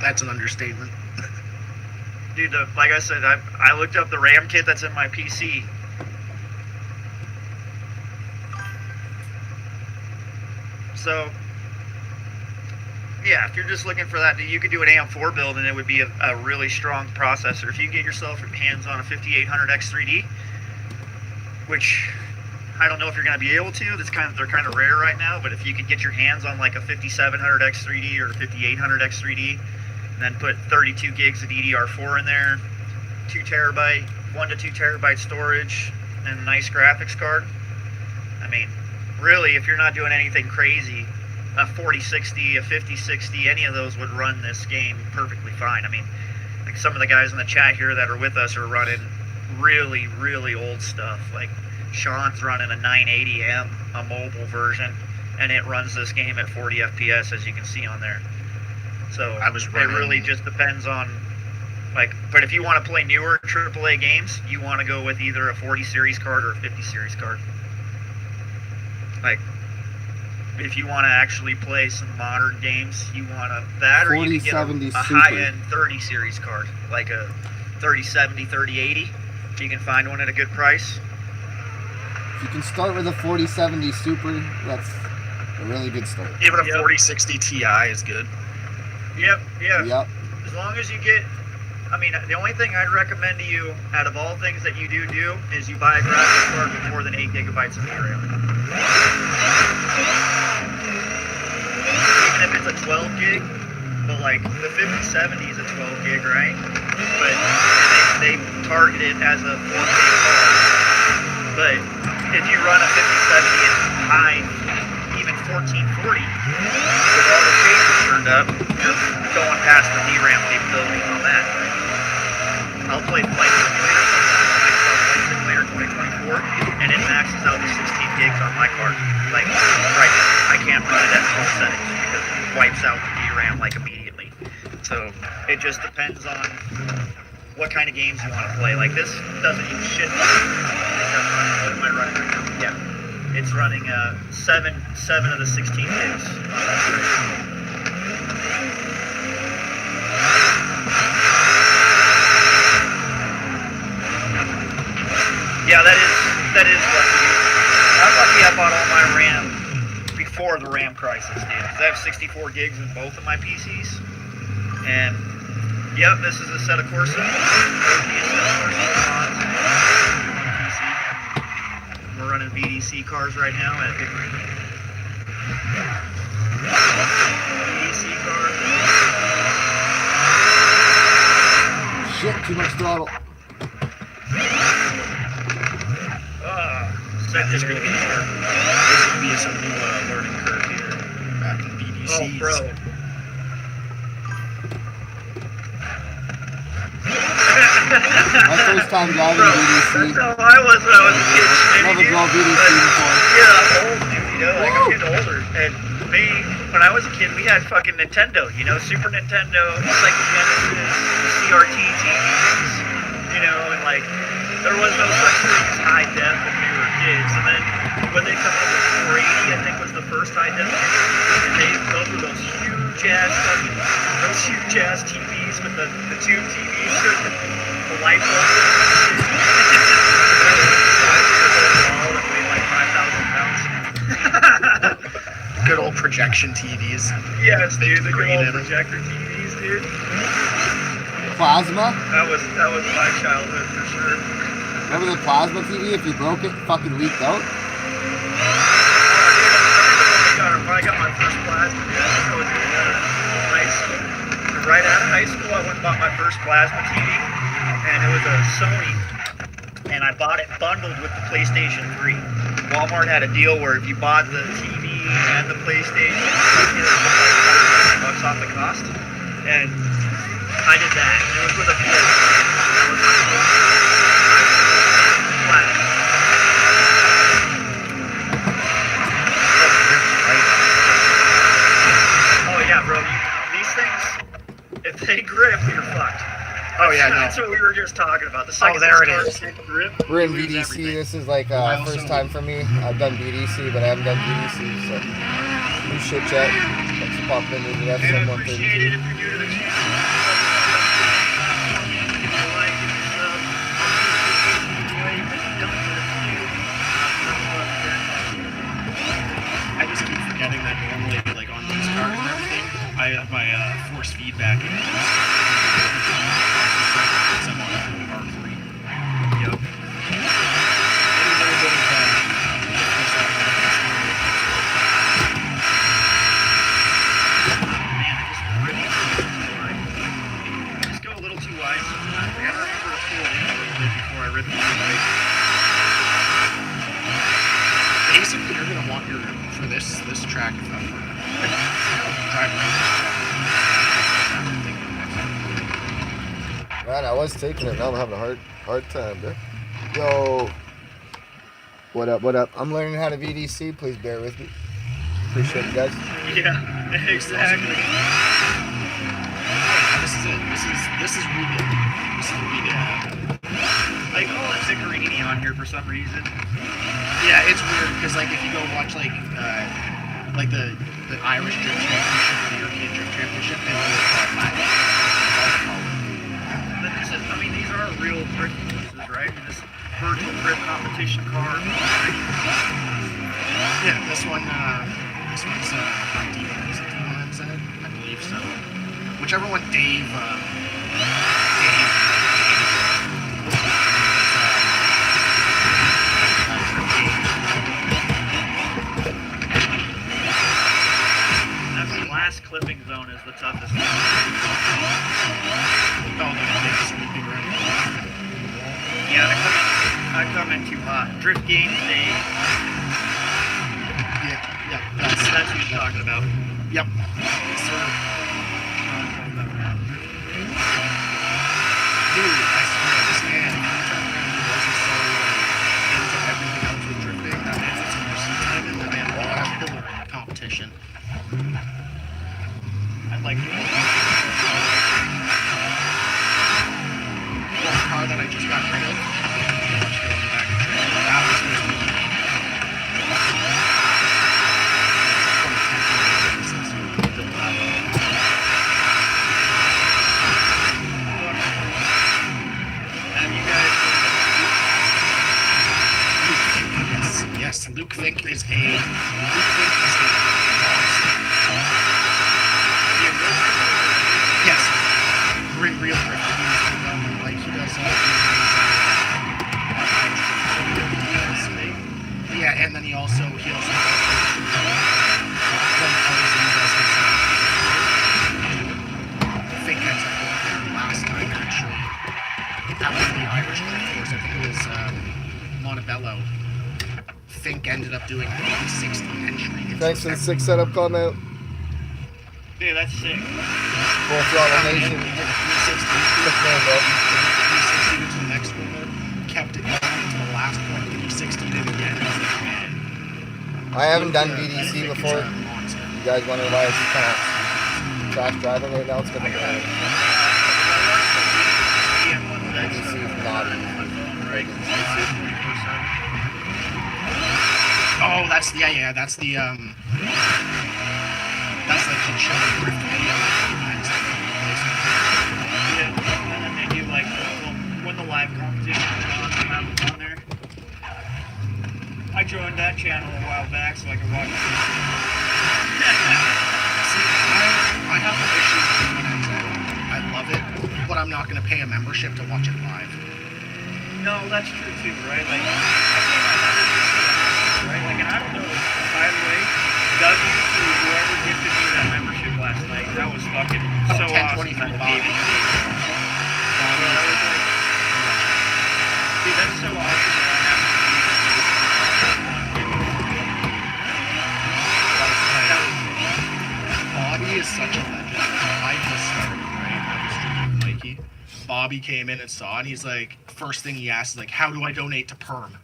That's an understatement. Dude, like I said, I looked up the RAM kit that's in my PC. So, yeah, if you're just looking for that, you could do an AM4 build and it would be a really strong processor. If you get yourself your hands on a 5800X3D, which I don't know if you're going to be able to. They're kind of rare right now, but if you could get your hands on like a 5700X3D or a 5800X3D, and then put 32 gigs of DDR4 in there, 1 to 2 terabyte storage, and a nice graphics card. I mean, really, if you're not doing anything crazy, a 4060, a 5060, any of those would run this game perfectly fine. I mean, like some of the guys in the chat here that are with us are running really, really old stuff. Like Sean's running a 980M, a mobile version, and it runs this game at 40 FPS, as you can see on there. So it really just depends on, like, but if you want to play newer AAA games, you want to go with either a 40 series card or a 50 series card. Like, if you want to actually play some modern games, you want that, or you can get a high-end 30 series card, like a 3070, 3080. You can find one at a good price. If you can start with a 4070 Super, that's a really good start. Even a 4060 Ti is good. Yep. As long as you get, I mean, the only thing I'd recommend to you, out of all things that you do, is you buy a graphics card with more than 8 gigabytes of VRAM. Even if it's a 12 gig, but like the 5070 is a 12 gig, right? But they target it as a 4K card. But if you run a 5070 in high, even 1440, with all the shaders turned up, you're going past the DRAM capabilities on that. I'll play Flight Simulator sometimes, Microsoft Flight Simulator 2024, and it maxes out to 16 gigs on my card. Like, right now, I can't run it at full settings because it wipes out the DRAM like immediately. So it just depends on what kind of games you want to play. Like this doesn't use shit. What am I running right now? Yeah, it's running 7 of the 16 gigs on that thread. Yeah, that is lucky. I'm lucky I bought all my RAM before the RAM crisis, dude. Because I have 64 gigs in both of my PCs. And, yep, this is a set of Corsa. We're running VDC cars right now at Big Ring. VDC cars. Shit, too much throttle. There's going to be some new learning curve here back in BDCs. Oh, bro. My first time driving BDC. That's how I was when I was a kid. Never drove BDC before. Yeah, I'm old, dude, you know, like I'm getting older. And me, when I was a kid, we had fucking Nintendo, you know, Super Nintendo, Sega Genesis, CRT TVs, you know, and like, there was no such thing as high def when we were kids. And then when they come up with 480, I think was the first high def, and those were those huge ass TVs with the tube TVs, the light bulbs. That weighed like 5,000 pounds. Good old projection TVs. Yes, dude, the good old projector TVs, dude. Plasma? That was my childhood for sure. Remember the plasma TV? If you broke it, fucking leaked out? I got my first plasma, dude. I was in high school. Right out of high school, I went and bought my first plasma TV, and it was a Sony, and I bought it bundled with the PlayStation 3. Walmart had a deal where if you bought the TV and the PlayStation, you get like $100 off the cost, and I did that. It was with a PS3. Oh yeah, bro. These things, if they grip, you're fucked. Oh yeah, That's what we were just talking about. The second there it is. Grip, We're in BDC. This is like first time for me. I've done BDC, but I haven't done BDC, so new shit chat. Thanks for popping into the Appreciate it if you're new to the channel. I have my force feedback in it. I'm on R3. Yep. Just go a little too wide sometimes. I gotta remember to pull in a little bit before I rip the right. Basically, you're gonna want your for this track. Drive around this track. Man, I was taking it. Now I'm having a hard time, bro. Yo. What up, what up? I'm learning how to VDC. Please bear with me. Appreciate it, guys. Yeah, exactly. This is it. This is reading. This is reading. I call it Zickerini on here for some reason. Yeah, it's weird because like if you go watch like the Irish Drift Championship or the European Drift Championship, they literally call it flat. But this is, I mean, these are real drift courses, right? I mean, this virtual drift competition car. Yeah, this one's D1, I believe so. Whichever one Dave. Last clipping zone is the toughest. Oh, the big sweeping right. Yeah, I come in too hot. Drift game day. Yeah, That's what you're talking about. Yep. Yes, sir. Dude, I swear, this man, he wasn't so into everything else with drifting. That man was in your seat time, and that man was a pillar in the competition. I'd like to. Well, the car that I just got rid of, going back to training, that was supposed to be Yes, Luke Fink is a monster. Yes, real drifter. Like he does. Yeah, and then he also does Fink ends up going there last time actually. That was the Irish drift course. I think it was Montebello. Fink ended up doing a 60 entry. Thanks for the 6 setup comment. Yeah, that's sick. Full throttle nation. 360 to the next one, kept it going to the last point, 360 it again. I haven't done VDC before. You guys wonder why it's kind of trash driving right now? It's because VDC is not easy. Oh, that's the that's the that's like the chili drift video. Yeah, and then they do like when the live competition is on, they have it on there. I joined that channel a while back so I could watch it. See, I have no issue with doing it. I love it, but I'm not going to pay a membership to watch it live. No, that's true too, right? Like, I pay my membership, right? Like, and I don't know, by the way, Dougie, whoever gifted me that membership last night, that was fucking so awesome. That gave it to me. Dude, that's so awesome that I have Bobby is such a legend. I just started, right? I was streaming with Mikey. Bobby came in and saw, and he's like, first thing he asked is like, how do I donate to Perm?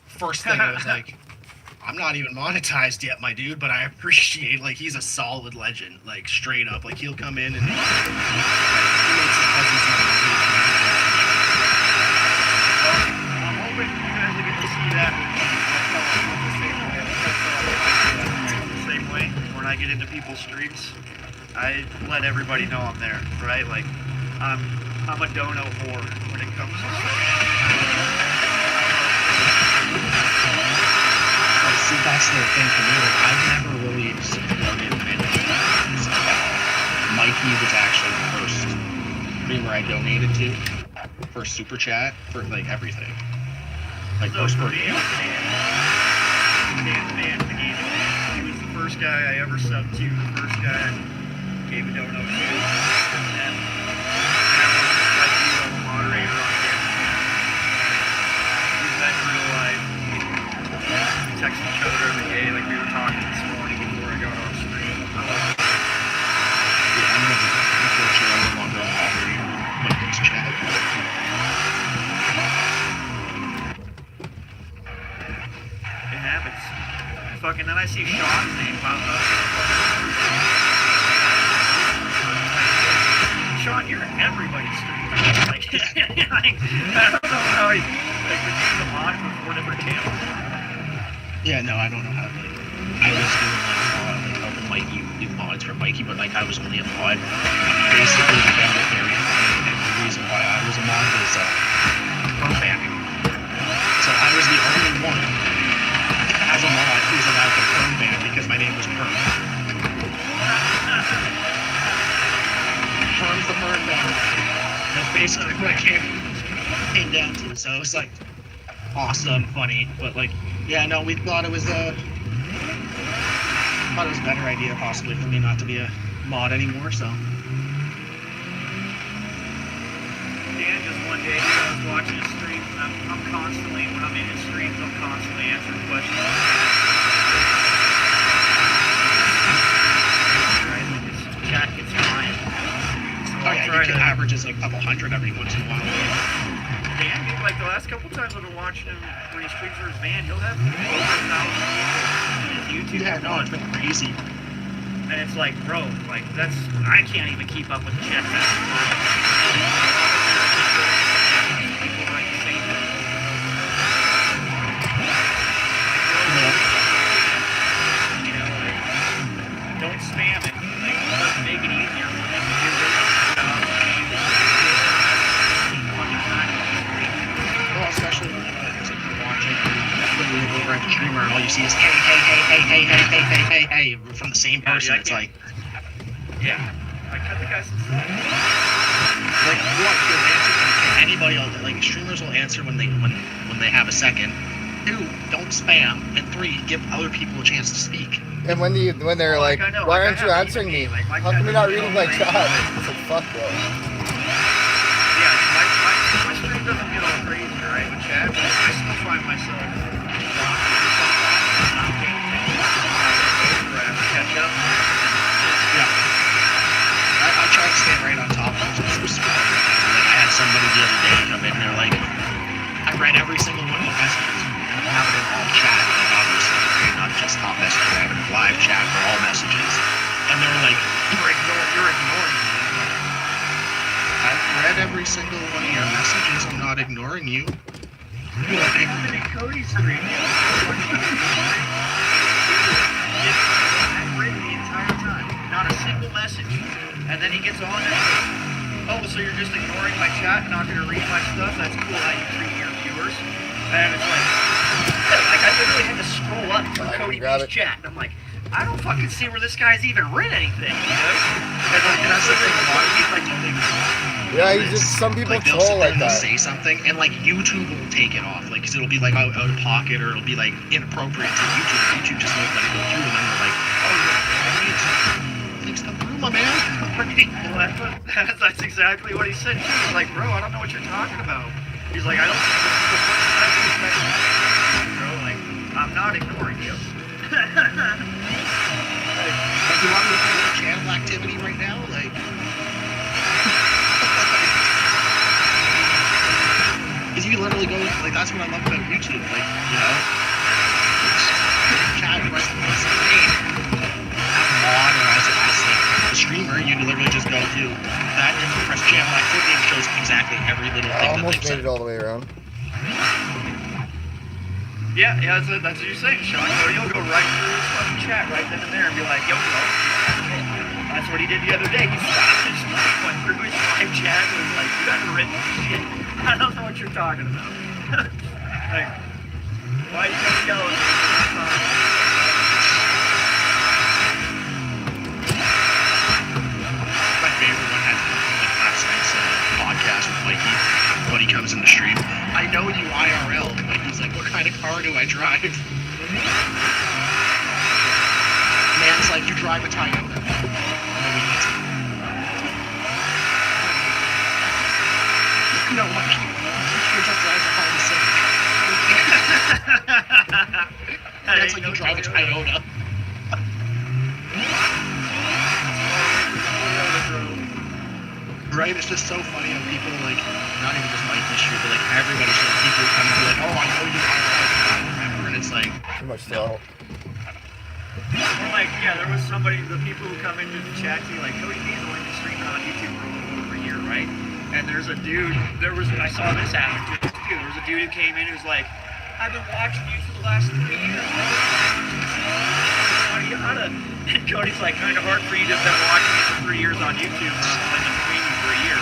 First thing I was like, I'm not even monetized yet, my dude, but I appreciate, like, he's a solid legend, like, straight up. Like, he'll come in and he makes his presence known. I'm hoping you guys will get to see that. The same way. When I get into people's streams, I let everybody know I'm there, right? Like, I'm a dono whore when it comes to stuff. See, that's the thing for me. Like, I've never really supported many things. he was actually the first streamer I donated to for super chat for like everything. Like So first for person. me, I was fan of the game. He was the first guy I ever subbed to, the first guy I gave a dono to. And then I was like you, I'm a moderator on the game. We've met in real life. We text each other every day, like we were talking this morning before I got on stream. Yeah, unfortunately, I'm no longer a moderator when it's chat. It happens. Fucking then I see Sean's name pop up. Sean, you're in everybody's stream. Like, I don't know how he like became the mod for 4 different channels. Yeah, no, I don't know how to like. I was doing like helping Mikey do mods for Mikey, but like I was only a mod. Basically, the thing that very funny, and the reason why I was a mod was perm banning. So I was the only one as a mod who was allowed to perm ban because my name was Perm. Perm's the perm ban. That's basically what it came down to. So it was like awesome, funny, but like, yeah, no, we thought it was a better idea possibly for me not to be a mod anymore. So. Dan just one day, I was watching his stream, and I'm constantly, when I'm in his streams, I'm constantly answering questions. Right, like his chat gets flying. So Oh yeah, you can averages like a couple hundred every once in a while. Dan, dude, like the last couple times I've been watching him when he streams for his band, he'll have over 1,000 people in his YouTube. Yeah, no, it's been crazy. And it's like, bro, like that's, I can't even keep up with the chat. People like the same thing. You know, like, don't spam it. Like, let's make it easier for them to do their job. Well, especially when you're watching over at the streamer and all you see is hey from the same person. Yeah, it's like, yeah, I cut the guy some slack. like what? You'll answer. Can anybody else? Like streamers will answer when they have a second. 2, don't spam, and 3, give other people a chance to speak. And when they're like, I know, why like, aren't you answering me? Like, How come you're not reading my chat? It's like, fuck, bro. Yeah, my stream doesn't get all crazy, right, with chat, but I still find myself catch up. Yeah. I try to stay right on top of it. Like I had somebody the other day come in and they're like, I read every single one of your messages. I have it in all chat, like obviously, okay, not just top message, I have it in live chat for all messages. And they were like, you're ignoring me. I've read every single one of your messages. I'm not ignoring you. You're like, I'm in Cody's stream. I've written the entire time, not a single message. And then he gets on and goes, oh, so you're just ignoring my chat and not going to read my stuff? That's cool how you treat your viewers. And it's like I literally had to scroll up for Cody B's chat. And I'm like, I don't fucking see where this guy's even read anything, you know? And that's the thing, a lot of people don't even know. Yeah, you just, some people they'll troll like they'll that. say something, and like YouTube will take it off, like, cause it'll be like out of pocket, or it'll be like inappropriate to YouTube. YouTube just won't let it go through, and then they're like, oh, I need to fix the room, my man. Well, that's exactly what he said. He's like, bro, I don't know what you're talking about. He's like, I don't think this is the first time you expect me. Bro, like, I'm not ignoring you. Like, you want me to do channel activity right now? Like, because you can literally go, like, that's what I love about YouTube. Like, you know, chat right as a mod or as like a streamer, you can literally just go to that and press channel activity and it shows exactly every little thing that Almost they've made said. it all the way around. Yeah, that's what you're saying, Sean. You'll go right through his fucking chat right then and there and be like, yo, bro. That's what he did the other day. He stopped and just went through his live chat and was like, you haven't written shit. I don't know what you're talking about. Like, why are you gonna yell at me? My know you IRL. Like, he's like, what kind of car do I drive? Man's like, you drive a Toyota. And then we get to no, like, you just drive a Honda Civic. That's like you drive a Toyota. Right? It's just so funny how people like, not even just Mikey Street, but like everybody's just people come and be like, oh, I know you I remember, and it's like, Too much throttle. Well, like, yeah, there was somebody, the people who come into the chat to you, like, Cody B's only been streaming on YouTube for over a year, right? And there's a dude, I saw this happen too. There was a dude who came in who's like, I've been watching you for the last 3 years. Yada. And Cody's like, kind of hard for you to have been watching me for 3 years on YouTube and I've been between you for a year.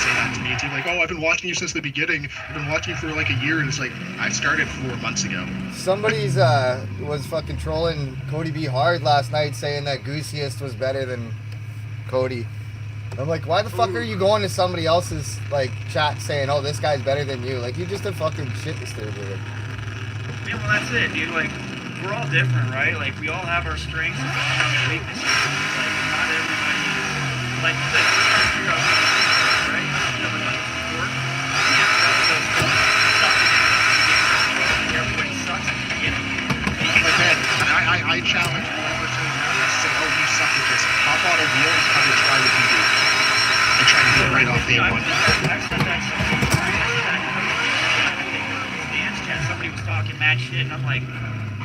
Say that to me too, like, oh, I've been watching you since the beginning. I've been watching you for like a year, and it's like, I started 4 months ago. Somebody's was fucking trolling Cody B hard last night, saying that Goosiest was better than Cody. I'm like, why the fuck are you going to somebody else's like chat saying, oh, this guy's better than you? Like, you're just a fucking shit disturber. Yeah, well, that's it, dude. Like, we're all different, right? Like, we all have our strengths and our weaknesses. Like, not everybody is like you said, we're trying to figure out who's right? You know, like support. Yeah, everybody sucks at the beginning. Like, man, I challenge whoever to say, oh, you suck at this. Hop on a wheel and come and try what you do. And try to do it right off day one. I've said that somebody was talking mad shit, and I'm like,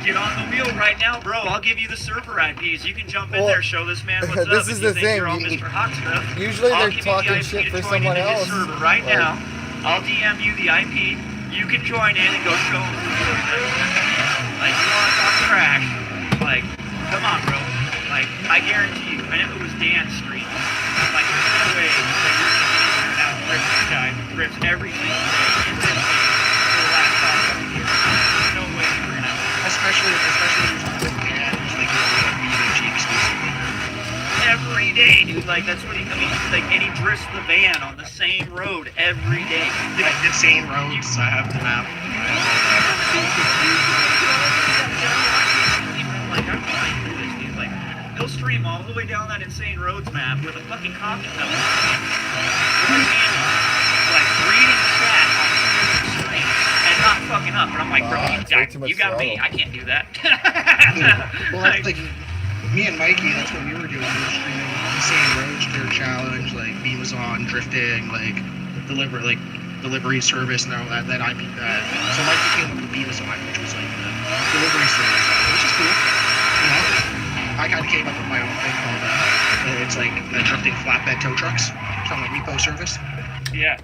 get on the wheel right now, bro. I'll give you the server IPs. You can jump in there, show this man what's up. This is the thing. You're all Mr. Hot Stuff. Usually they're talking shit for someone else. Server right now. I'll DM you the IP. You can join in and go show them. Like, you want to talk trash? Like, come on, bro. Like, I guarantee you. I know it was Dan's stream. Like, there's no way that you're gonna get in here and out rip this guy. Rips every single day. In this game for the last 5 years. There's no way you're gonna. Especially if you're Dan, who's like BMG exclusively. Every day, dude. Like, that's what he, I mean, like, and he drifts the van on the same road every day. Yeah, the same roads. I have the map. Like, I'm fine with this, dude. Like, he'll stream all the way down that insane roads map with a fucking coffee cup. Like, reading chat on the stream and not fucking up. And I'm like, bro, you got me. I can't do that. Well, that's like me and Mikey. That's what we were doing. We were streaming the same roads, their challenge, like Beam was on, drifting, like delivery service and all that. That IP that. So Mikey came up with Beam was on, which was like the delivery service, which is cool. You know, I kind of came up with my own thing called it's like the drifting flatbed tow trucks, kind of like repo service. Yeah.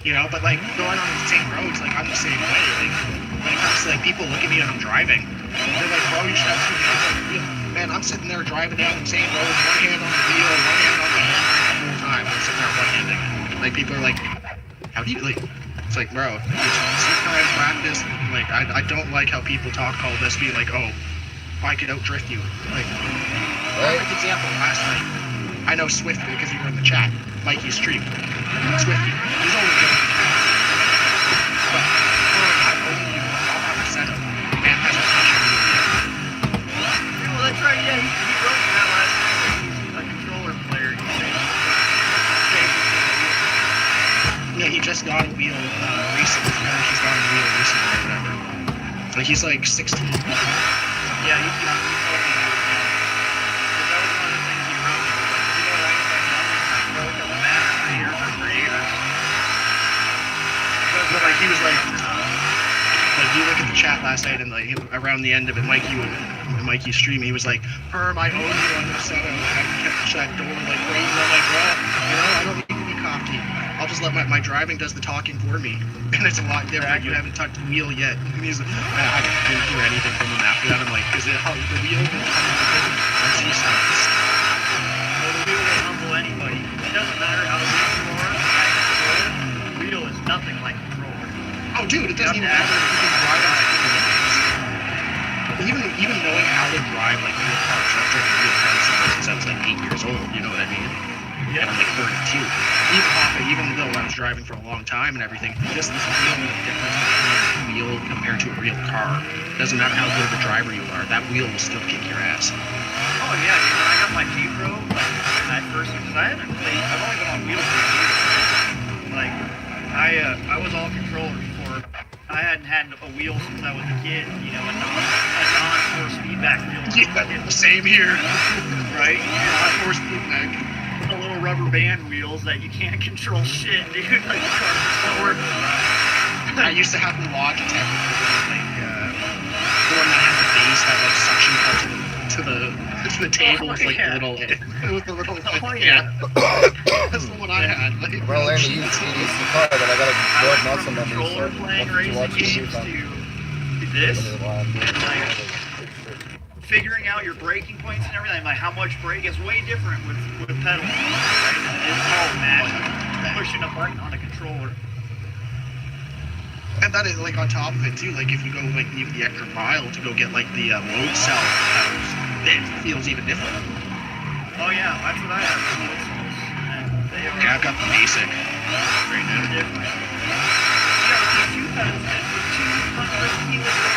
You know, but like going on the same roads, like I'm the same way. Like when it comes to like people look at me when I'm driving, they're like, bro, you should have 2 hands on the wheel. Man, I'm sitting there driving down the same road, 1 hand on the wheel, 1 hand on the handbrake the whole time. I'm sitting there one-handing. Like people are like, how do you like? It's like, bro, it's sometimes practice. Like I don't like how people talk all this, be like, oh, I could outdrift you. Like, perfect example last night. I know Swift because you were in the chat. Mikey's stream. Swifty. He's only good. But I own you. I'll have a setup. Man hasn't touched you yet. Well, that's right. Yeah, he wrote that last night. He's a controller player. Yeah, he just got a wheel recently. He's got a wheel recently or whatever. Like he's like 16. Yeah, he told me that. That was one of the things he wrote. He was like, you know, I don't matter. Creators are creators. But like he was like you look at the chat last night and like around the end of it, Mikey streaming, he was like, Perm, I own you on this setup. I kept that door like crazy. I'm like, bro, you know, I don't need to be cocky. I'll just let my driving does the talking for me. And it's a lot different. You haven't touched the wheel yet. And he's like, I didn't do anything from him after that. I'm like, is it how the wheel will once he stops? Well, the wheel will humble anybody. It doesn't matter how the wheel works. The wheel is nothing like controller. Oh, dude, it doesn't even matter if you can drive on even knowing how to drive like real cars, I've driven real cars since I was like 8 years old, you know what I mean? Yeah. And I'm like 32. Even though when was driving for a long time and everything, just this feeling of difference between a wheel compared to a real car. Doesn't matter how good of a driver you are, that wheel will still kick your ass. Oh yeah, dude, when I got my G Pro, like that first, because I haven't played, I've only been on wheels for years. Like, I was all controller before. I hadn't had a wheel since I was a kid, you know, a non-force feedback wheel. Yeah, same here. Right? Non-force feedback. The little rubber band wheels that you can't control shit, dude. Like the car's slower. I used to have the Logitech, like, the one that had the base that like suction cut to the table with like the little yeah. That's the one I had. Like, I'm gonna learn to use EDC car, but I gotta build muscle memory. Controller playing racing games to this, and like figuring out your braking points and everything. Like how much brake is way different with pedals. Right? It's all magic. Pushing a button on a controller. And that is like on top of it too. Like if you go like even the extra mile to go get like the load cell pedals, it feels even different. Oh yeah, that's what I have. And they are. Yeah, I've got the basic right now. Different. You got the two pedals for 200 kilograms.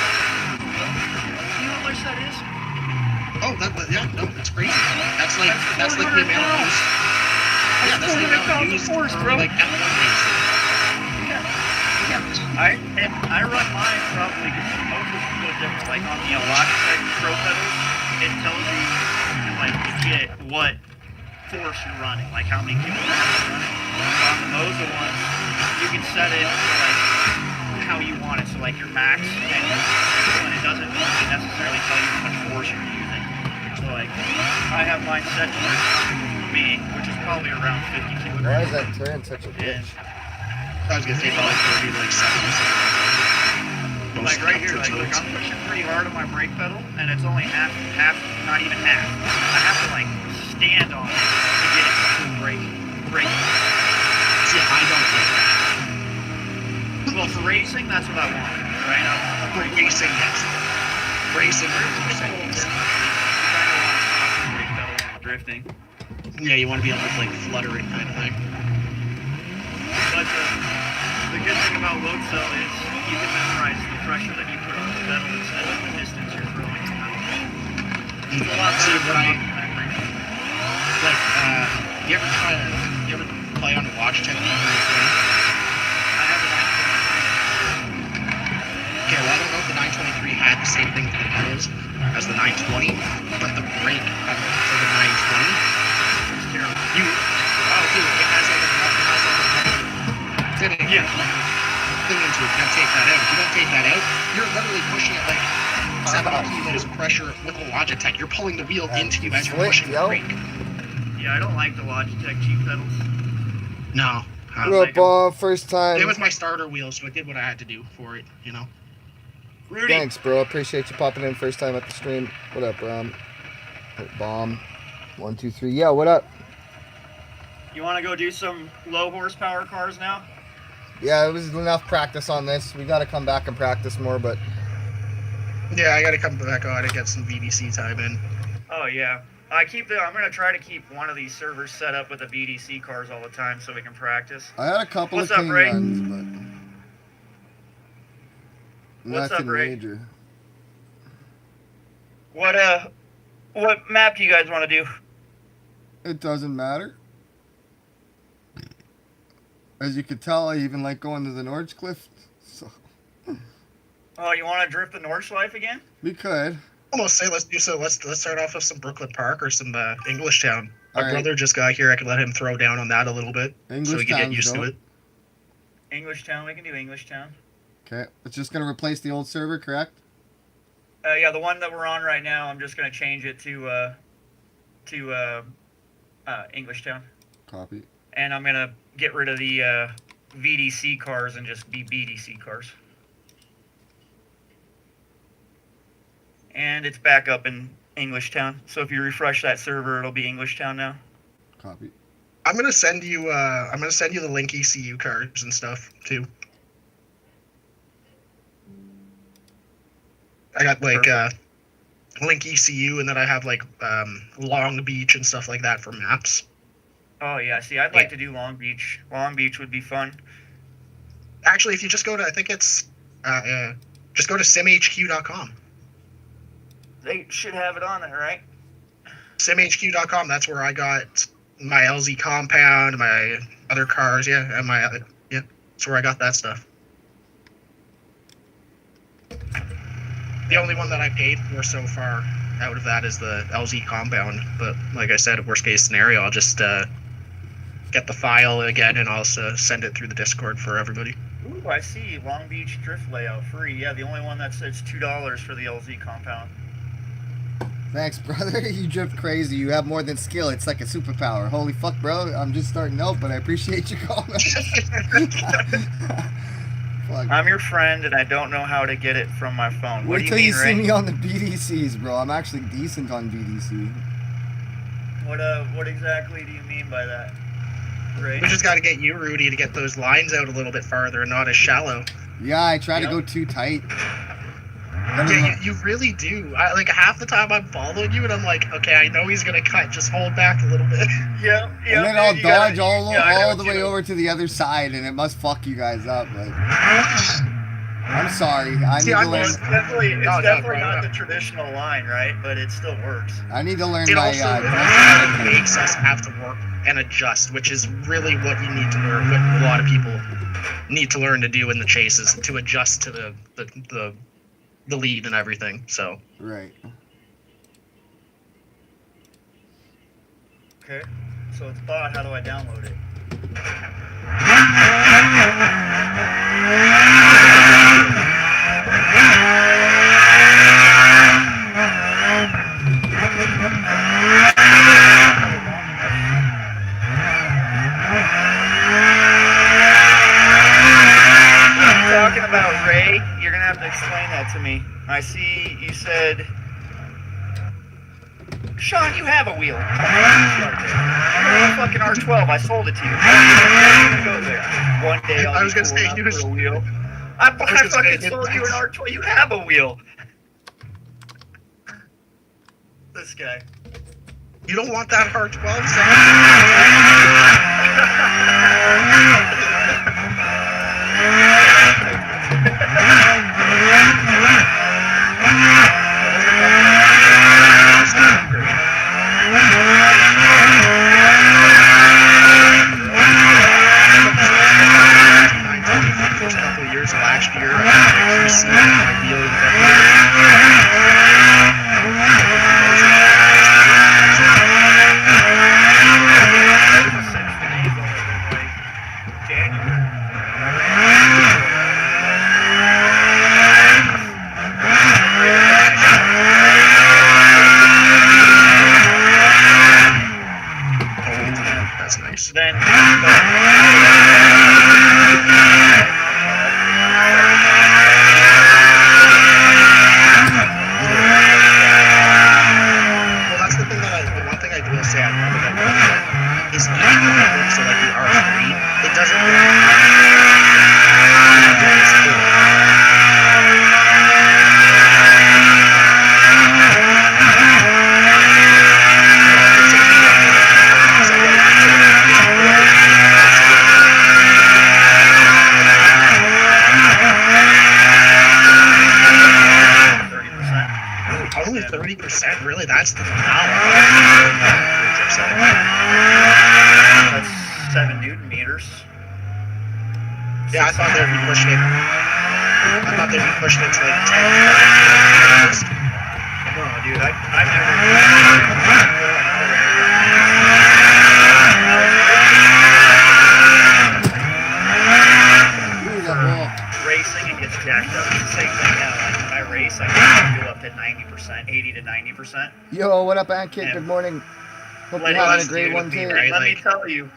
You know how much that is? Oh, yeah, no, it's crazy. That's like the amount of use. Yeah, that's the amount of use for like F1 racing. I run mine probably because most of it's a little different. Like on the Logitech Pro pedals, it tells you like legit what force you're running, like how many kilograms you're running. On the Moza ones, you can set it to like how you want it, so like your max and it doesn't necessarily tell you how much force you're using. So like I have mine set to where it's comfortable for me, which is probably around 50 kilograms. Why is that turn such a bitch? I was gonna say probably 30 to like 70. Like right here, like look, I'm pushing pretty hard on my brake pedal, and it's only half, not even half. I have to like stand on it to get it to brake. See, I don't like that. Well, for racing, that's what I want, right? For racing, yes. Racing, 100% yes. Brake pedal and drifting. Yeah, you want to be able to like flutter it kind of thing. But the good thing about load cell is you can memorize the pressure that you put on the pedal instead of the distance you're throwing it out. It's a lot better for memory. Like, you ever play on a Logitech? I have a 923. Okay, well, I don't know if the 923 had the same thing for the pedals as the 920, but the brake pedal for the 920, It's terrible. Dude, it has like a thing into it. You gotta take that out. If you don't take that out, you're literally pushing it like 70 kilos of pressure with a Logitech. You're pulling the wheel into you as you're pushing the brake. Yeah, I don't like the Logitech cheap pedals. No. What up, first time. It was my starter wheel, so I did what I had to do for it, you know. Rudy. Thanks, bro. Appreciate you popping in first time at the stream. What up, Bomb? 1, 2, 3. Yeah, what up? You want to go do some low horsepower cars now? Yeah, it was enough practice on this. We got to come back and practice more, but... Yeah, I got to come back on and get some VDC time in. Oh, yeah. I'm going to try to keep one of these servers set up with the VDC cars all the time so we can practice. I had a couple What's of up, clean Ray? runs, but... What's nothing up, Ray? major. What map do you guys want to do? It doesn't matter. As you can tell, I even like going to the Norge Cliff. So Oh, you want to drift the Nordschleife again? we could. Almost say let's start off with some Brooklyn Park or some English Town. My All right. brother just got here. I could let him throw down on that a little bit, so English he can get Town's used to dope. it. English Town, we can do English Town. Okay, it's just gonna replace the old server, correct? Yeah, the one that we're on right now, I'm just going to change it to English Town. Copy. And I'm going to get rid of the VDC cars and just be BDC cars. And it's back up in English Town. So if you refresh that server, it'll be English Town now. Copy. I'm gonna send you the link ECU cards and stuff too. I got like link ECU, and then I have like Long Beach and stuff like that for maps. Oh yeah, see, I'd like to do Long Beach. Long Beach would be fun. Actually, if you just go to, I think it's, just go to simhq.com. They should have it on there, right? simhq.com. That's where I got my LZ compound, my other cars, and that's where I got that stuff. The only one that I paid for so far out of that is the LZ compound. But like I said, worst case scenario, I'll just get the file again and also send it through the Discord for everybody. Ooh, I see. Long Beach drift layout free. Yeah, the only one that says $2 for the LZ compound. Thanks, brother. You drift crazy. You have more than skill. It's like a superpower. Holy fuck, bro. I'm just starting out, but I appreciate you calling. Fuck. I'm your friend, and I don't know how to get it from my phone. What Wait till you see me on the BDCs, bro. I'm actually decent on BDC. What exactly do you mean by that, Ray? We just got to get you, Rudy, to get those lines out a little bit farther and not as shallow. Yeah, I try to go too tight. Yeah, you really do. Like half the time I'm following you, and I'm like, okay, I know he's gonna cut. Just hold back a little bit. Yeah. And then I'll dodge all the way over to the other side, and it must fuck you guys up. Like, I'm sorry. I need to learn. It's definitely not the traditional line, right? But it still works. I need to learn it my. It makes us have to work and adjust, which is really what you need to learn. What a lot of people need to learn to do in the chases, to adjust to the lead and everything. So right. Okay, so it's bought. How do I download it? Talking about Ray, you're gonna have to explain that to me. I see you said, Sean, you have a wheel. Fucking R12. I sold it to you. Go there. One day I was gonna say a wheel. I fucking sold you an R12. You have a wheel. This guy. You don't want that R12, First couple of years last year, I received my wheel That's nice. Then so like the R3, it doesn't work. Only 30%? Really? That's the power. That's 7 Newton meters. Yeah, I thought they'd be pushing it. I thought they'd be pushing it to like 10. No, dude, I've never. Racing, it gets jacked up. It's the same thing now. Like when I race, I can go up to 90%, 80 to 90%. Yo, what up, Ankit? Good morning. Hope you're having a great one, too. Let me tell you,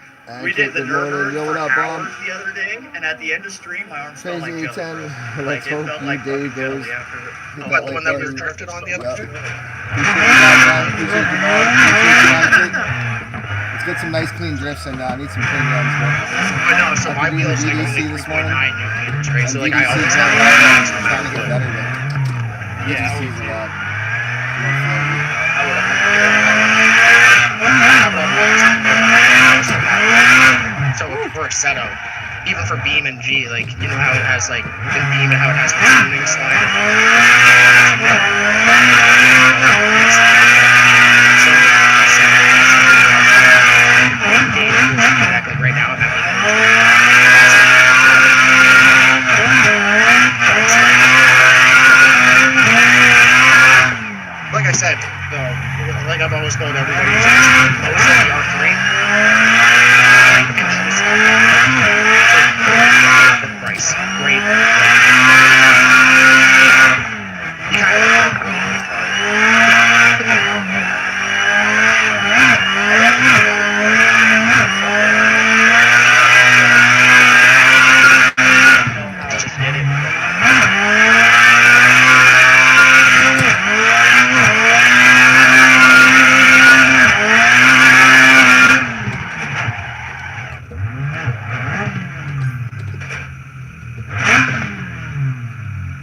we did the Nurburgring for hours the other day, and at the end of stream, my arms felt like jelly. Let's hope you day goes. What, the one that we were drifted on the other day? Let's get some nice clean drifts and I need some clean runs, bro. I know, so my wheel's like only 3.9 Newton meters, right? So like I always have trying to get better, but yeah, a lot. I would have Assetto, even for Beamng, like, you know how it has, like, in Beamng, how it has the tuning slider? Like right now, I'm like I said, like I've always told everybody, I was in the R3. Price. Great. You kind of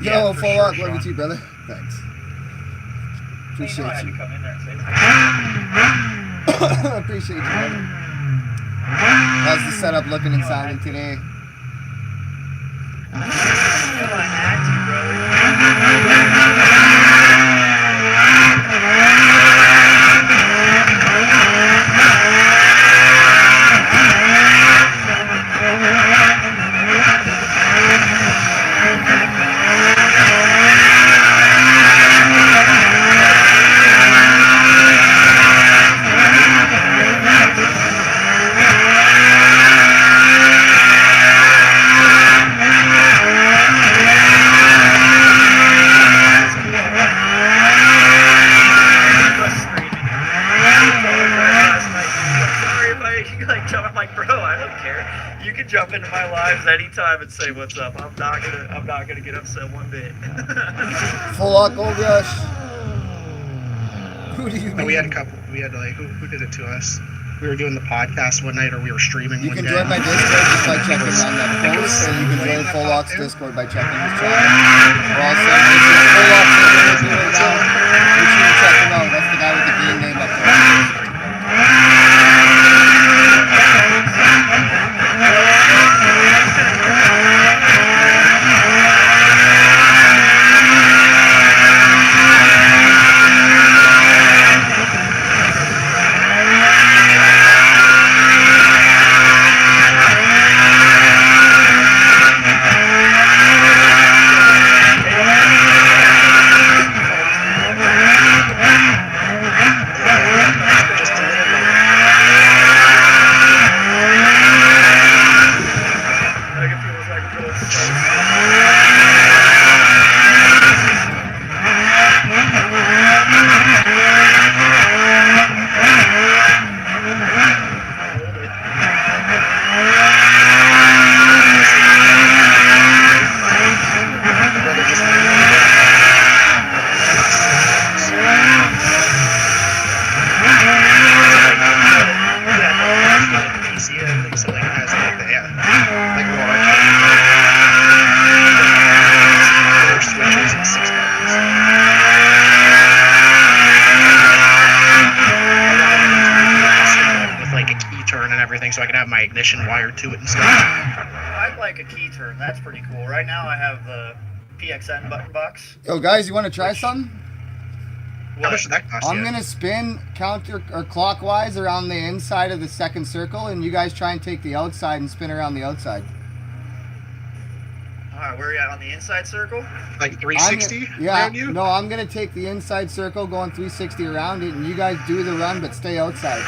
Yo, full rock, love you too, brother. Thanks. Appreciate you. Appreciate you, brother. How's the setup looking and sounding today? Jump into my lives anytime and say what's up. I'm not gonna get upset one bit. Full lock gold rush. Who do you mean? We had a couple. We had like who did it to us? We were doing the podcast one night, or we were streaming. You one can day. join my Discord just by checking on that post, and you can join Full Lock's Discord by checking his channel. We're all set. This is Full Lock's Discord right now. Make sure you check him out. That's the guy with the game name up there. So I can have my ignition wired to it and stuff. I'd like a key turn. That's pretty cool. Right now I have the PXN button box. Yo, guys, you want to try something? How much did that cost I'm gonna spin counter or clockwise around the inside of the second circle, and you guys try and take the outside and spin around the outside. All right, where are you at on the inside circle? Like 360 around you? No, I'm gonna take the inside circle, going 360 around it, and you guys do the run, but stay outside.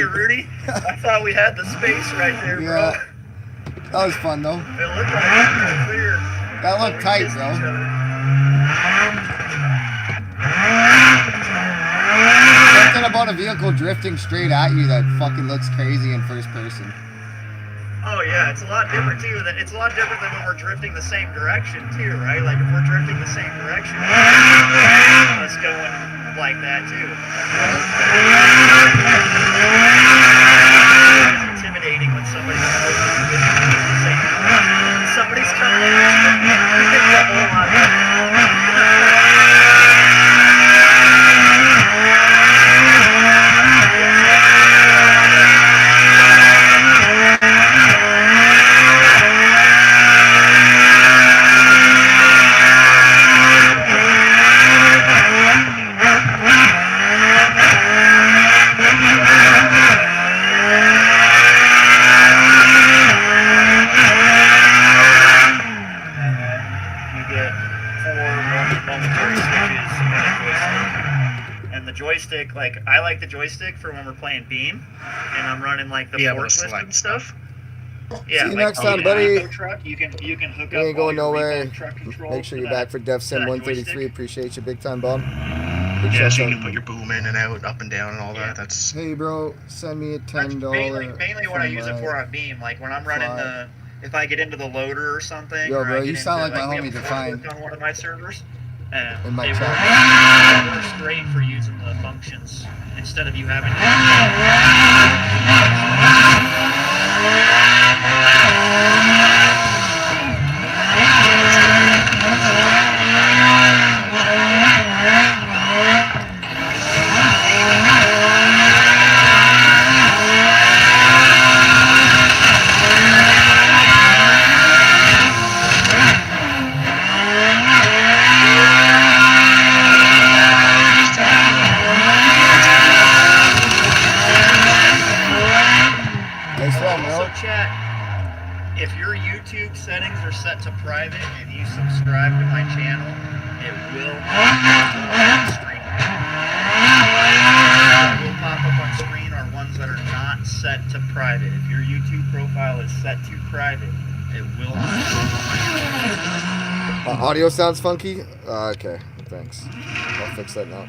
funny. you, Rudy. I thought we had the space right there, Yeah. bro. That was fun though. It looked like it was clear. That looked tight, Kissed bro. each other. Something about a vehicle drifting straight at you that fucking looks crazy in first person. Oh yeah, it's a lot different too. It's a lot different than when we're drifting the same direction too, right? Like if we're drifting the same direction, us going like that too. It's intimidating when somebody's drifting the same direction. Somebody's coming in. It's a whole lot better. Joystick, like I like the joystick for when we're playing Beam and I'm running like the forklift and stuff. Yeah, see you like next time, buddy. truck, you can hook You up ain't going nowhere. nowhere. Truck control Make sure you're that, back for Def Sim that 133. joystick. Appreciate you, big time, Bob. Yeah, so you can put your boom in and out, up and down, and all that. That's Hey, bro, send me a That's $10. mainly what I use it for on Beam. Like when I'm running the, if I get into the loader or something. Yo, or bro, I you get sound into, like my we homie have a Define. forklift on one of my servers. In my it chat. works great for using the functions instead of you having to. Also, chat, if your YouTube settings are set to private and you subscribe to my channel, it will pop up on screen. What will pop up on screen are ones that are not set to private. If your YouTube profile is set to private, it will not pop up on screen. Audio sounds funky? Okay, thanks. I'll fix that now.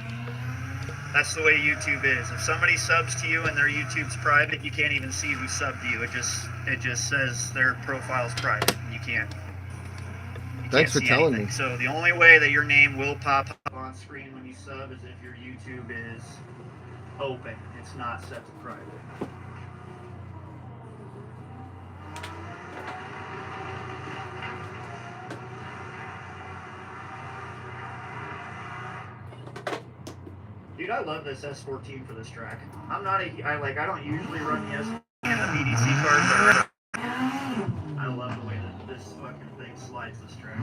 That's the way YouTube is. If somebody subs to you and their YouTube's private, you can't even see who subbed to you. It just says their profile's private. You can't Thanks for see telling anything. me. So the only way that your name will pop up on screen when you sub is if your YouTube is open. It's not set to private. Dude, I love this S14 for this track. I don't usually run the S14 and the BDC card, but I love the way that this fucking thing slides this track.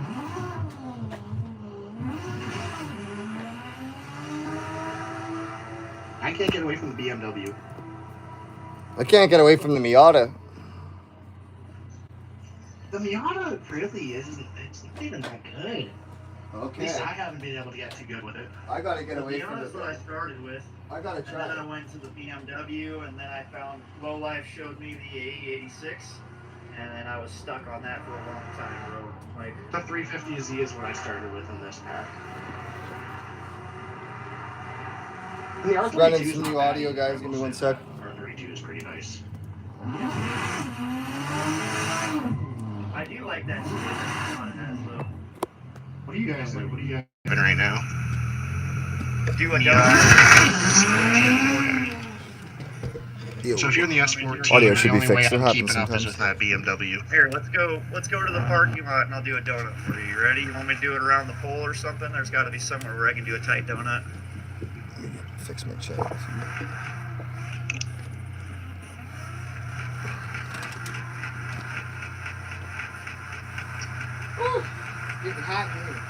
I can't get away from the BMW. I can't get away from the Miata. The Miata really isn't. It's not even that good. At Okay. least I haven't been able to get too good with it. I gotta get The away from Miata's what I started with. I gotta And then I went to the BMW, and then I found Low Life showed me the AE86, and then I was stuck on that for a long time, bro. Like, The 350Z is what I started with in this pack. And the R32 Running is some not new bad audio, either. guys. Give me one sec. R32 is pretty nice. I do like that shit that Miata has, though. What do you guys doing right now? Do a So if you're in the S14, Audio should the be only way fixed. It I'm happens keeping up is sometimes. with that BMW. Here, let's go to the parking lot, and I'll do a donut for you. You ready? You want me to do it around the pole or something? There's got to be somewhere where I can do a tight donut. Fix my chat. Getting hot here.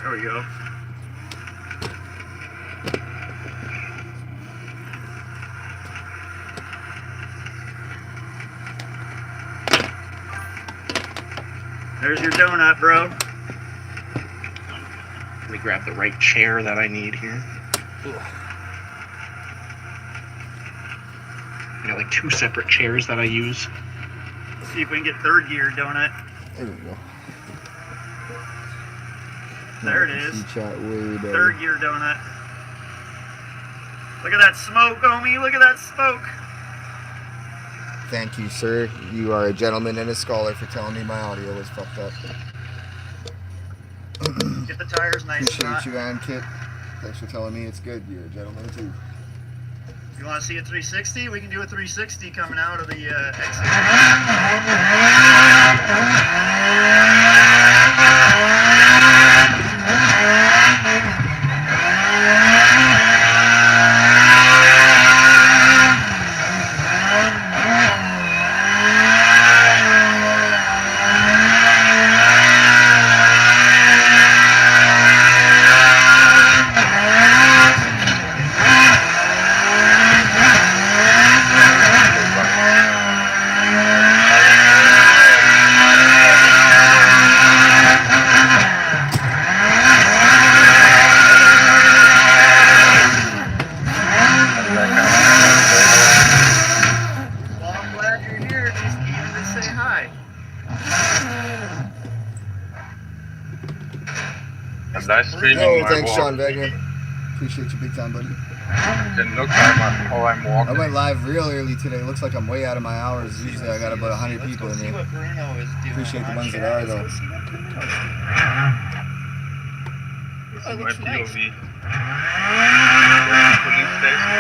There we go. There's your donut, bro. Let me grab the right chair that I need here. I got like 2 separate chairs that I use. See if we can get third gear donut. There we go. There it is. Chat way better. Third gear donut. Look at that smoke, homie. Look at that smoke. Thank you, sir. You are a gentleman and a scholar for telling me my audio was fucked up. Get the tires nice and Appreciate hot. you, Van Kit. Thanks for telling me it's good. You're a gentleman too. If you want to see a 360, we can do a 360 coming out of the exit. Live streaming Oh, my thanks, walk. Sean Wagner. Appreciate you big time, buddy. Then look how I'm I walking. went live real early today. Looks like I'm way out of my hours. Usually I got about 100 people in See here. what Bruno is doing. Appreciate the on ones that chat. are, Let's though. go see what Bruno's This Oh, is my looks nice. POV. Police station.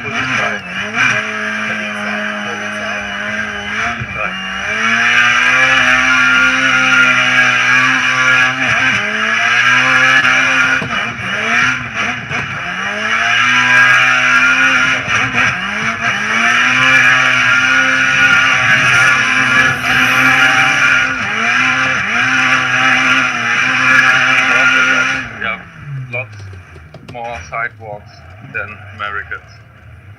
Police side. Police side. We have lots more sidewalks than Americans.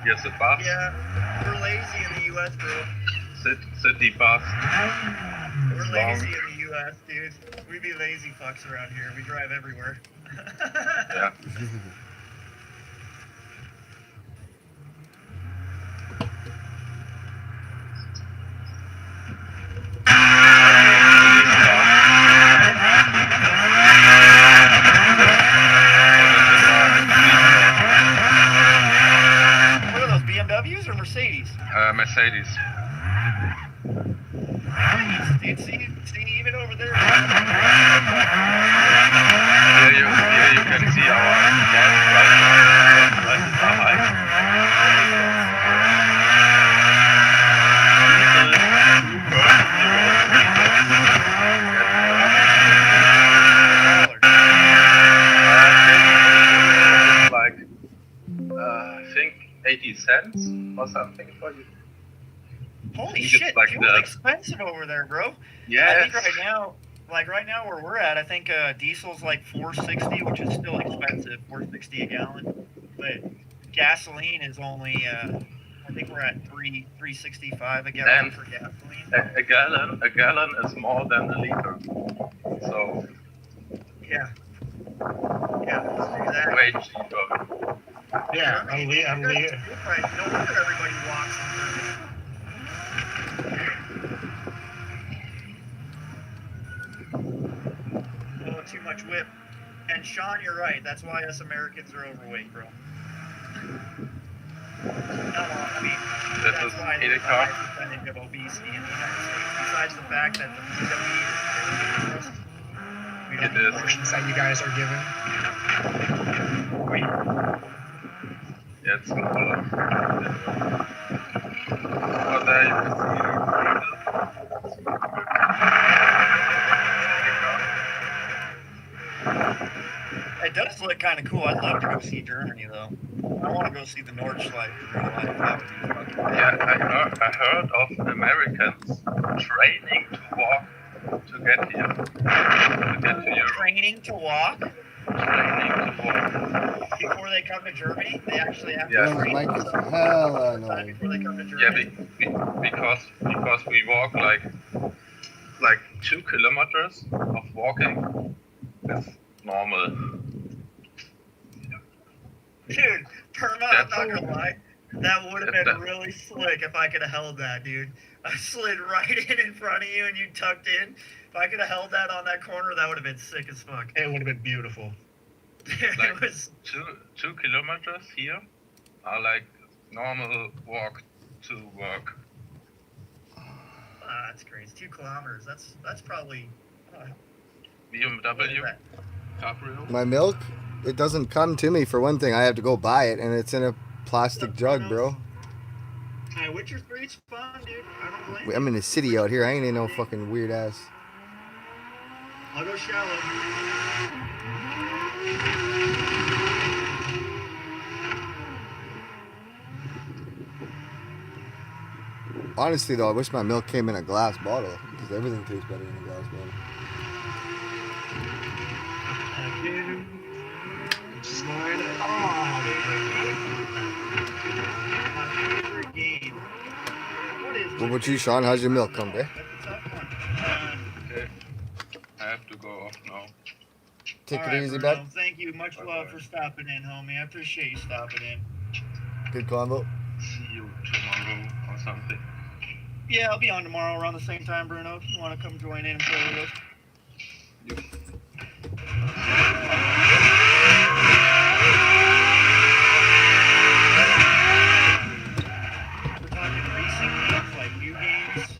Here's a bus, Yeah, we're lazy in the U.S., bro. city bus. We're Long. lazy in the U.S., dude. We be lazy fucks around here. We drive everywhere. Yeah. What are those, BMWs or Mercedes? Mercedes. Nice, dude. See, even over there. Here you can see our gas prices are high. Like, I think 80 cents or something for you. Holy I think shit, it's like fuel's the- expensive over there, bro. I Yes. think right now where we're at, I think diesel's like $4.60, which is still expensive, $4.60 a gallon. But gasoline is only, I think we're at $3.65 a gallon And for gasoline. A gallon is more than a liter. So Yeah, exactly. way cheaper. Yeah, No wonder everybody walks in Germany. Oh, too much whip. And Sean, you're right. That's why us Americans are overweight, bro. I mean, This that's is why there's a Edeka. high percentage of obesity in the United States. Besides the fact that the food that we eat is terrible for us. We don't It is. portions that you guys are given. Yeah, it's smaller. Oh, there you can It does look kind of cool. I'd love to go see Germany, though. I want to go see the Nordschleife in real life. That would be fucking see. Yeah, I heard of Americans training to walk to get here. To get to Europe. Training to walk. Training to walk. before they come to Germany. They actually have to Yeah. Your train mic is themselves hella time annoying. before they come to Yeah, Germany. because we walk like 2 kilometers of walking is normal. Dude, Perma, I'm That's- not gonna lie. That would have That's been that- really slick if I could have held that, dude. I slid right in front of you and you tucked in. If I could have held that on that corner, that would have been sick as fuck. It would have been beautiful. It was. 2 kilometers here are like normal walk to work. That's crazy. 2 kilometers. That's probably. What is BMW that? cabrio. My milk, it doesn't come to me for one thing. I have to go buy it, and it's in a plastic jug, bro. Hey, Witcher 3's fun, dude. I don't blame you. I'm in the city out here. I ain't in no fucking weird ass. I'll go shallow. Honestly, though, I wish my milk came in a glass bottle because everything tastes better in a glass bottle. What about you, Sean? How's your milk come, bro? Okay. I have to go off now. Take All it right, easy, Bruno, bud. Thank you. Much love for stopping in, homie. I appreciate you stopping in. Good combo. See you tomorrow or something. Yeah, I'll be on tomorrow around the same time, Bruno. If you want to come join in and play with us. We're talking racing games, like new games.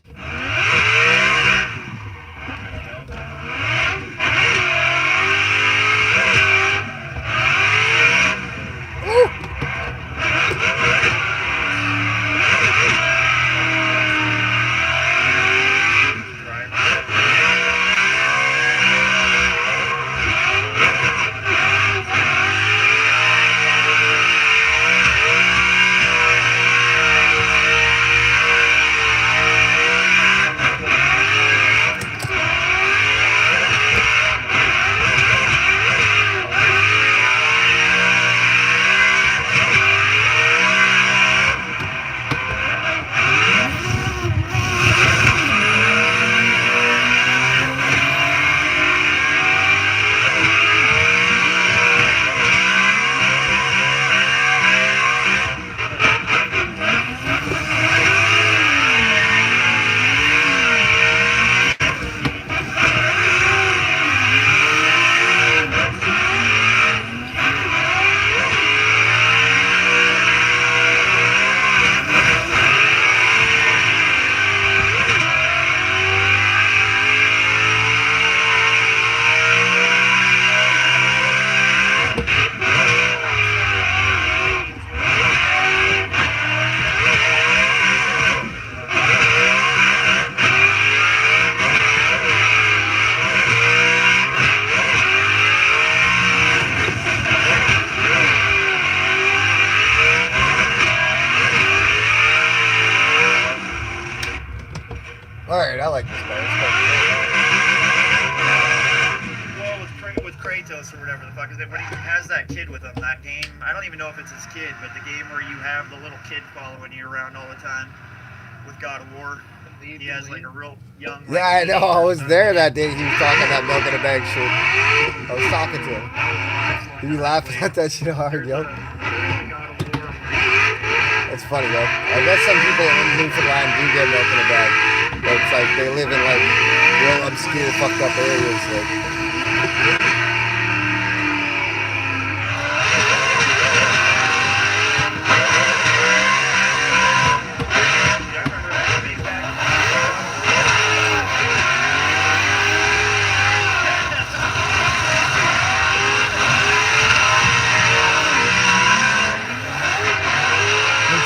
Alright, I like this guy. Well, with Kratos or whatever the fuck is it, when he has that kid with him, that game, I don't even know if it's his kid, but the game where you have the little kid following you around all the time with God of War. He has like a real young. Like, Yeah, I know. I was there that day. He was talking that milk in a bag shit. I was talking to him. He be laughing at that shit hard, yo. That's funny, though. I guess some people in Newfoundland do get milk in a bag. But it's like they live in like real obscure, fucked up areas. Like.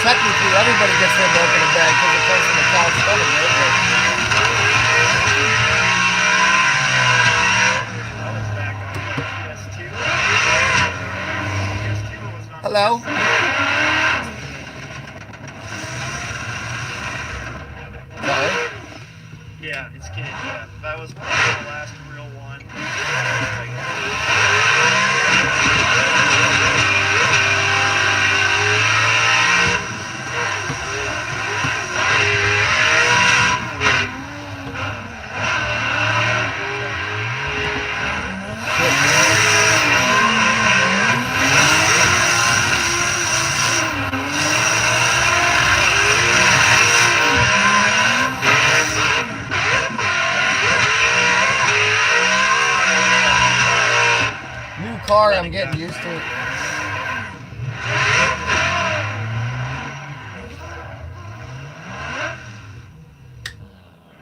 Technically, everybody gets their milk in a bag because it comes from the cow's stomach, right? Hello? Sorry? Yeah, his kid, yeah. That was probably the last real one.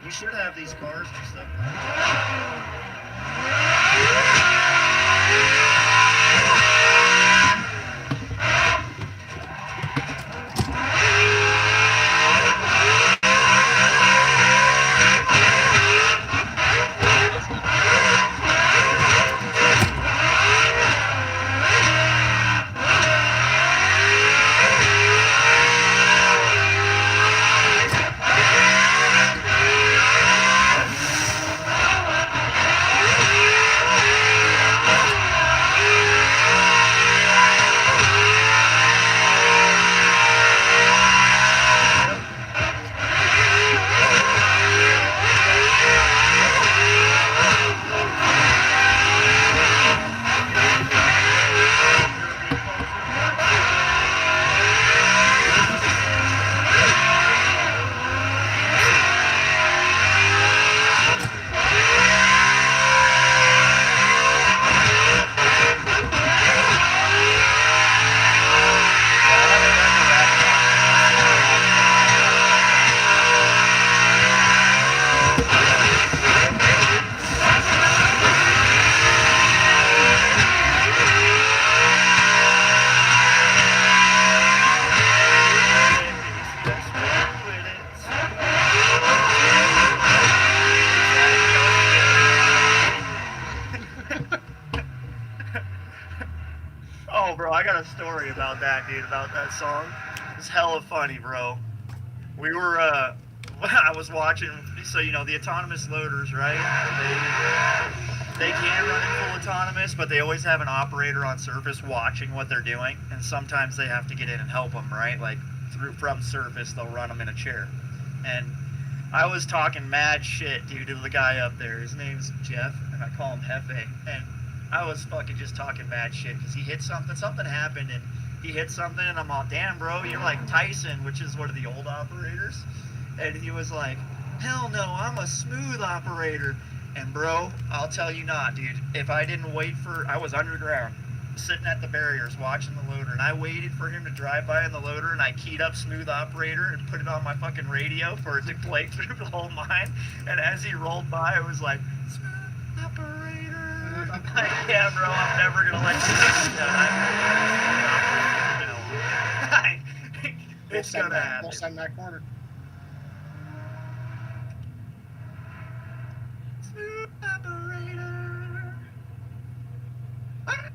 We should have these cars and stuff. Oh, bro, I got a story about that, dude, about that song. It's hella funny, bro. We were, I was watching, so, you know, the autonomous loaders, right? They can run in full autonomous, but they always have an operator on surface watching what they're doing, and sometimes they have to get in and help them, right? Like, from surface, they'll run them in a chair. And I was talking mad shit, dude, to the guy up there. His name's Jeff, and I call him Hefe. And I was fucking just talking mad shit because he hit something. Something happened, and he hit something, and I'm all, damn, bro, you're like Tyson, which is one of the old operators. And he was like, hell no, I'm a smooth operator. And bro, I'll tell you not, dude. If I didn't wait for, I was underground, sitting at the barriers watching the loader, and I waited for him to drive by in the loader, and I keyed up smooth operator and put it on my fucking radio for it to play through the whole mine. And as he rolled by, it was like, smooth operator. I'm like, yeah, bro, I'm never gonna let you do that. It's gonna happen. We'll send that corner. Smooth operator.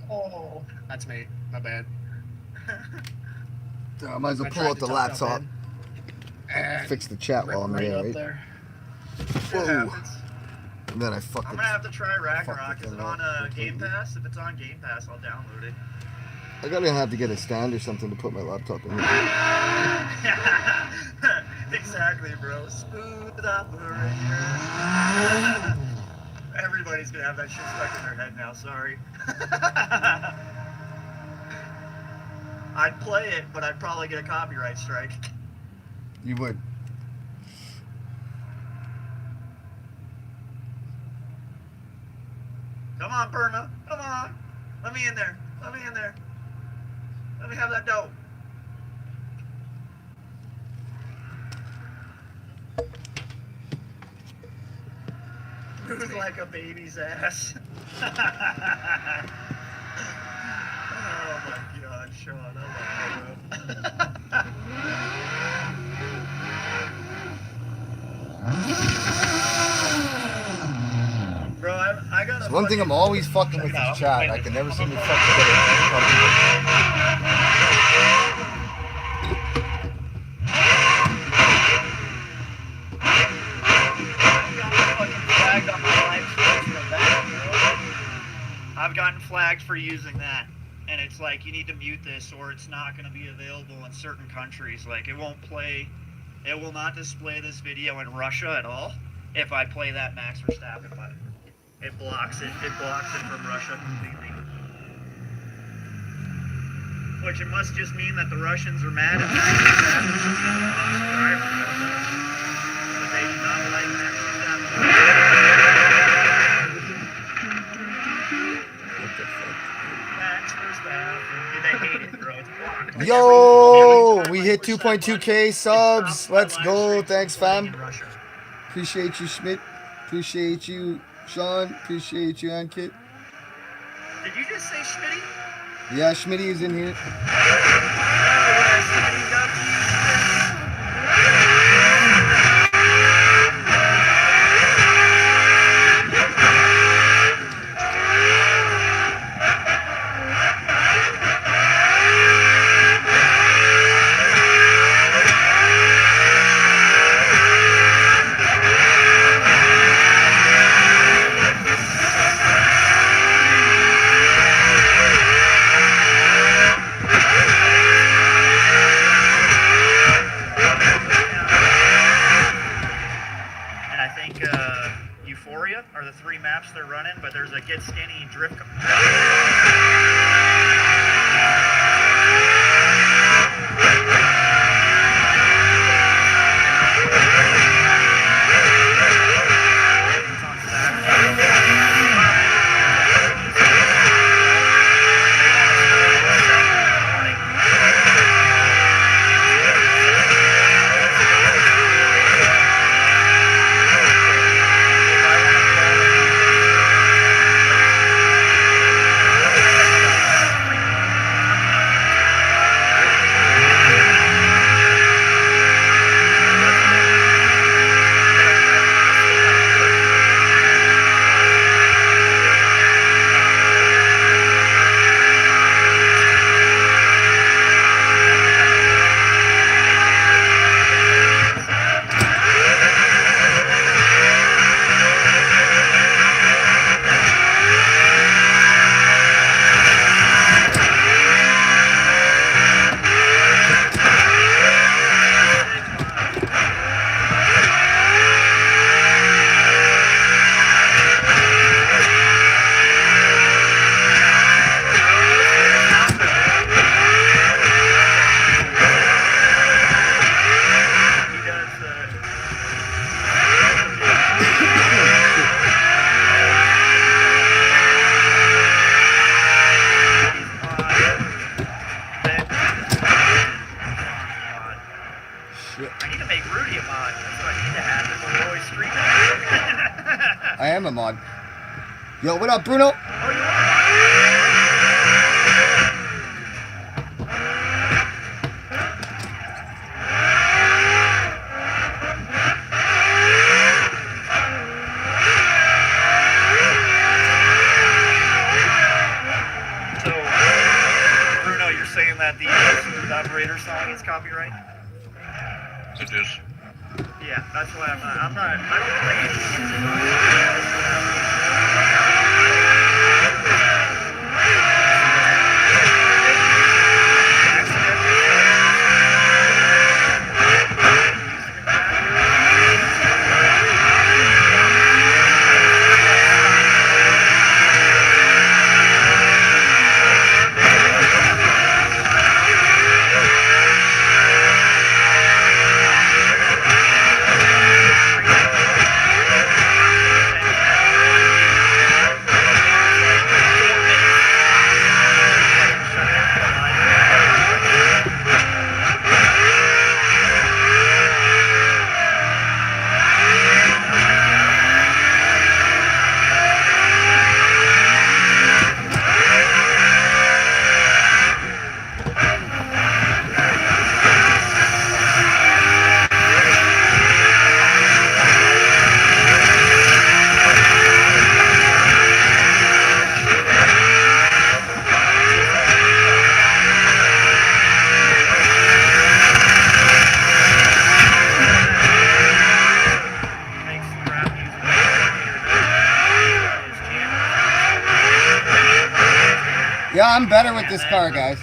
Oh, That's me. My bad. I might as well I pull tried out the to tuck up laptop. in, and Fix the chat while I'm right there, up right? there. it Whoa. happens. And then I I'm fucking. gonna have to try Fuck Ragnarok. the Is it thing on up. Game Pass? If it's on Game Pass, I'll download it. I gotta have to get a stand or something to put my laptop in. Exactly, bro. Smooth operator. Everybody's gonna have that shit stuck in their head now. Sorry. I'd play it, but I'd probably get a copyright strike. You would. Come on, Perma. Come on. Let me in there. Let me in there. Let me have that dope. Moves like a baby's ass. Oh my god, Sean. I love you, bro. I got It's one thing I'm always fucking with this chat. I can never seem to fucking get it. I've gotten flagged for using that, and it's like you need to mute this or it's not going to be available in certain countries. Like it won't play, it will not display this video in Russia at all if I play that Max Verstappen button. It blocks it from Russia completely. Which it must just mean that the Russians are mad at me. But they do not like Max Verstappen. Max Verstappen. hate it, bro. It's Yo, we hit 2.2K subs. Let's go. Thanks, fam. Appreciate you, Schmidt. Appreciate you, Sean. Appreciate you, Ankit. Did you just say Schmitty? Yeah, Schmitty is in here. Euphoria are the 3 maps they're running, but there's a Get Skinny Drift. I am a mod. Yo, what up, Bruno? So, Bruno, you're saying that the operator song is copyright? It is. Yeah, that's why I don't play Yeah, I'm better with this car, guys.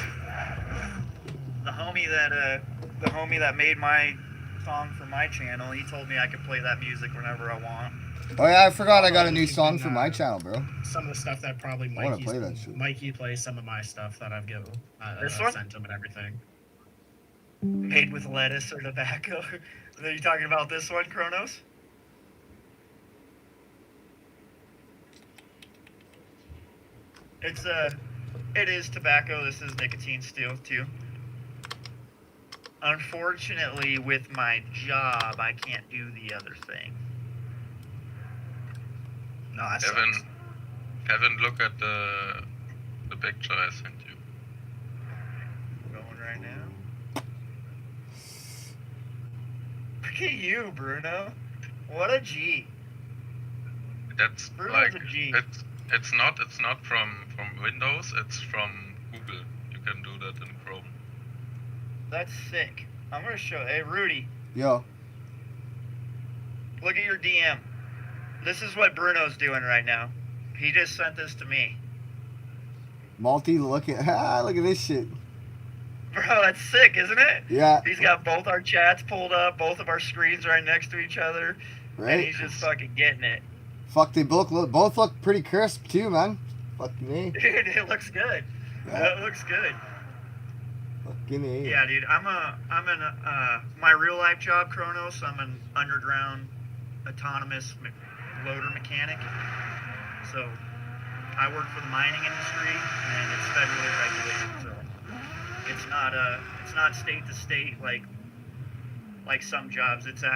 The homie that made my song for my channel, he told me I could play that music whenever I want. Oh yeah, I forgot I got a new song for my channel, bro. Some of the stuff that probably I wanna play that shit. Mikey plays some of my stuff that I've given. This I've one? sent him and everything. Made with lettuce or tobacco. Are you talking about this one, Kronos? It is tobacco. This is nicotine still, too. Unfortunately, with my job, I can't do the other thing. No, that Kevin, sucks. Kevin, look at the picture I sent you. Going right now. Look at you, Bruno. What a G. That's Bruno's like a G. it's not from Windows. It's from Google. You can do that in Chrome. That's sick. I'm gonna show. Hey, Rudy, Yo. look at your DM. This is what Bruno's doing right now. He just sent this to me. Multi, look at this shit. Bro, that's sick, isn't it? Yeah. He's got both our chats pulled up, both of our screens right next to each other, and Right? he's just fucking getting it. Fuck, they both look pretty crisp too, man. Fuck me. Dude, it looks good. Yeah. It looks good. Fucking me. Yeah, dude. I'm in my real life job, Kronos. I'm an underground autonomous loader mechanic. So I work for the mining industry, and it's federally regulated. So it's not state to state like some jobs. It's a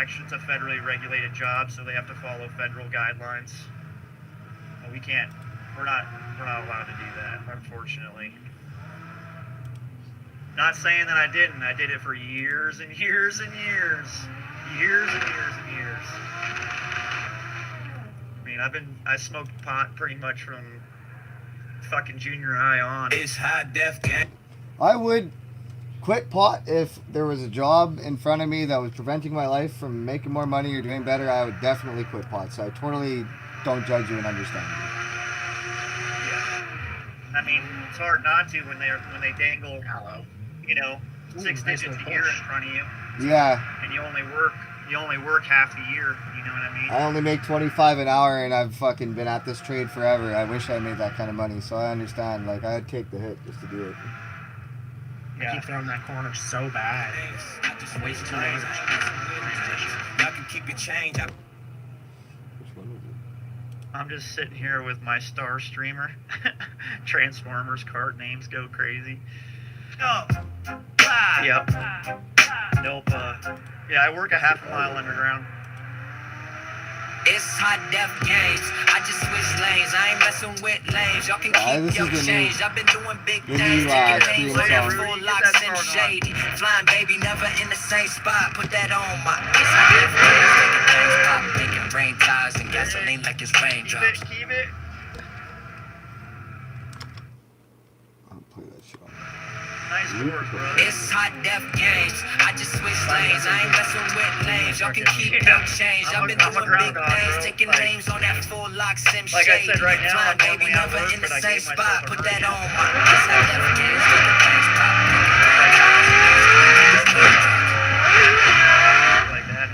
federally regulated job, so they have to follow federal guidelines. But we're not allowed to do that, unfortunately. Not saying that I didn't. I did it for years and years and years. Years and years and years. I mean, I smoked pot pretty much from fucking junior high on. It's high-def game. I would quit pot if there was a job in front of me that was preventing my life from making more money or doing better. I would definitely quit pot. So I totally don't judge you and understand you. Yeah. I mean, it's hard not to when they dangle, you know, six digits a year in front of you, Yeah. and you only work half the year. You know what I mean? I only make 25 an hour and I've fucking been at this trade forever. I wish I made that kind of money. So I understand. Like, I'd take the hit just to do it. I keep throwing that corner so bad. I just Waste waste too lanes. much. Y'all can keep your change. Which one was it? I'm just sitting here with my star streamer. Transformers card names go crazy. Yep. Nope. Yeah, I work a half a mile underground. It's high-def games. I just switch lanes. I ain't messing with lanes. Y'all can this keep your is the new- change. I've been doing big the things. new, Taking names stream on song. full Get locks that and song on. shady. Flying baby, never in the same spot. Put that on my. It's high-def games. Taking things pop. Making rain tires and gasoline like it's raindrops. Keep it. I'll play that shit on. Nice work, bro. It's high-def games. I just switch lanes. I ain't messing with lanes. Y'all can keep your change. I've been I'm a doing big groundhog, things. bro. Taking Like- names on that full lock sim Like I shady. said right now, Flying I'm baby, normally at never work, in the but I same gave myself spot. a Put that break. on my. It's high-def games. Taking things pop. Like that.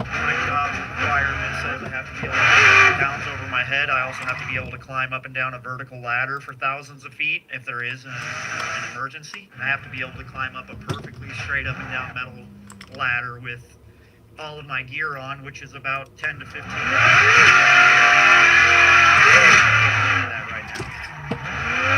My job requirement says I have to be able to put pounds over my head. I also have to be able to climb up and down a vertical ladder for thousands of feet if there is an emergency. I have to be able to climb up a perfectly straight up and down metal ladder with all of my gear on, which is about 10 to 15 minutes. That right now.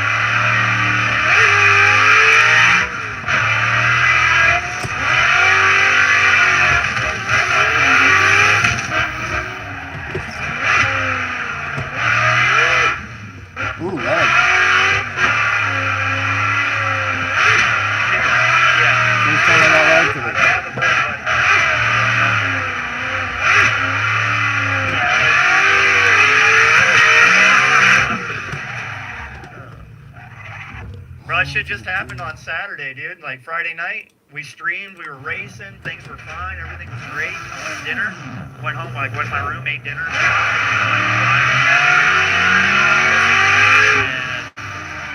Ooh, right. Yeah. First time I got right to I it. have a break button. Bro, that shit just happened on Saturday, dude. Like Friday night, we streamed, we were racing, things were fine, everything was great. I went to dinner, went home, like went to my room, ate dinner.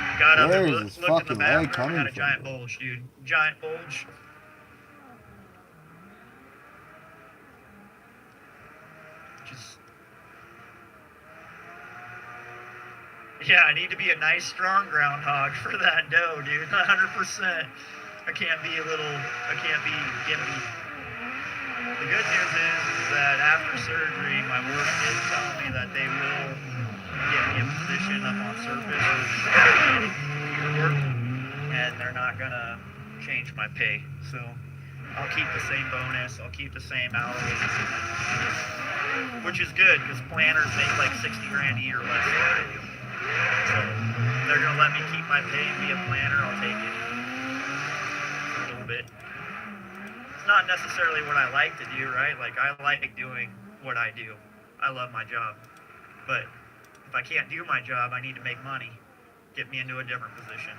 And got up Where and is this looked in fucking the light bathroom, coming had a from, giant bro? bulge, dude. Giant bulge. Just yeah, I need to be a nice, strong groundhog for that dough, dude. 100%. I can't be gimpy. The good news is that after surgery, my work did tell me that they will get me a position up on surface work, and they're not gonna change my pay. So I'll keep the same bonus, I'll keep the same hourly, which is good because planners make like 60 grand a year less than I do. So if they're gonna let me keep my pay and be a planner, I'll take it for a little bit. It's not necessarily what I like to do, right? Like I like doing what I do. I love my job. But if I can't do my job, I need to make money. Get me into a different position.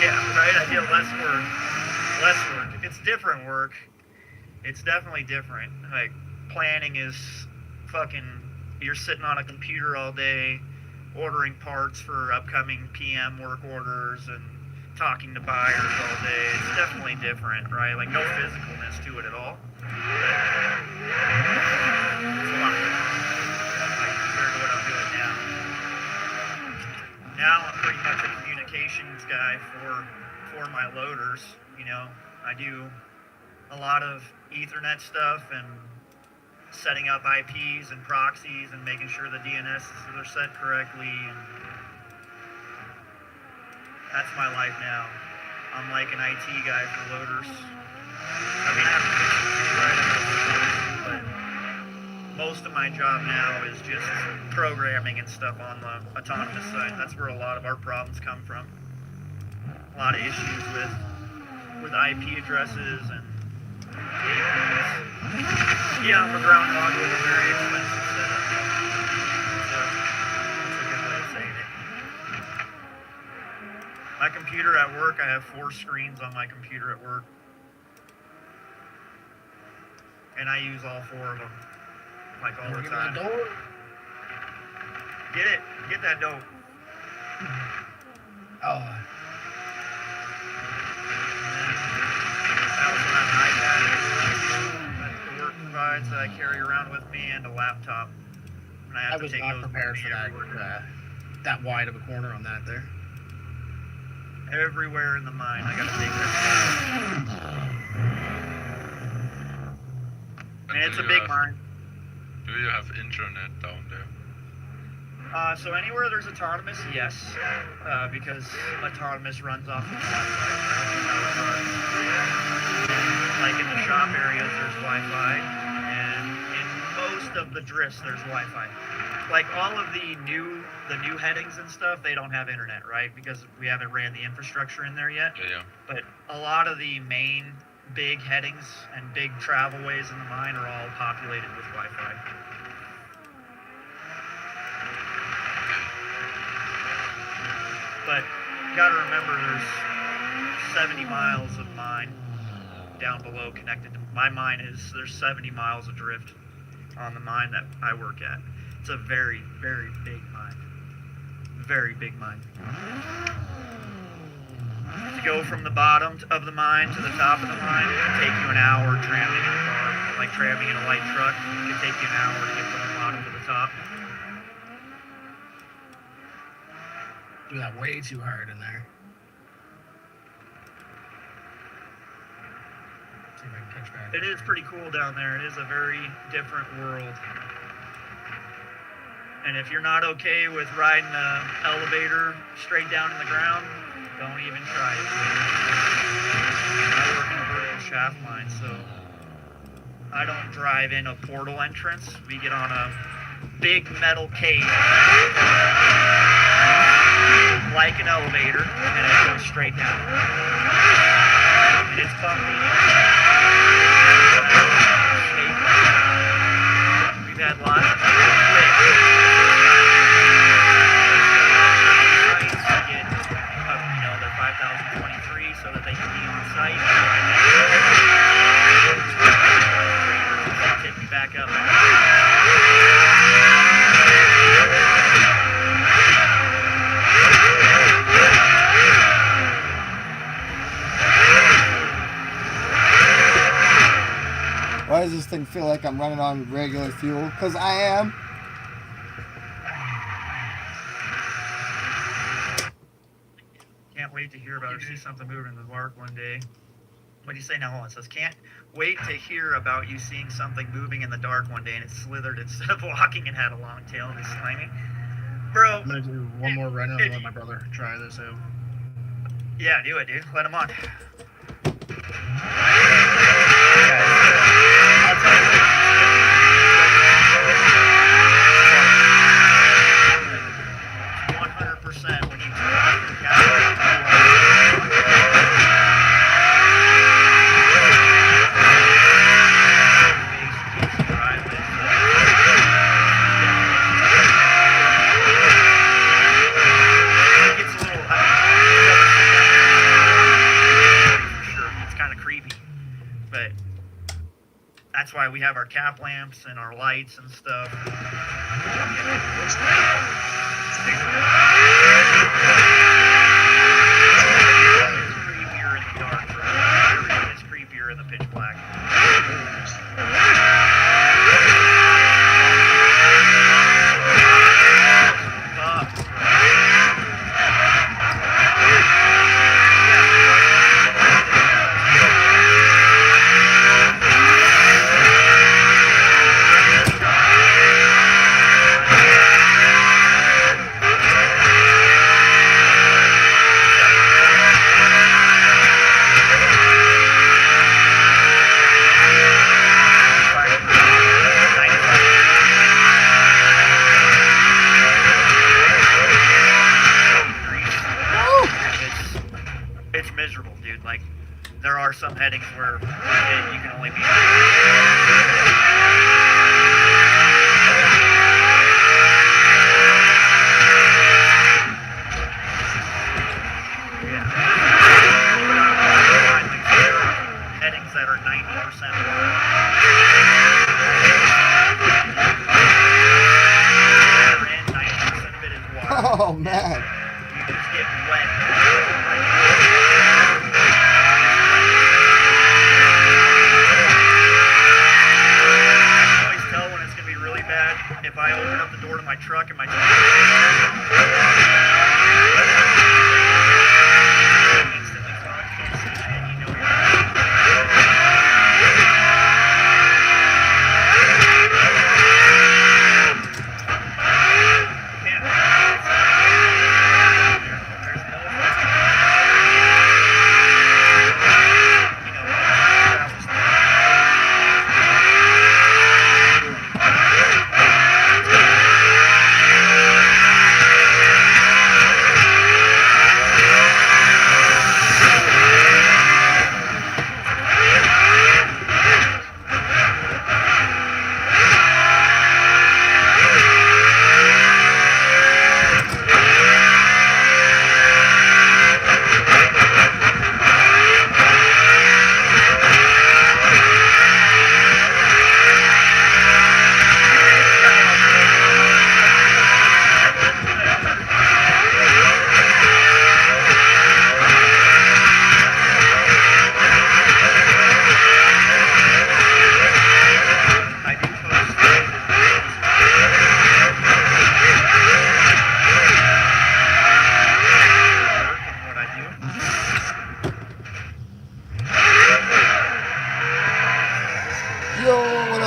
Yeah, right? I feel less work. It's different work. It's definitely different. Like, planning is fucking, you're sitting on a computer all day, ordering parts for upcoming PM work orders and talking to buyers all day. It's definitely different, right? Like, no physicalness to it at all. But it's a lot different, like, compared to what I'm doing now. Now I'm pretty much a communications guy for my loaders. You know, I do a lot of Ethernet stuff and setting up IPs and proxies and making sure the DNS are set correctly. And that's my life now. I'm like an IT guy for loaders. I mean, I have to fix it too, right? I have to, but most of my job now is just programming and stuff on the autonomous side. That's where a lot of our problems come from. A lot of issues with IP addresses and APs. Yeah, I'm a groundhog with a very expensive setup. So that's a good way of saying it. My computer at work, I have 4 screens on my computer at work. And I use all 4 of them. Like all the time. Get it. Get that dope. Oh. I also have an iPad that the work provides that I carry around with me and a laptop. And I have I to was take not those prepared with for me that. everywhere. That wide of a corner on that there. Everywhere in the mine, I gotta take that. And it's a big mine. Do you have internet down there? So anywhere there's autonomous, yes, because autonomous runs off of Wi-Fi. Like in the shop areas, there's Wi-Fi, and in most of the drifts, there's Wi-Fi. Like all of the new headings and stuff, they don't have internet, right? Because we haven't ran the infrastructure in there yet. Yeah. But a lot of the main big headings and big travelways in the mine are all populated with Wi-Fi. But you gotta remember there's 70 miles of mine down below connected to my mine. There's 70 miles of drift on the mine that I work at. It's a very, very big mine. Very big mine. To go from the bottom of the mine to the top of the mine, it can take you an hour tramming in a car, like tramming in a light truck. It can take you an hour to get from the bottom to the top. Do that way too hard in there. See if I can catch back. It is pretty cool down there. It is a very different world. And if you're not okay with riding an elevator straight down in the ground, don't even try it. I work in a vertical shaft mine, so I don't drive in a portal entrance. We get on a big metal cage, like an elevator, and it goes straight down. And it's bumpy. We've had lots of people quit. Their 5023 so that they can be on site. Take me back up. does this thing feel like I'm running on regular fuel? Because I am. Can't wait to hear about or see something moving in the dark one day. What do you say now? Hold on. It says, can't wait to hear about you seeing something moving in the dark one day and it slithered instead of walking and had a long tail and is slimy. Bro. I'm gonna do one more run and let my brother try this out. Yeah, do it, dude. Let him on. I'll tell you. 100% when you that's why we have our cap lamps and our lights and stuff. It's creepier in the dark, bro. It's creepier in the pitch black. It's miserable, dude. Like, there are some headings where you can only be. Yeah. Headings that are 90% water. 90% of it is water. Oh, man. You just get wet. If I open up the door to my truck and my instantly clock can't see and you know you're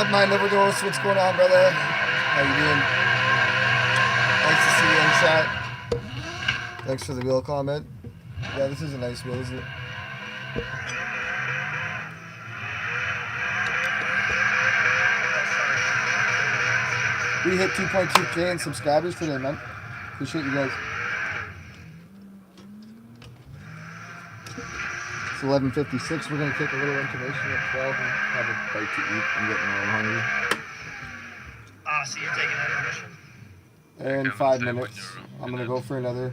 Mind Overdose, what's going on, brother? How you doing? Nice to see you in chat. Thanks for the wheel comment. Yeah, this is a nice wheel, isn't it? We hit 2.2K in subscribers today, man. Appreciate you guys. It's 11:56. We're gonna take a little intermission at 12 and have a bite to eat. I'm getting a little hungry. So you're taking that intermission? In 5 minutes, I'm gonna go for another.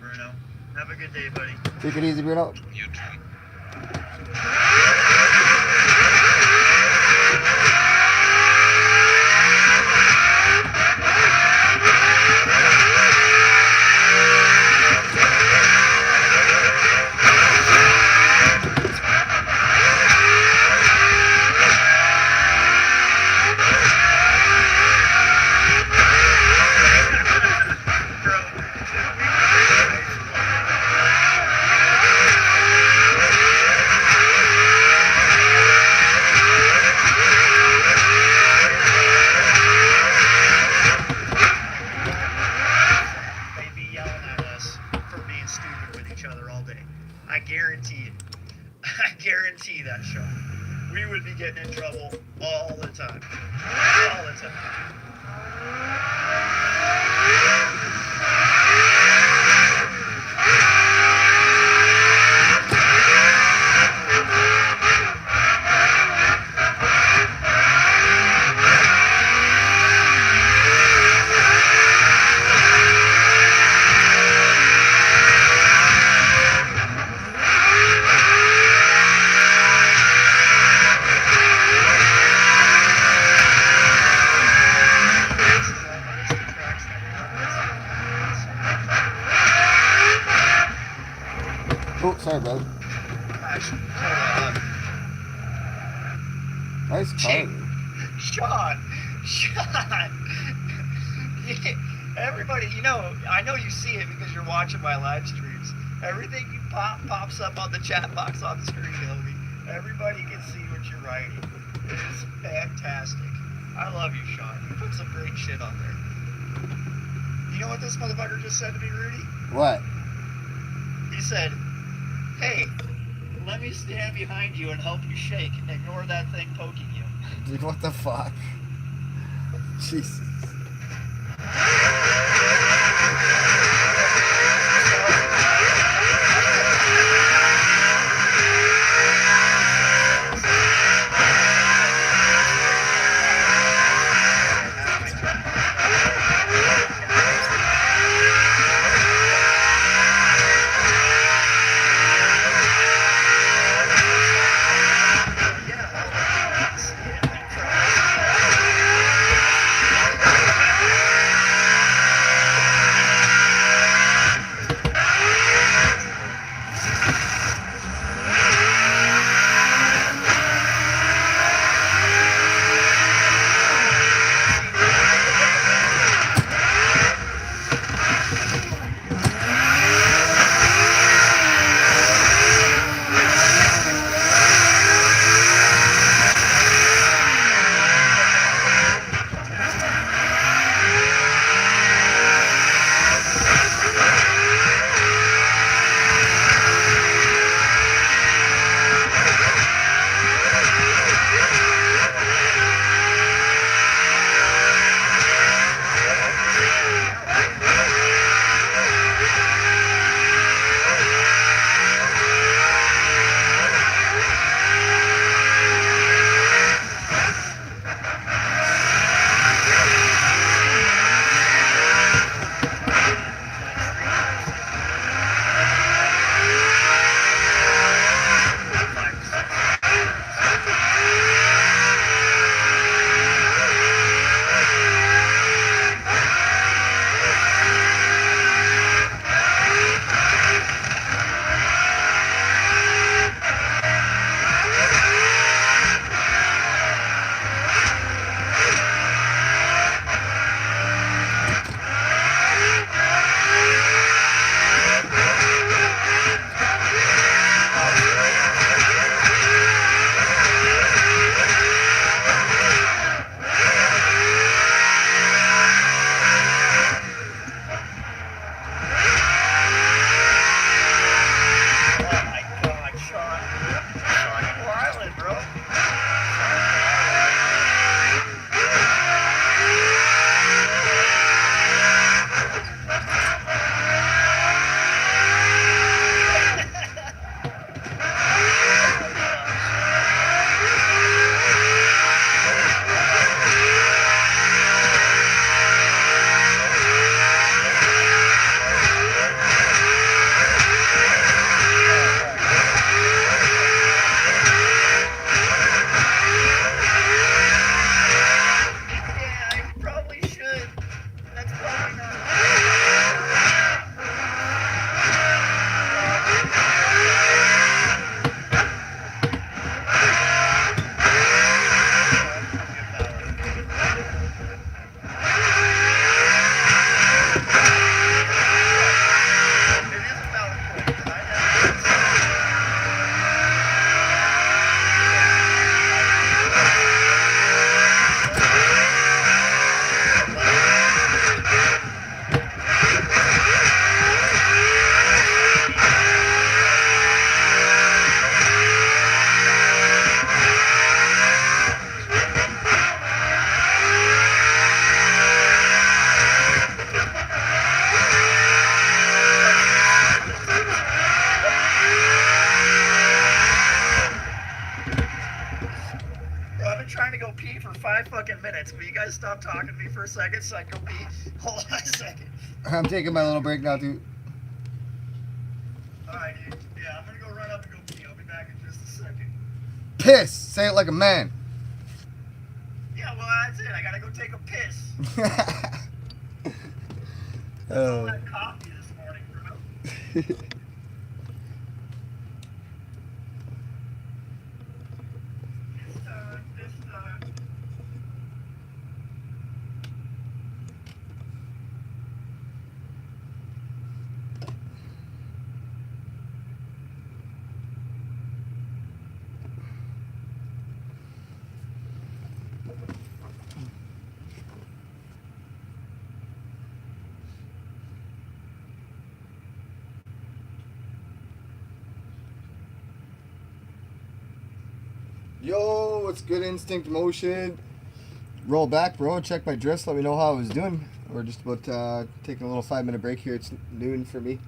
Bruno. Have a good day, buddy. Take it easy, Bruno. You too. They'd be yelling at us for being stupid with each other all day. I guarantee it. I guarantee that, Sean. We would be getting in trouble all the time. All the time. Oh, sorry, brother. Actually, hold on. Nice car. Jake. Sean! Everybody, you know, I know you see it because you're watching my live streams. Everything you pops up on the chat box on the screen, Hilby. Everybody can see what you're writing. It is fantastic. I love you, Sean. You put some great shit on there. You know what this motherfucker just said to me, Rudy? What? He said, "Hey, let me stand behind you and help you shake. Ignore that thing poking you." Dude, what the fuck? Jesus. guys stop talking to me for a second so I can go pee? Hold on a second. I'm taking my little break now, dude. Alright, dude. Yeah, I'm gonna go run up and go pee. I'll be back in just a second. Piss. Say it like a man. Yeah, well, that's it. I gotta go take a piss. That's all that coffee this morning, bro. This Yo, what's good, Instinct Motion? Roll back, bro. Check my drifts. Let me know how I was doing. We're just about taking a little 5-minute break here. It's noon for me.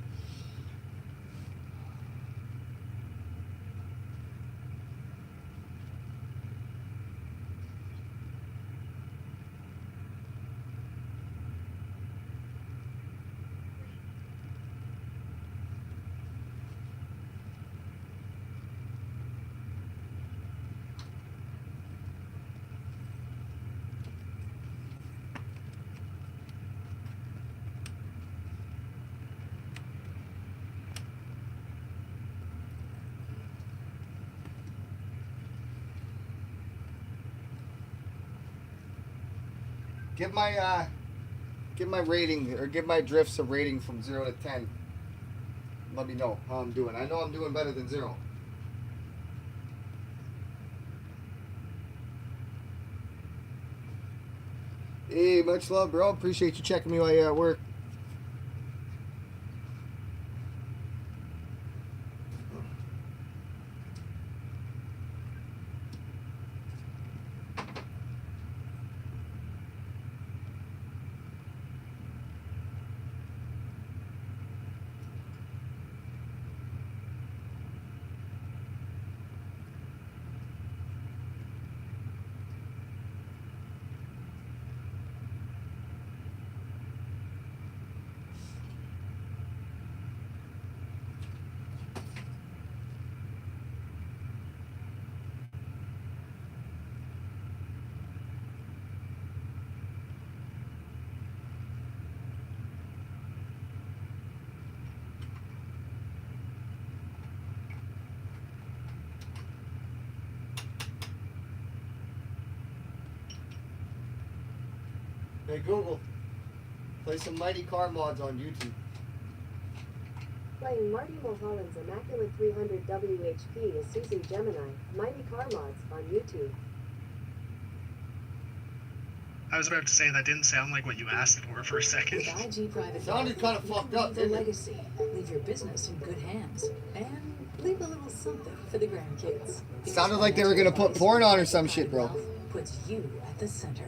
Give my rating, or give my drifts a rating from 0 to 10. Let me know how I'm doing. I know I'm doing better than 0. Hey, much love, bro. Appreciate you checking me while you're at work. Hey Google, play some Mighty Car mods on YouTube. Playing Marty Mulholland's Immaculate 300 WHP is Susie Gemini, Mighty Car Mods on YouTube. I was about to say that didn't sound like what you asked for a second. With IG Private Sounded kind of fucked up, leave a didn't it? legacy, leave your business in good hands, and leave a little something for the grandkids. Sounded like they were gonna put porn on or some shit, bro. Puts you at the center.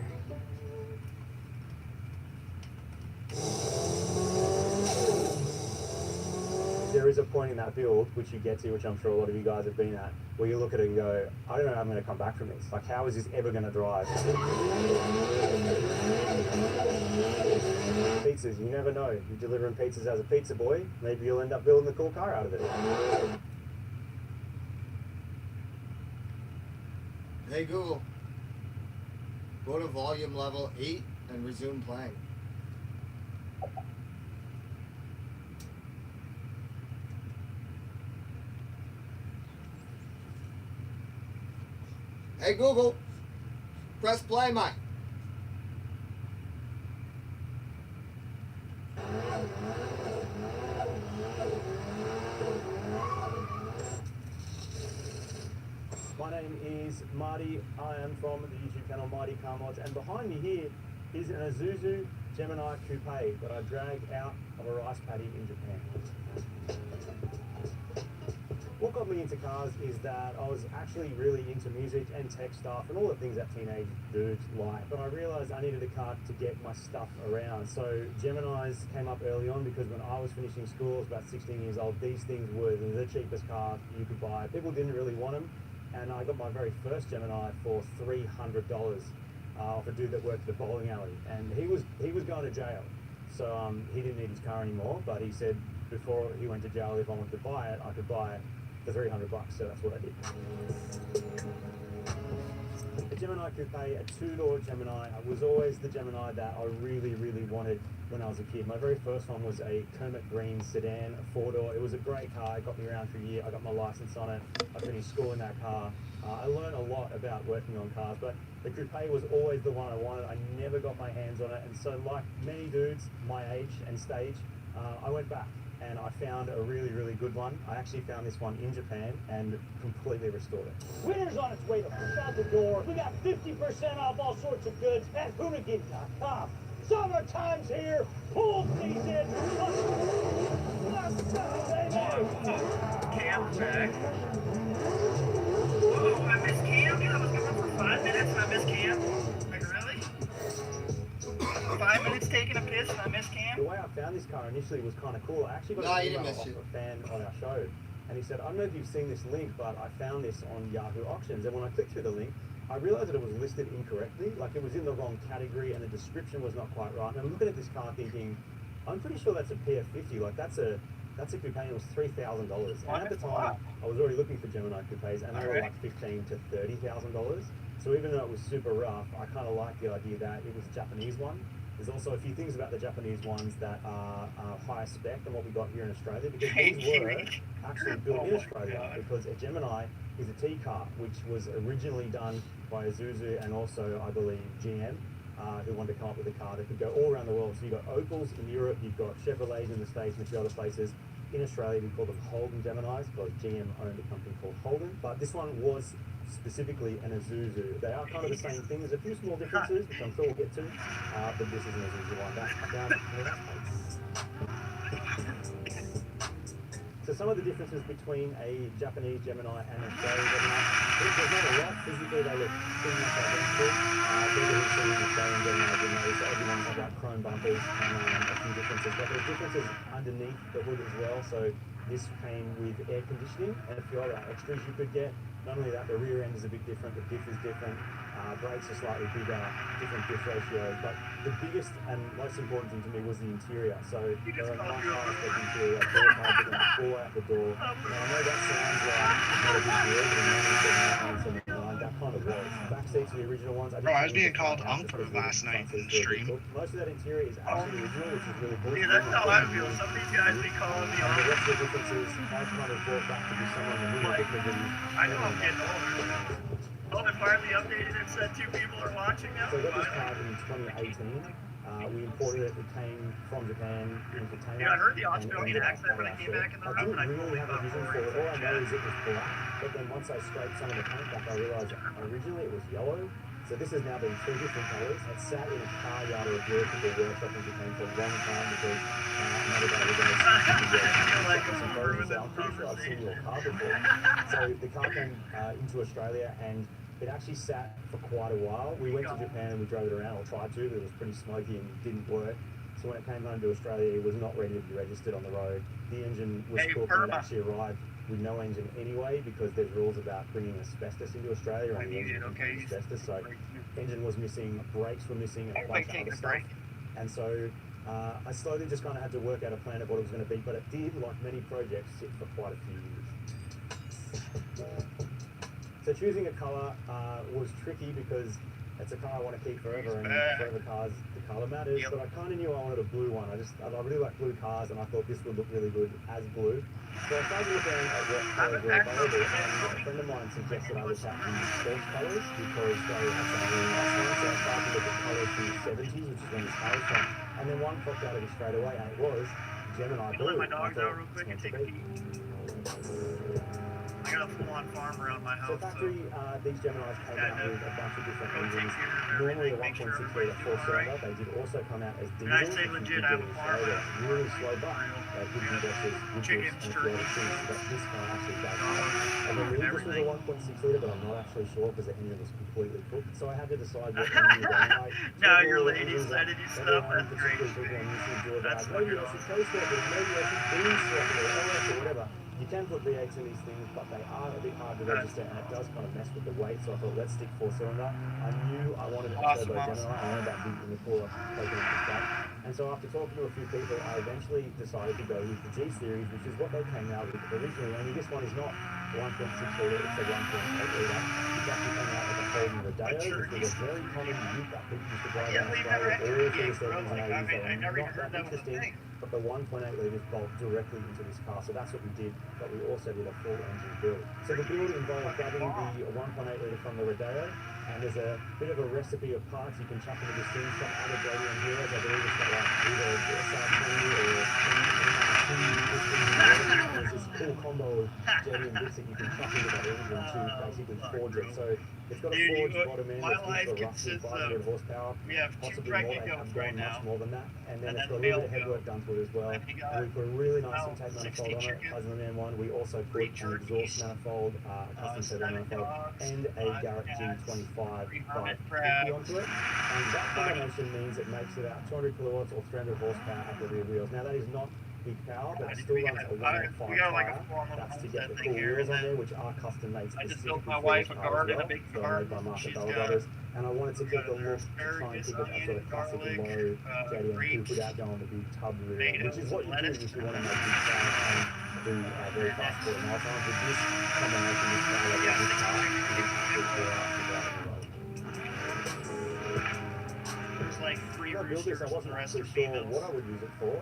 There is a point in that build, which you get to, which I'm sure a lot of you guys have been at, where you look at it and go, I don't know how I'm going to come back from this. Like, how is this ever going to drive? Pizzas, you never know. You're delivering pizzas as a pizza boy, maybe you'll end up building a cool car out of it. Hey Google, go to volume level 8 and resume playing. Hey Google, press play, Mike. My name is Marty. I am from the YouTube channel Mighty Car Mods, and behind me here is an Isuzu Gemini Coupe that I dragged out of a rice paddy in Japan. What got me into cars is that I was actually really into music and tech stuff and all the things that teenage dudes like, but I realized I needed a car to get my stuff around. So Geminis came up early on because when I was finishing school, I was about 16 years old, these things were the cheapest car you could buy. People didn't really want them, and I got my very first Gemini for $300. off a dude that worked at a bowling alley, and he was going to jail, so he didn't need his car anymore. But he said before he went to jail, if I wanted to buy it, I could buy it for $300. So that's what I did. The Gemini Coupe, a two-door Gemini, was always the Gemini that I really, really wanted when I was a kid. My very first one was a Kermit Green sedan, a four-door. It was a great car. It got me around for a year. I got my license on it. I finished school in that car. I learned a lot about working on cars, but the Coupe was always the one I wanted. I never got my hands on it, and so like many dudes my age and stage, I went back and I found a really, really good one. I actually found this one in Japan and completely restored it. Winter's on its way to push out the door. We got 50% off all sorts of goods at hoonigan.com. Summertime's here. Pool season. Let's go, baby. Cam's back. Whoa, I missed Cam? I was going for 5 minutes and I missed Cam. Like, really? 5 minutes taking a piss and I missed Cam? The way I found this car initially was kind of cool. I actually got No, an you email didn't off miss a fan on our show, and he said, I don't know if you've seen this link, but I found this on Yahoo Auctions, and when I clicked through the link, I realized that it was listed incorrectly, like it was in the wrong category and the description was not quite right. And I'm looking at this car thinking, I'm pretty sure that's a PF50, like that's a coupe, and it was $3,000. And at the time, I was already looking for Gemini coupes, and they were like $15,000 to $30,000. So even though it was super rough, I kind of liked the idea that it was a Japanese one. There's also a few things about the Japanese ones that are higher spec than what we got here in Australia, because these were actually built in Australia, because a Gemini is a T car, which was originally done by Isuzu and also, I believe, GM, who wanted to come up with a car that could go all around the world. So you've got Opels in Europe, you've got Chevrolets in the States and a few other places. In Australia, we call them Holden Geminis, because GM owned a company called Holden. But this one was specifically an Isuzu. They are kind of the same thing. There's a few small differences, which I'm sure we'll get to, but this is an Isuzu one. So some of the differences between a Japanese Gemini and an Australian Gemini, there's not a lot. Physically, they look pretty much identical. People who've seen Australian Gemini will know that everyone's have like chrome bumpers and a few differences. But there's differences underneath the hood as well. So this came with air conditioning and a few other extras you could get. Not only that, the rear end is a bit different, the diff is different, brakes are slightly bigger, different diff ratios, but the biggest and most important thing to me was the interior. So there are nice high-spec interior, door cards are going to fall out the door. Now I know that sounds like not a big deal, but in 1979, that kind of was. Back seats are the original ones. Bro, I was being called uncle last night in the stream. Most of that interior is actually original, which is really cool. Yeah, that's how I feel. Some of these guys be calling me The on. rest of the differences, I've kind of brought back to be someone in the middle because I know I'm getting older. Oh, they finally updated and said 2 people are watching now? So I got this card in 2018. We imported it. It came from Japan in container. Yeah, I heard the Australian accent when I came back in the room, and I didn't really have a vision for it. All I know is it was black, but then once I scraped some of the paint back, I realized originally it was yellow. So this has now been 2 different colors. It sat in a car yard or a vehicle workshop in Japan for a long time because another guy was going to some photos. So I'm pretty sure I've seen your car before. So the car came into Australia and it actually sat for quite a while. We went to Japan and we drove it around, or tried to, but it was pretty smoky and didn't work. So when it came home to Australia, it was not ready to be registered on the road. The engine was cooked and it actually arrived with no engine anyway, because there's rules about bringing asbestos into Australia and the engine contains asbestos. So engine was missing, brakes were missing, and a bunch of other stuff. And so I slowly just kind of had to work out a plan of what it was going to be, but it did, like many projects, sit for quite a few years. So choosing a colour was tricky because it's a car I want to keep forever, and forever cars, the colour matters, but I kind of knew I wanted a blue one. I really like blue cars, and I thought this would look really good as blue. So I started looking at what colours were available, and a friend of mine suggested I look at the sports colours because they have some really nice ones. So I started to look at colours from the 70s, which is when this car was from, and then one popped out of me straight away, and it was Gemini Blue. Let my dogs out real quick and take a peek. I got a full-on farm around my house. So factory, these Geminis came out with a bunch of different engines. Normally a 1.6 litre 4-cylinder. They did also come out as diesel. And I say legit, I have a farm. Really slow buck. Good conductors, and a few other things, but this car actually does have. I believe this was a 1.6 litre, but I'm not actually sure because the engine was completely cooked. So I had to decide what engine to go like. Now your lady's sending you stuff. That's great. Maybe I should toast it, maybe I should bean swap it or LS or whatever. You can put V8s in these things, but they are a bit hard to register, and it does kind of mess with the weight. So I thought, let's stick 4-cylinder. I knew I wanted a turbo Gemini. I wanted that big intercooler taken into the front. And so after talking to a few people, I eventually decided to go with the G series, which is what they came out with originally. Only this one is not 1.6 litre, it's a 1.8 litre. It's actually coming out with a whole new Rodeo, which was a very common ute that people used to drive in Australia all through the 70s and 80s. They were not that interesting, but the 1.8 litres bolt directly into this car. So that's what we did, but we also did a full engine build. So the build involved grabbing the 1.8 litre from the Rodeo, and there's a bit of a recipe of parts you can chuck into this thing. Some other JDM heroes, I believe it's got like either SR20 or there's this cool combo of JDM bits that you can chuck into that engine to basically forge it. So it's got a forged bottom end, it's good for roughly 500 horsepower, possibly more. They have gone much more than that. And then it's got a little bit of headwork done to it as well. And we put a really nice intake manifold on it, as an M1. We also put an exhaust manifold, a custom turbo manifold, and a Garrett G25 550 onto it. And that combination means it makes about 200 kilowatts or 300 horsepower at the rear wheels. Now that is not big power, but it still runs a 1.5 tire. That's to get the cool wheels on there, which are custom made specifically for this car as well. They're made by Market Bell Brothers. And I wanted to keep the look to try and keep it that sort of classic low JDM coupe without going the big tub rear end, which is what you do if you want to make big cars and do very fast 40 mile times. With this combination, this car, like this car, you can actually go out and drive on the road. Like three When I built this, I wasn't actually sure what I would use it for.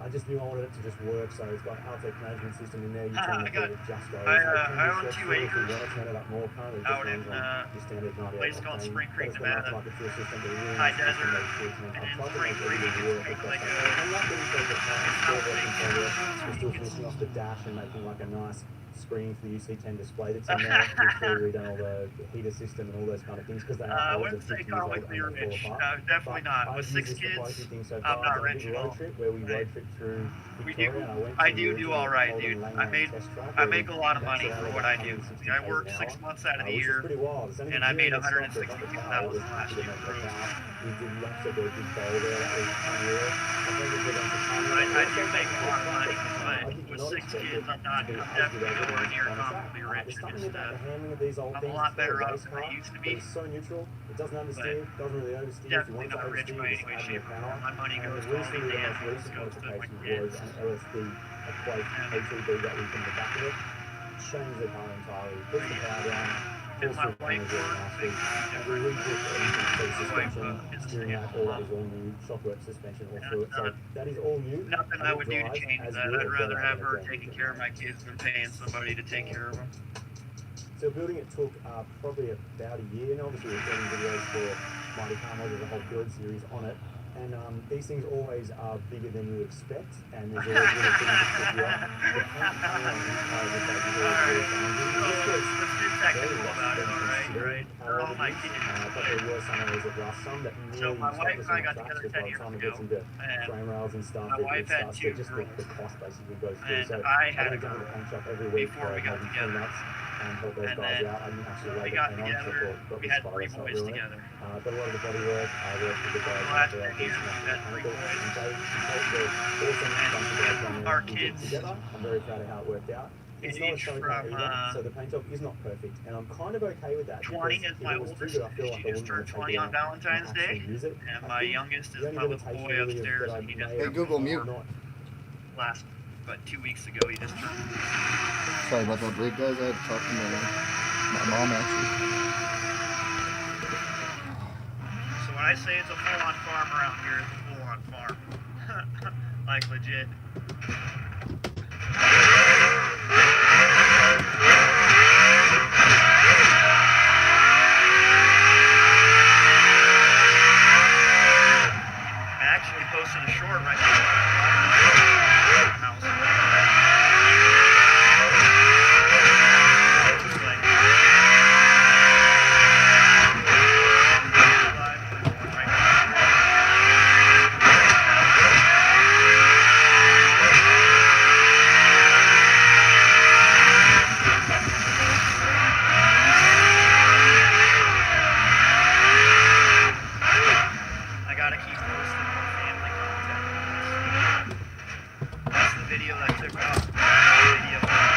I just knew I wanted it to just work, so it's got an Altec management system in there. You turn it on, it just goes. I own 2 acres Turn it up more. Currently, it out just in runs on your standard 98 place called octane. Spring Creek, But it's got an Nevada. aftermarket fuel system, but it really High nice custom desert. made fuel tank. And I've in tried to Spring make Creek, everything work. make It's like just a- I'm not getting so the car is still working for this. We're still finishing off the dash and making like a nice screen for the UC10 display that's in there. We've still redone all the heater system and all those kind of things because they I are wouldn't say 50 years old and comically they rich. fall No, apart. definitely But not. I've With used 6 this for quite a kids, few things so I'm far. not I've done a rich big at all. road trip where we Right. road tripped through We Victoria do- and I went I to do the do original all right, Holden dude. Lane I Line made- test track I where make a lot of we money maxed for out what at I do. 160 I k's work an 6 hour, months out of the which is year, pretty wild. It's only and the I made gearing and stuff that got the car. It 160,000 was last happy to year. make the car. We did laps at the big bowl there. That was unreal. I think we did on the time. I do make a lot of money, but with 6 kids, I'm definitely nowhere near comically rich. There's something Just, about the handling of these old I'm a things. lot It's for better a off race than car, I used to but be. it's so neutral. It doesn't understeer, doesn't really oversteer. If you Definitely want to not rich oversteer, by just any way, add shape, more or power. form. My money And goes to all recently, these the most animals, recent goes to my modification was kids. an LSD Equate ATV that we from the back of it. Changed the car entirely. Puts the power down. And Pulls my through wife corners really nicely. And we redid everything. So suspension, steering rack, all that is all new. Shockwork suspension all through it. So that is all new. Nothing And I it would do to drives change as that. good I'd or rather better have than a her brand new taking Gemini. care of my kids than paying somebody to take care of them. So building it took probably about a year, and obviously we're doing videos for Mighty Car Mod. There's a whole build series on it. And these things always are bigger than you expect, and there's always little things that trip you up. The paint color on these cars is like really challenging. This was Let's be technical about it, alright? They're all my kids. But there were some areas of rust, some that So really my wife and I got tracks, together because 10 by the years time it ago, gets into and frame rails and stuff, my wife it had starts 2 to just the cost basically goes through. And So I had went a down to the girl paint shop every week before for we got maybe 3 together. months and help those And guys then out. I didn't actually lay we the got paint on, so I together, thought we this had fire 3 was not boys ruining it. together. But a lot of the body work, I worked with the guys The out last there, 10 years, decent we've had 3 mechanical, boys. and they both were awesome bunch of guys down there. Our We did kids together. I'm very proud of how it worked out. It's not a age show car from, either, so the paint job is not perfect, and I'm kind of okay with that. 20 because is my if it was too oldest. good, I feel like She I just wouldn't want turned to 20 take it on out Valentine's and actually Day. use it. And I my think youngest the is only my little limitation boy really is upstairs, that I and he just may Hey, have Google mute. not last, but 2 weeks ago, he just turned. Sorry about that break, guys. I had to talk to my mom, actually. So when I say it's a full-on farm around here, it's a full-on farm. Like legit. I actually posted a short right now. House. Just like, right I gotta keep posting more family content. That's the video that took off. Video.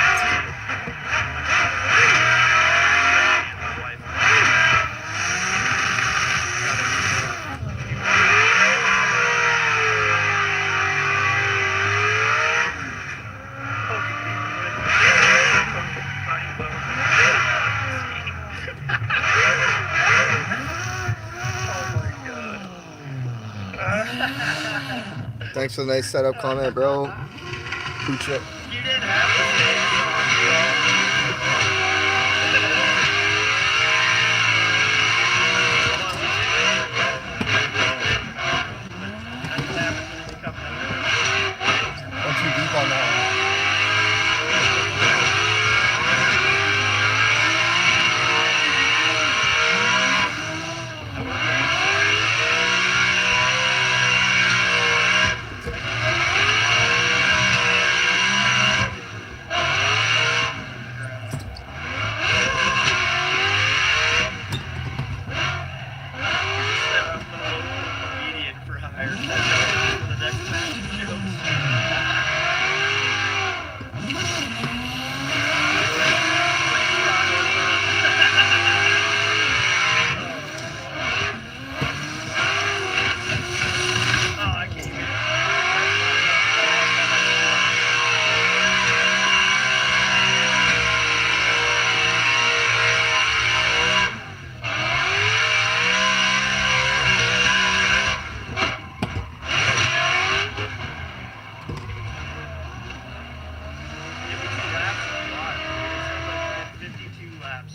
Thanks for the nice setup comment, bro. Pooch it. You didn't have to say it. I'm too deep on that one.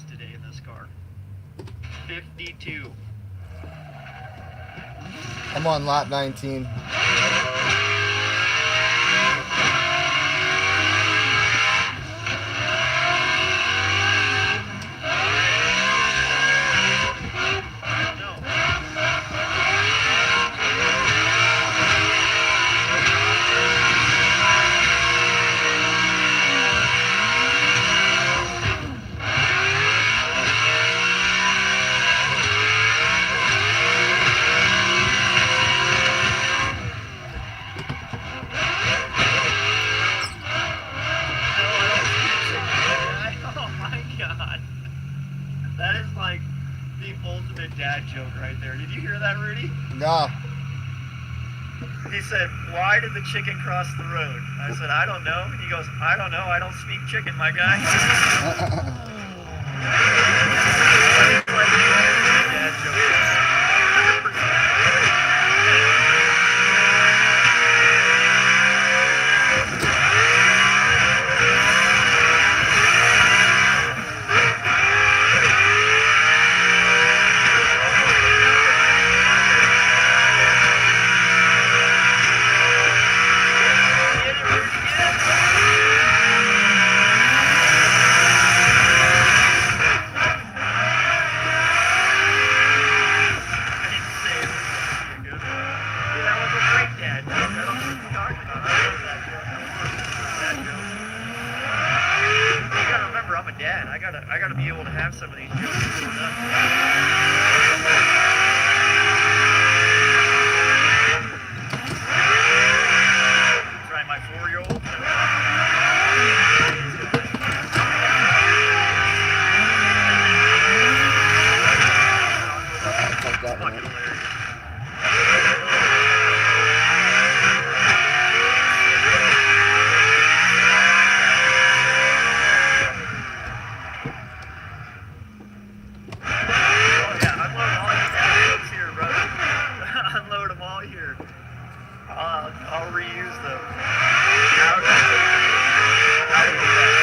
Today in this car. 52. I'm on lap 19. That is like the ultimate dad joke right there. Did you hear that, Rudy? No. He said, "Why did the chicken cross the road?" I said, "I don't know." And he goes, "I don't know. I don't speak chicken, my guy." Dad joke. I gotta be able to have some of these jokes pulled up. Try my 4-year-old. Fucking hilarious. I'll reuse them. How do you do that?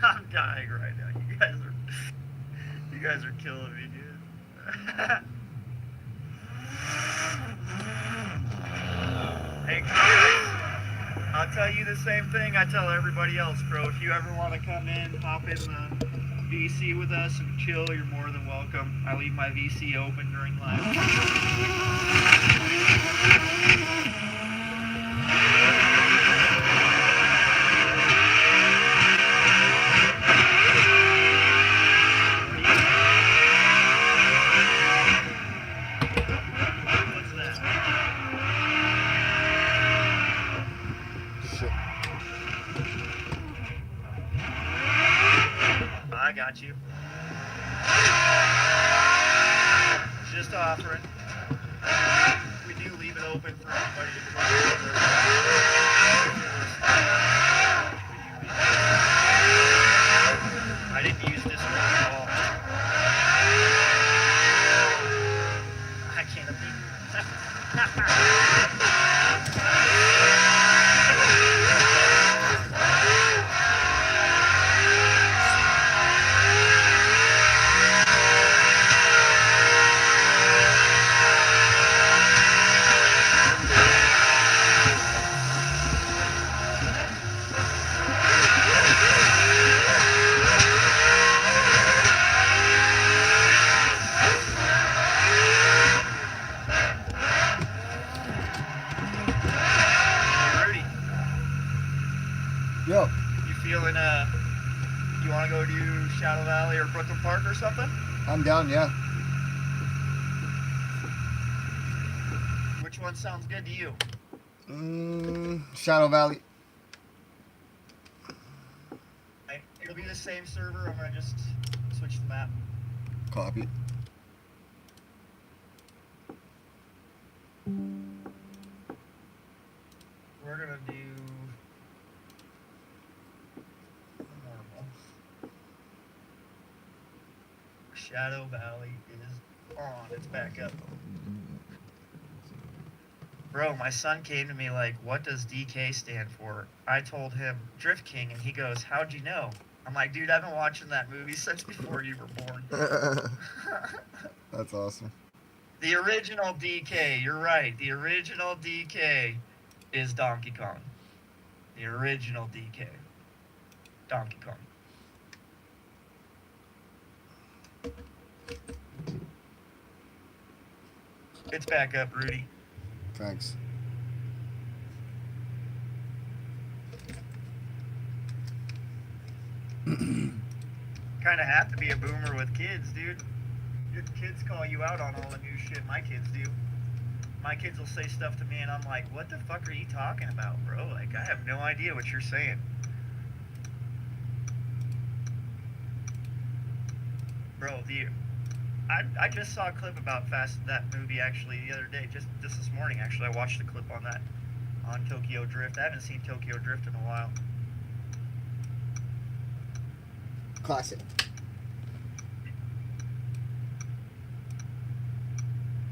I'm dying right now. You guys are killing me, dude. Hey, guys, I'll tell you the same thing I tell everybody else, bro. If you ever want to come in, hop in the VC with us and chill, you're more than welcome. I leave my VC open during live. got you. Just offering. We do leave it open for anybody to come over. I didn't use this one at all. I can't Yo, You feeling, you want to go to Shadow Valley or Brooklyn Park or something? I'm down, yeah. Which one sounds good to you? Shadow Valley. Okay, it'll be the same server. I'm going to just switch the map. Copy. We're going to do normal. Shadow Valley is on. It's back up. Bro, my son came to me like, what does DK stand for? I told him Drift King, and he goes, how'd you know? I'm like, dude, I've been watching that movie since before you were born. That's awesome. The original DK, you're right. The original DK is Donkey Kong. The original DK. Donkey Kong. It's back up, Rudy. Thanks. Kind of have to be a boomer with kids, dude. Your kids call you out on all the new shit my kids do. My kids will say stuff to me and I'm like, what the fuck are you talking about, bro? Like, I have no idea what you're saying. Bro, I just saw a clip about that movie actually the other day, just this morning actually. I watched a clip on that, on Tokyo Drift. I haven't seen Tokyo Drift in a while. Classic.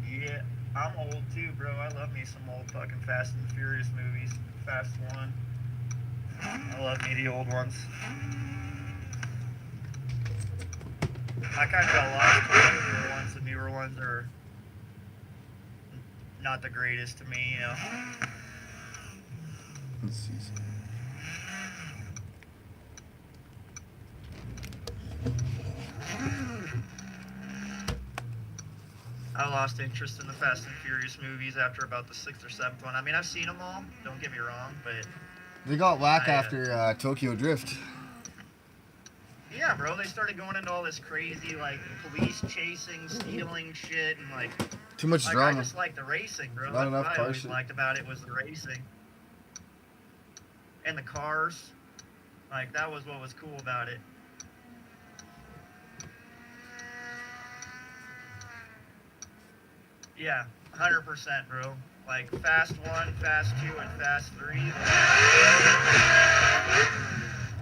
Yeah, I'm old too, bro. I love me some old fucking Fast and Furious movies. Fast 1. I love me the old ones. I kind of got lost with the newer ones. The newer ones are not the greatest to me, you know. Let's see. I lost interest in the Fast and Furious movies after about the 6th or 7th one. I mean, I've seen them all, don't get me wrong, but... They got whack after Tokyo Drift. Yeah, bro, they started going into all this crazy, like, police chasing, stealing shit, and, like... Too much like, drama. I just like the racing, bro. Not That's enough what I car always shit. liked about it was the racing. And the cars. Like, that was what was cool about it. Yeah, 100%, bro. Like, Fast 1, Fast 2, and Fast 3.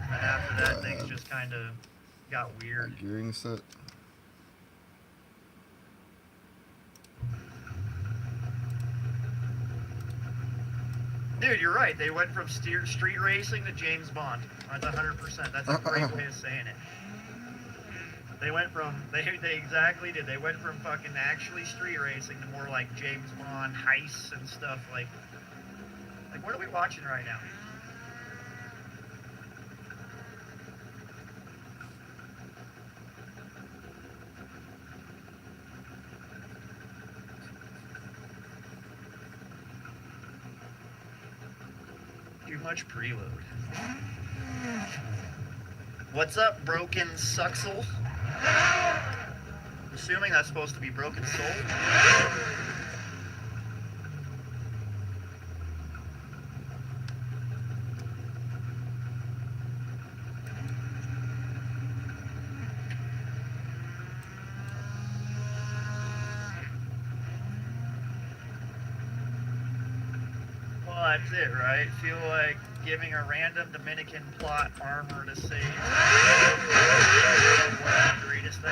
And after that, things just kind of got weird. Gearing set. Dude, you're right. They went from street racing to James Bond. That's 100%. That's a great way of saying it. They went from, they exactly did. They went from fucking actually street racing to more like James Bond heists and stuff. Like what are we watching right now? Too much preload. What's up, Broken Suxel? I'm assuming that's supposed to be Broken Soul. That's it, right? Feel like giving a random Dominican plot armor to save the greatest thing.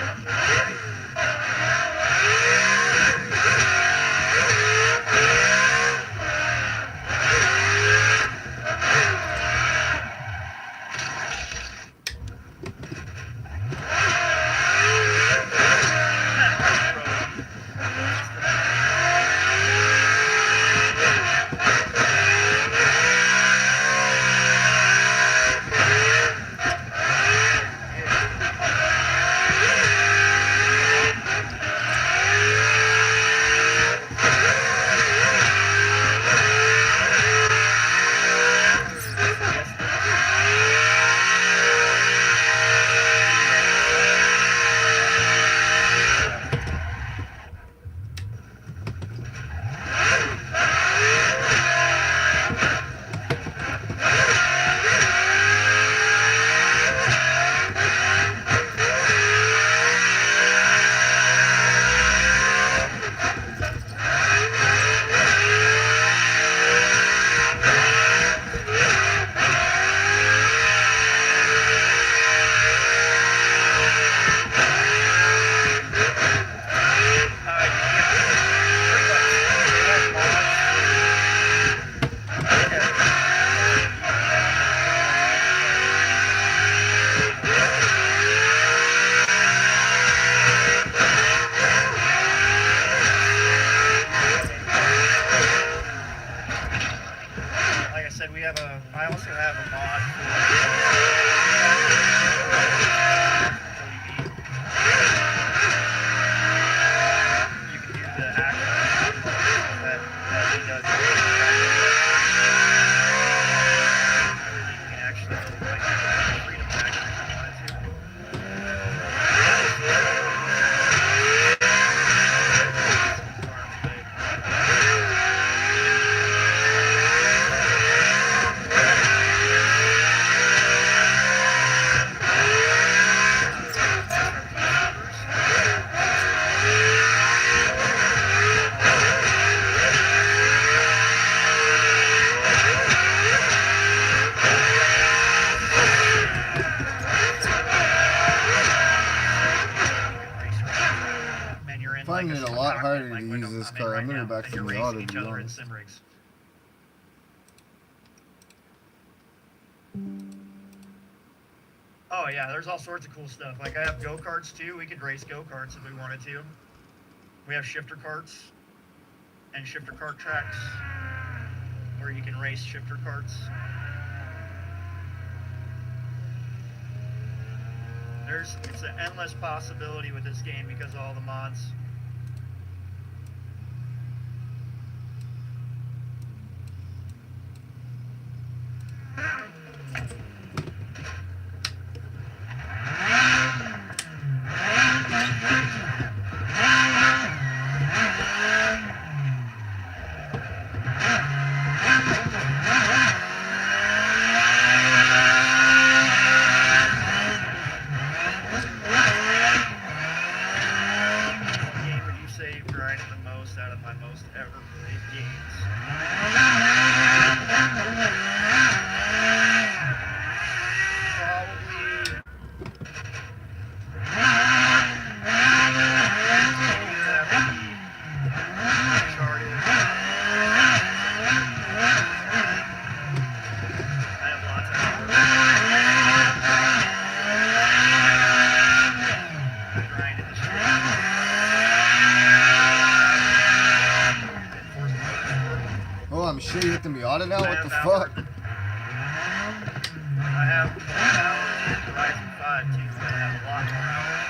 I also have a mod for you can do the action that he does. You can actually freedom action if you wanted to. Finding it a lot harder to use this car. I'm gonna go back to the auto, to be honest. Oh yeah, there's all sorts of cool stuff. Like I have go-karts too. We could race go-karts if we wanted to. We have shifter carts and shifter cart tracks where you can race shifter carts. It's an endless possibility with this game because of all the mods. Out of my most ever played games. I'm shit hit the Miata now? What the fuck? I have Horizon 5 too, but I have a lot more hours.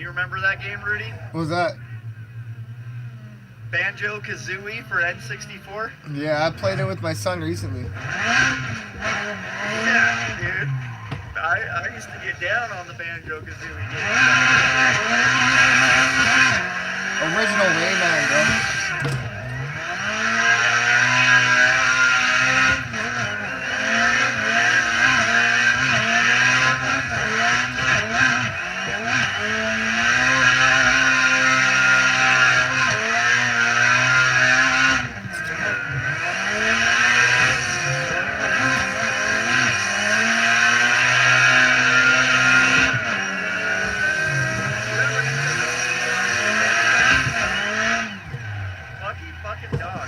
You remember that game, Rudy? What was that? Banjo Kazooie for N64? Yeah, I played it with my son recently. Yeah, dude. I used to get down on the Banjo Kazooie game. Original Rayman, bro. Fucking dog.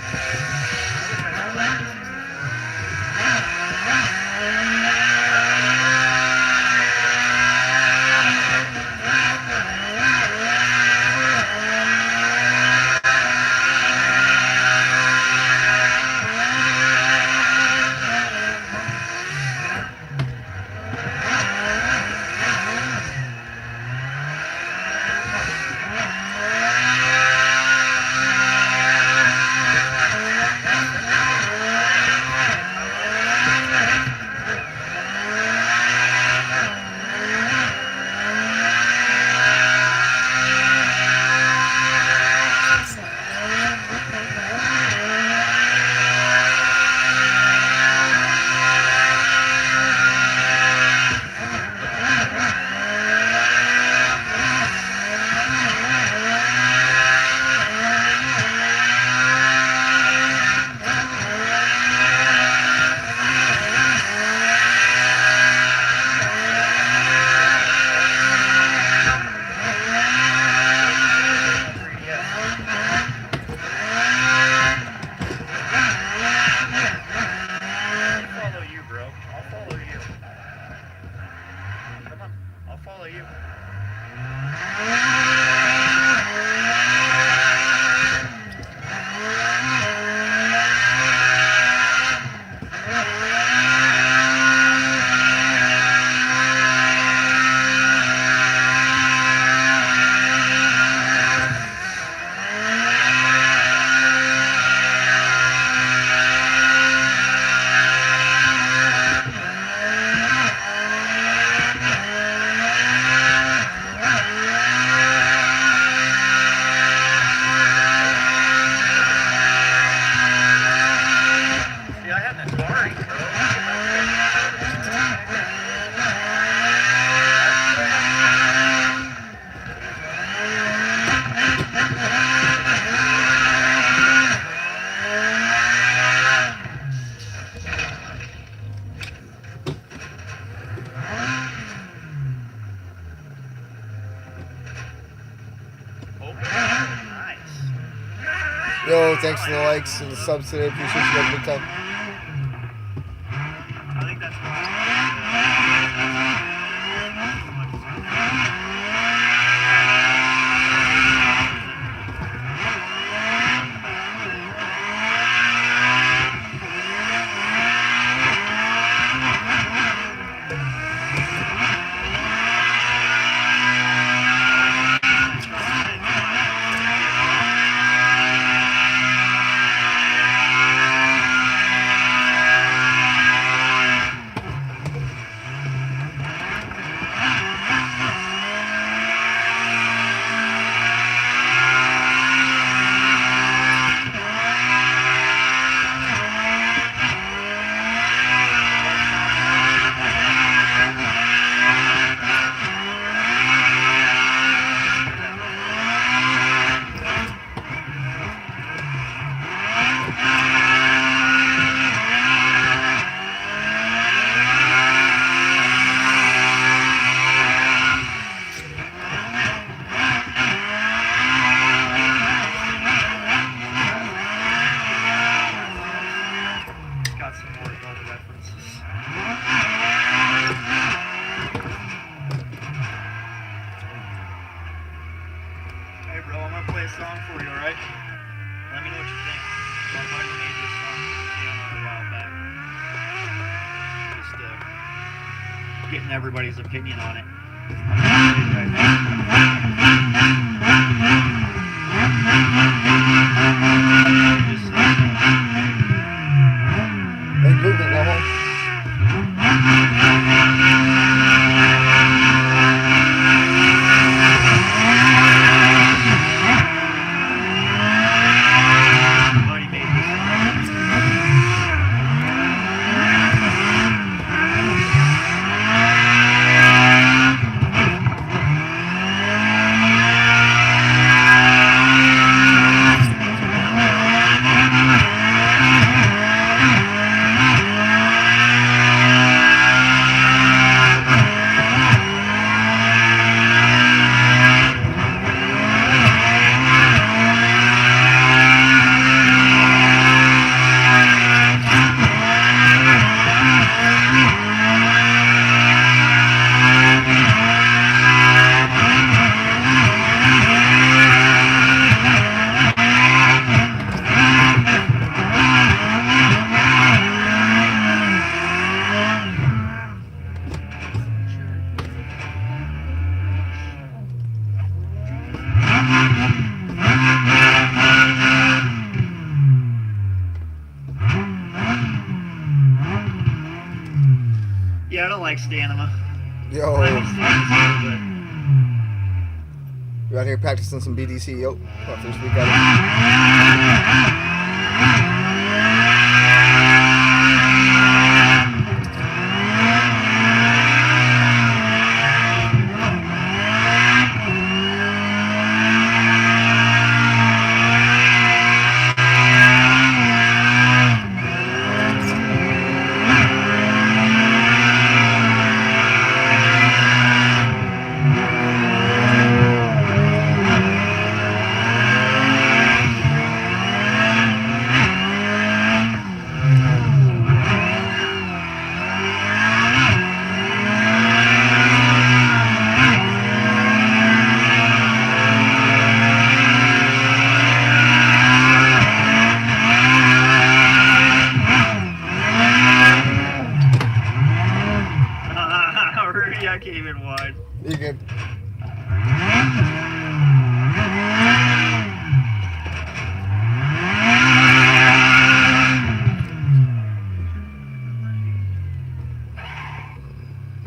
Yo, thanks for the likes and the subs today. Appreciate you guys big time. I think that's why. Getting everybody's opinion on it. Hey Google, go home. Already made this. Yeah, I don't like Stanima. Yo, I like Stanima, but you out here practicing some BDC? Yo, first week at it. Rudy, I came in wide. You good?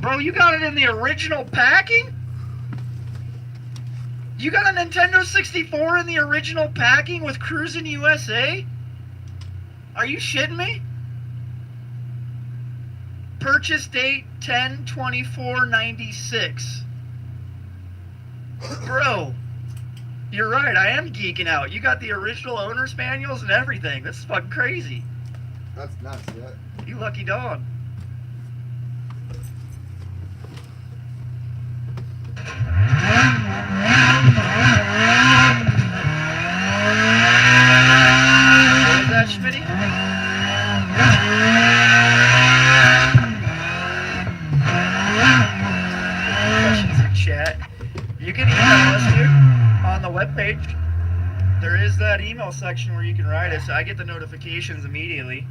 Bro, you got it in the original packing? You got a Nintendo 64 in the original packing with Cruisin' USA? Are you shitting me? Purchase date 10/24/96. Bro, you're right, I am geeking out. You got the original owner's manuals and everything. This is fucking crazy. That's nuts, yeah. You lucky dog. What was that, Schmitty? Questions in chat. You can email us, dude, on the webpage. There is that email section where you can write us. I get the notifications immediately,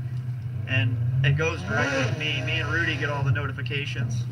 and it goes directly to me. Me and Rudy get all the notifications.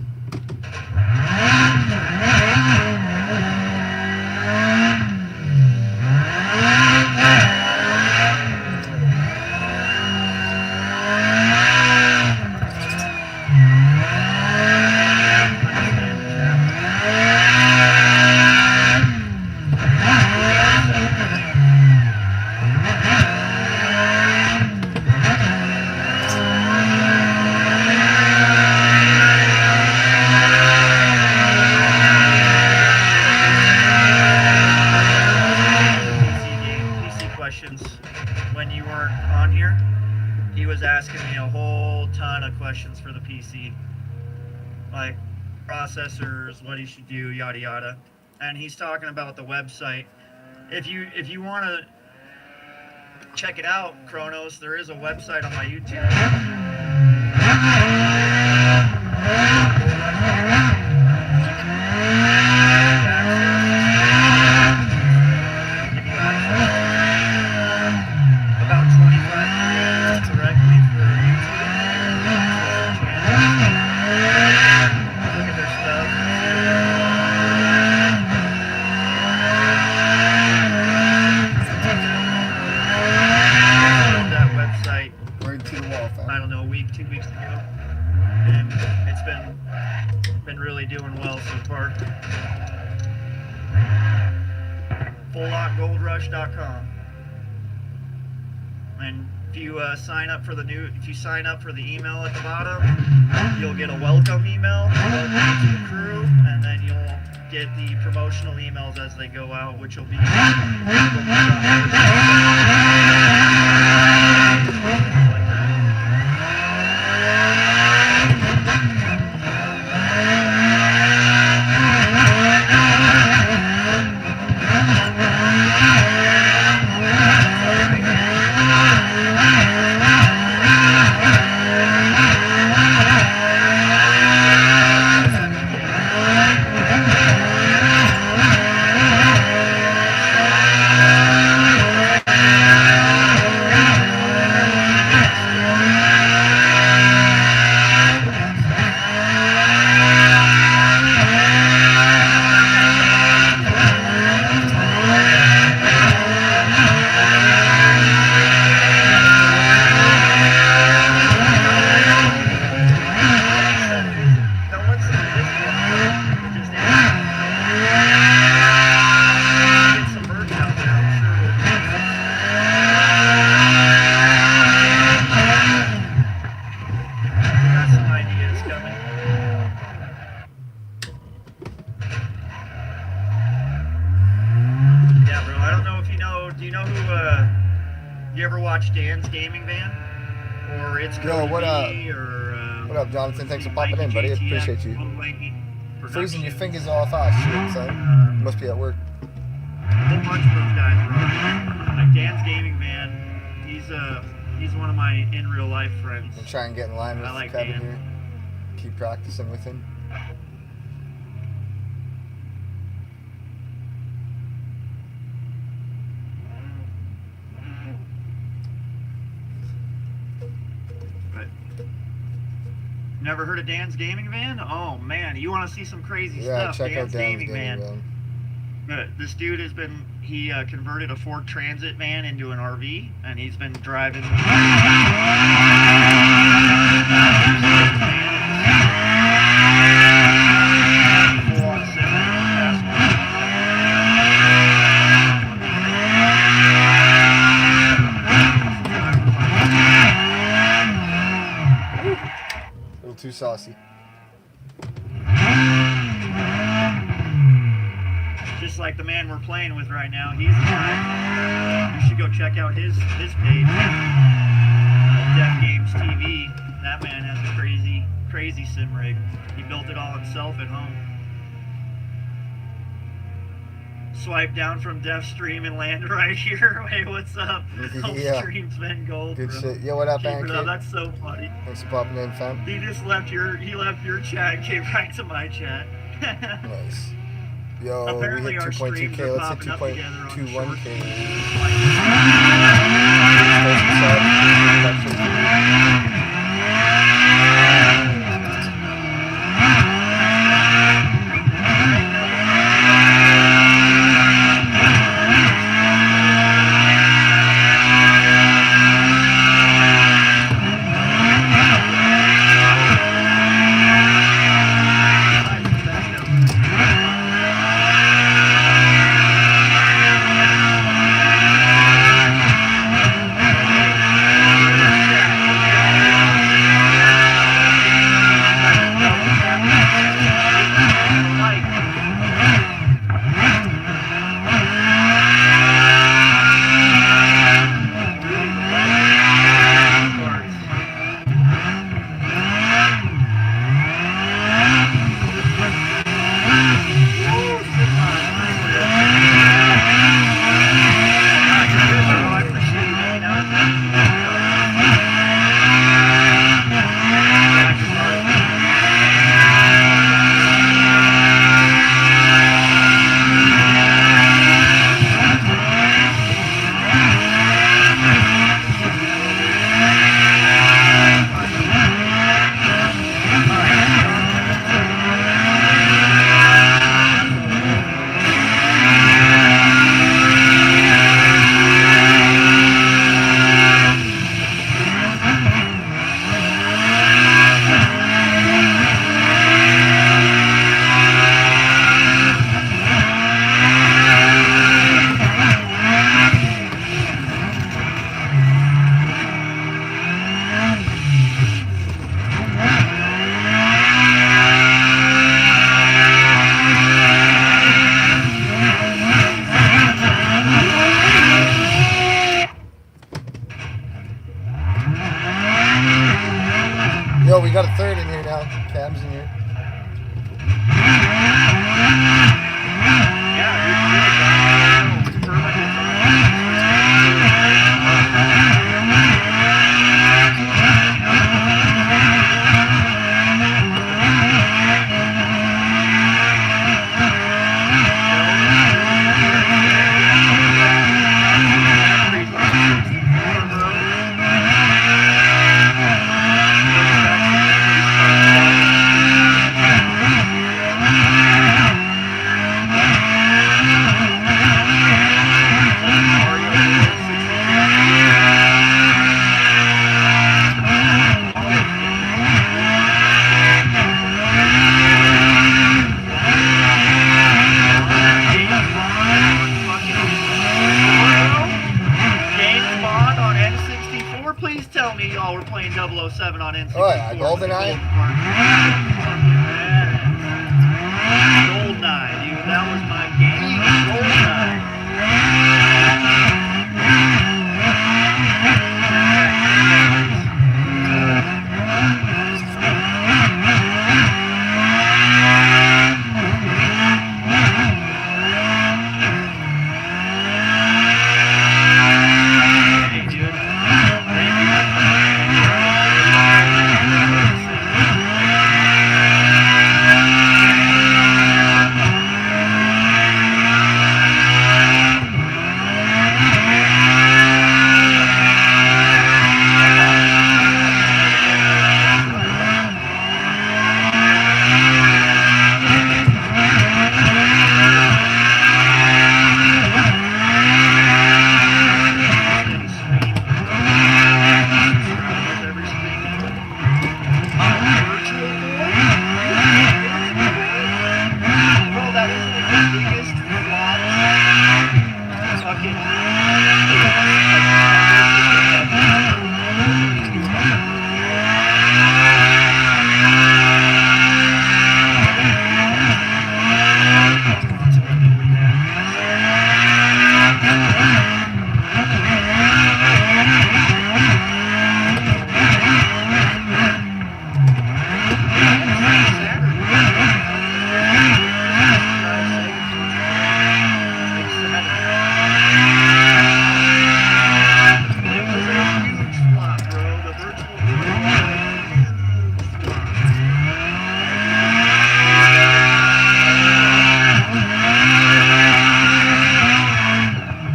When you weren't on here, he was asking me a whole ton of questions for the PC, like processors, what he should do, yada yada. And he's talking about the website. If you want to check it out, Kronos, there is a website on my YouTube. About 25 videos directly for YouTube. Look at their stuff. really doing well so far. FullOnGoldRush.com. And if you sign up for the email at the bottom, you'll get a welcome email, welcome to the crew, and then you'll get the promotional emails as they go out, which will be Dan's Gaming Van, or it's Yo, what up? Or, what up, Jonathan? Thanks for popping in, buddy. I appreciate you. Freezing your fingers off. Ah, shit, son. You must be at work. A whole bunch of those guys, bro. Like Dan's Gaming Van, he's one of my in real life friends. I'm trying to get in line with like Kevin Dan. here. Keep practicing with him. Never heard of Dan's Gaming Van? Oh man, you want to see some crazy Yeah, stuff? check out Dan's Gaming Van. This dude has been, he converted a Ford Transit van into an RV, and he's been driving. Too saucy. Just like the man we're playing with right now, he's the guy. You should go check out his page, Def Games TV. That man has a crazy sim rig. He built it all himself at home. Swipe down from Def Stream and land right here. Hey, what's up? Yeah. Stream's been gold, Good bro. shit. Yo, what up, Keep it man? up. That's so funny. Thanks for popping in, fam. He just left your chat and came right to my chat. Nice. Yo, Apparently we hit our 2.2k. streams are Let's hit popping up together on 2.21k. 007 on N64. Oh, yeah, with the GoldenEye? golden part. Fucking badass. GoldenEye, dude. That was my game. GoldenEye. Hey, dude. Thank you, my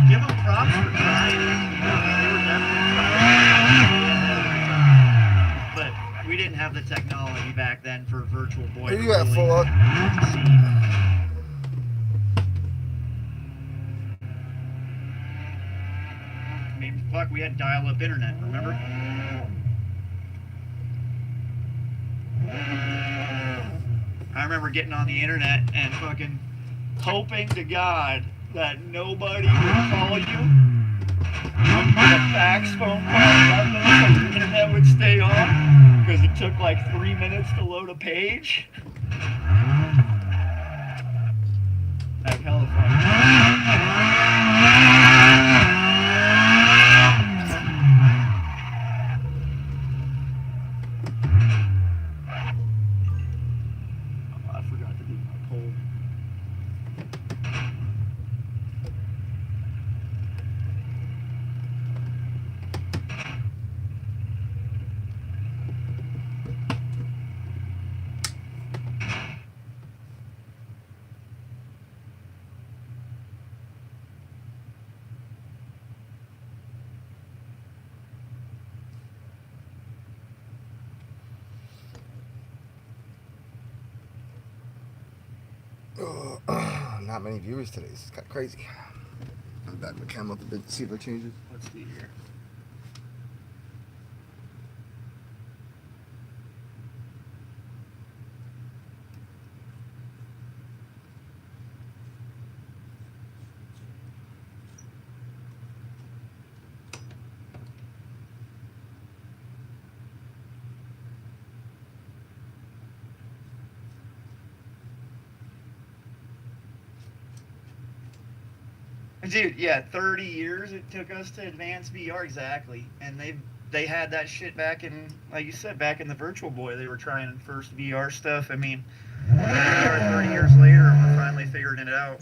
Give them props for trying it. They were definitely trying. But we didn't have the technology back then for Virtual Boy. Who to you got really full up? see. I mean, fuck, we had dial-up internet, remember? I remember getting on the internet and fucking hoping to God that nobody would call you. Wouldn't get a fax phone call, nothing, so the internet would stay on because it took like 3 minutes to load a page. Like hella Oh, I forgot to do my poll. Not many viewers today. This is kind of crazy. I'm back my cam up a bit to see if I change it. Let's see here. Dude, yeah, 30 years it took us to advance VR, exactly. And they had that shit back in, like you said, back in the Virtual Boy. They were trying first VR stuff. I mean, 30 years later, we're finally figuring it out.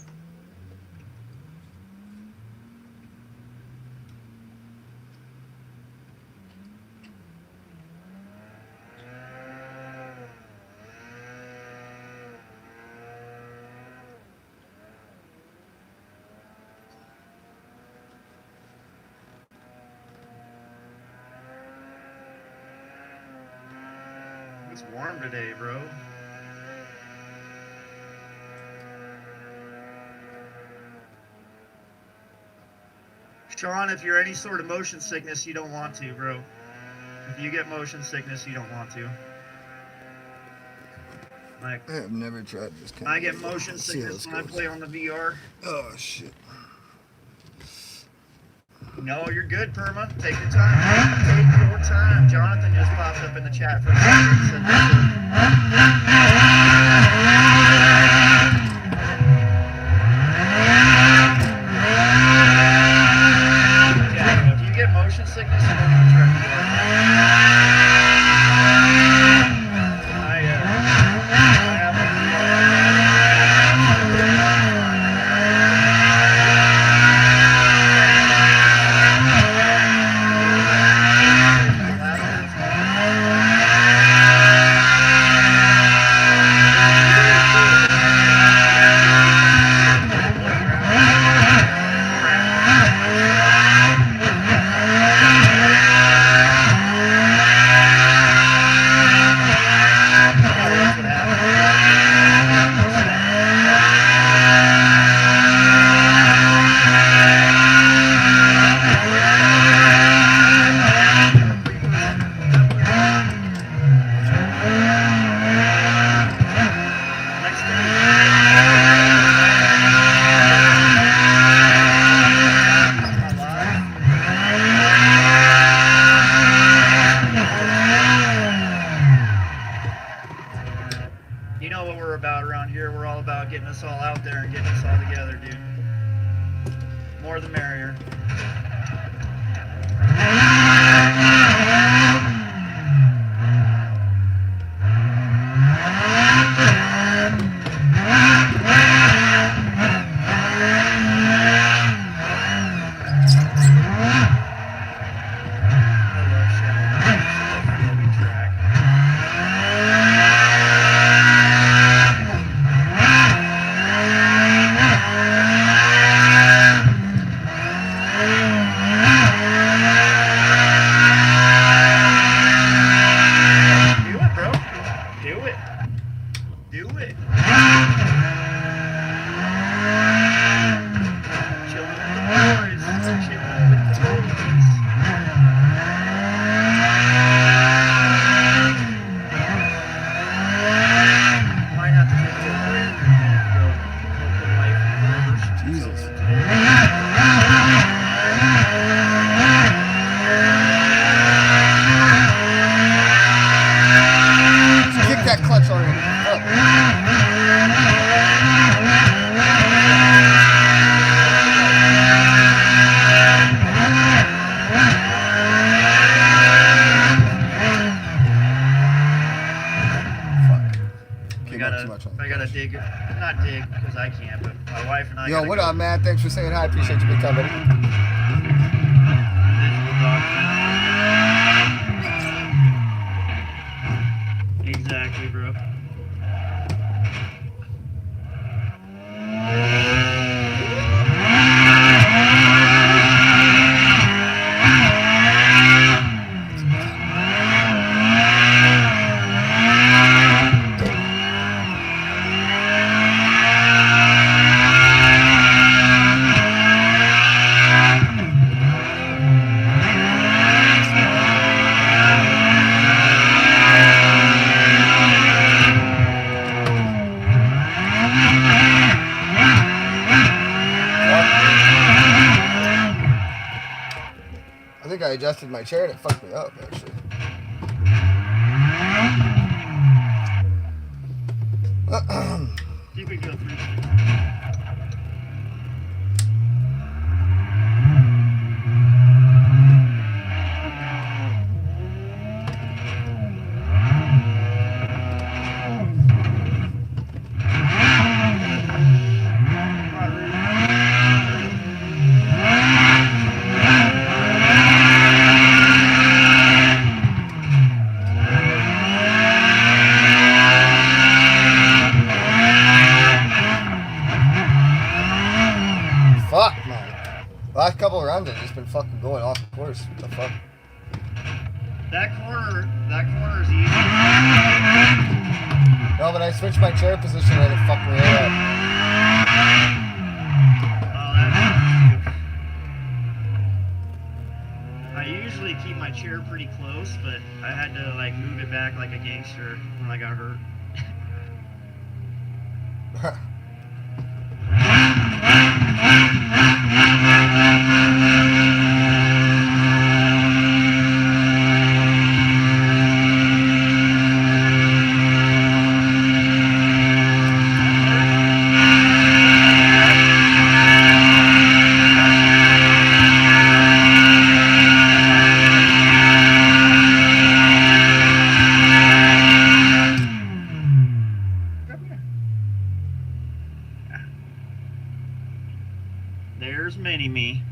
It's warm today, bro. Sean, if you're any sort of motion sickness, you don't want to, bro. If you get motion sickness, you don't want to. Like, I have never tried this kind I get motion sickness when I play on the VR. Oh, shit. No, you're good, Perma. Take your time. Take your time. Jonathan just popped up in the chat for a second. Said yeah, if you get motion sickness, you don't want to try to do it. You know what we're about around here. We're all about getting us all out there and getting us all together, dude. More the merrier. I gotta dig, not dig because I can't, but my wife and I. Yo, what up, man? Thanks for saying hi. Appreciate you big time, buddy. Exactly, bro. I adjusted my chair and it fucked me up, actually. You could go through. Last couple of runs, I've just been fucking going off the course. What the fuck? That corner is easy. No, but I switched my chair position and it fucked me up. Oh, that's I usually keep my chair pretty close, but I had to like move it back like a gangster when I got hurt. There's Mini-Me.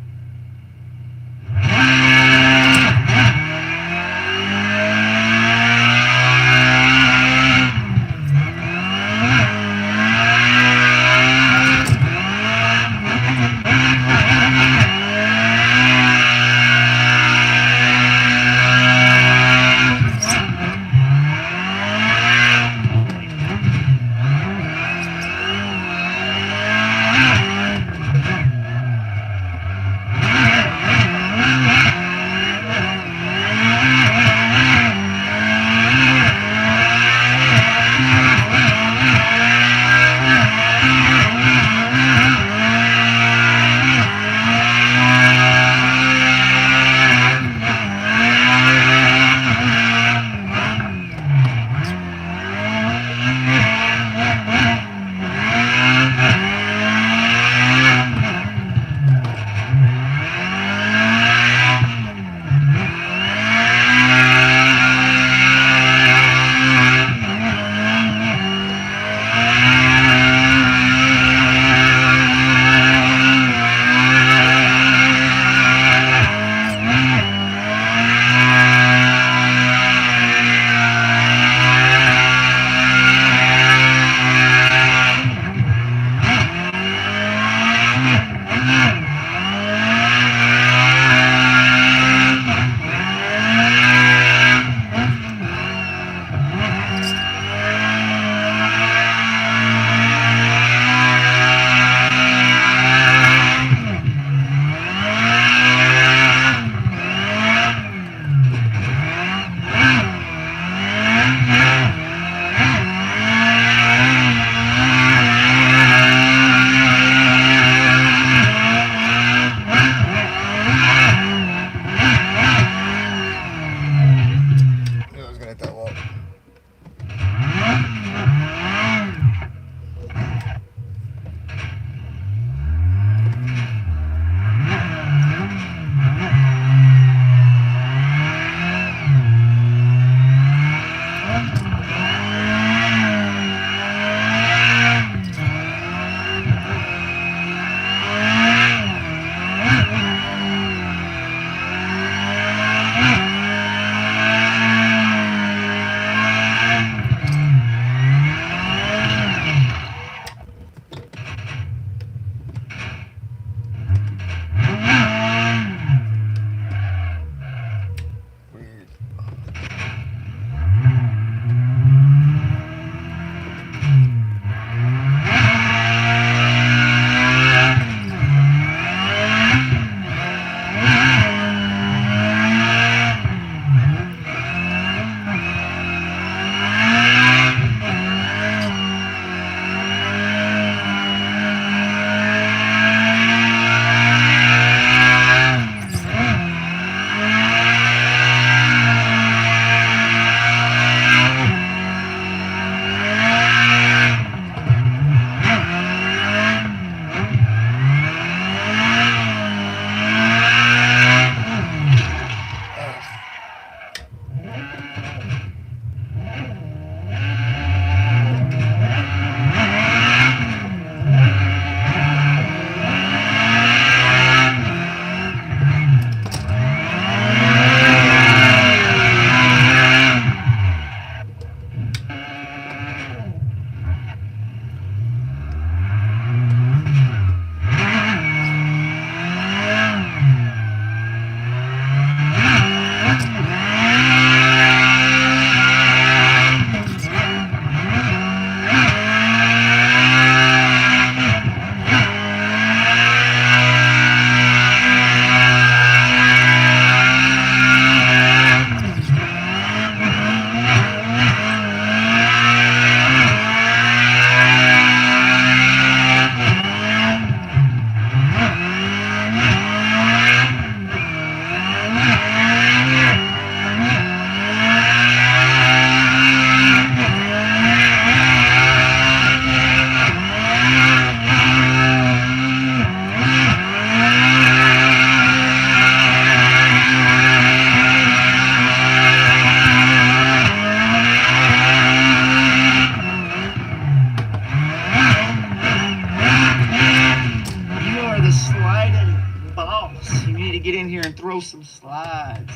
get in here and throw some slides.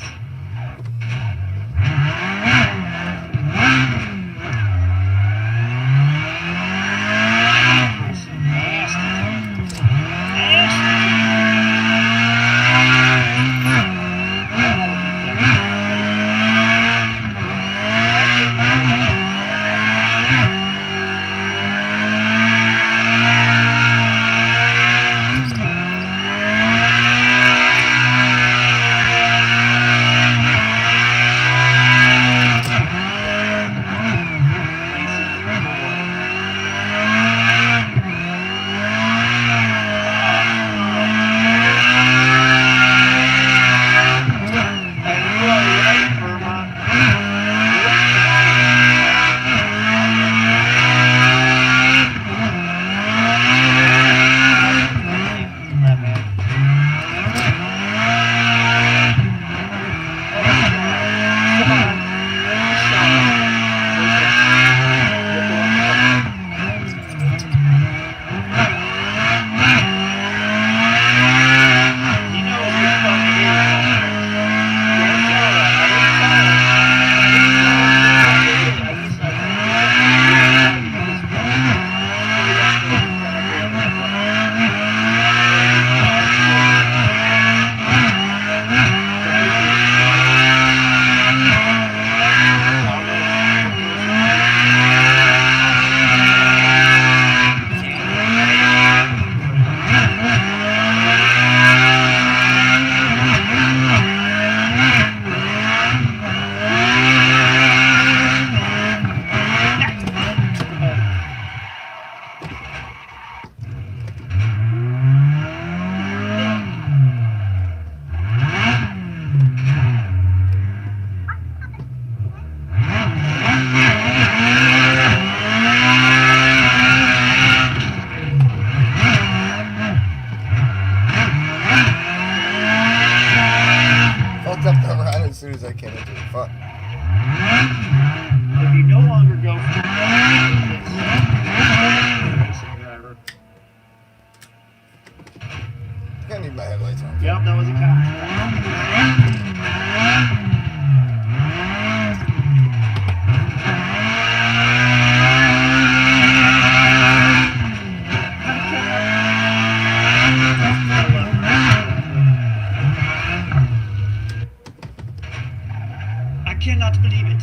As soon as I came into it. Fuck. If you no longer go for the racing driver. I need my headlights on. Yep, that was a cop. I cannot believe it.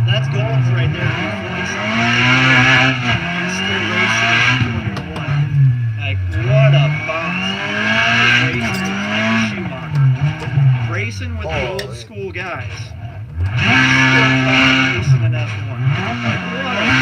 That's goals right there. Like, what a boss. Racing with the old school guys. Racing in F1. Like, what a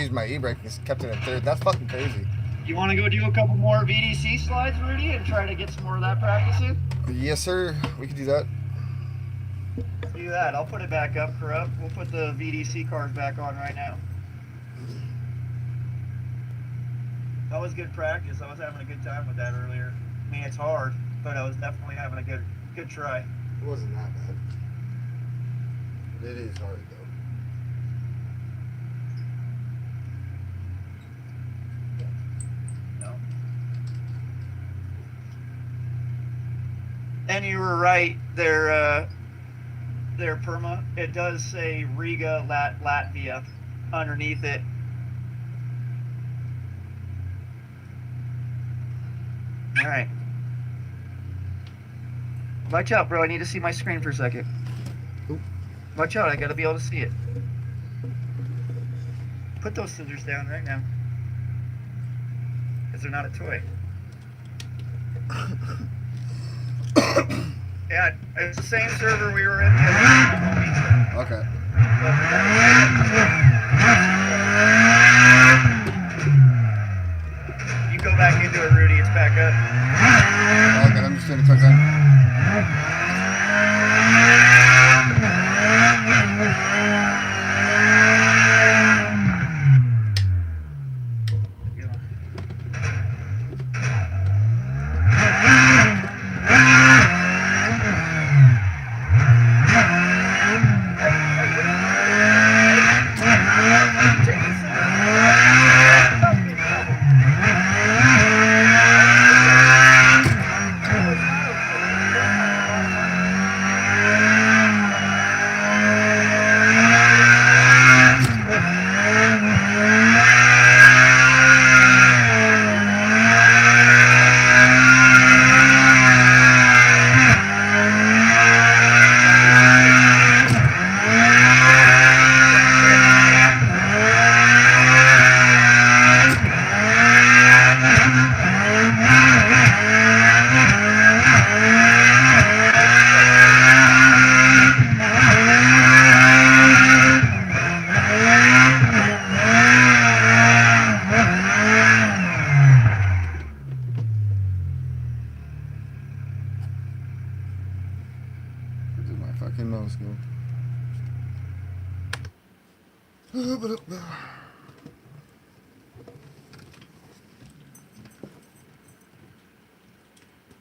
used my e-brake and kept it in third. That's fucking crazy. You want to go do a couple more VDC slides, Rudy, and try to get some more of that practice in? Yes, sir. We can do that. Do that. I'll put it back up, Corrupt. We'll put the VDC cars back on right now. That was good practice. I was having a good time with that earlier. I mean, it's hard, but I was definitely having a good try. It wasn't that bad. It is hard, though. No. And you were right. Their perma. It does say Riga, Latvia underneath it. All right. Watch out, bro. I need to see my screen for a second. Oop. Watch out. I gotta be able to see it. Put those scissors down right now. Because they're not a toy. Yeah, it's the same server we were in. Okay. You go back into it, Rudy. It's back up. Okay, I'm just doing a quick thing.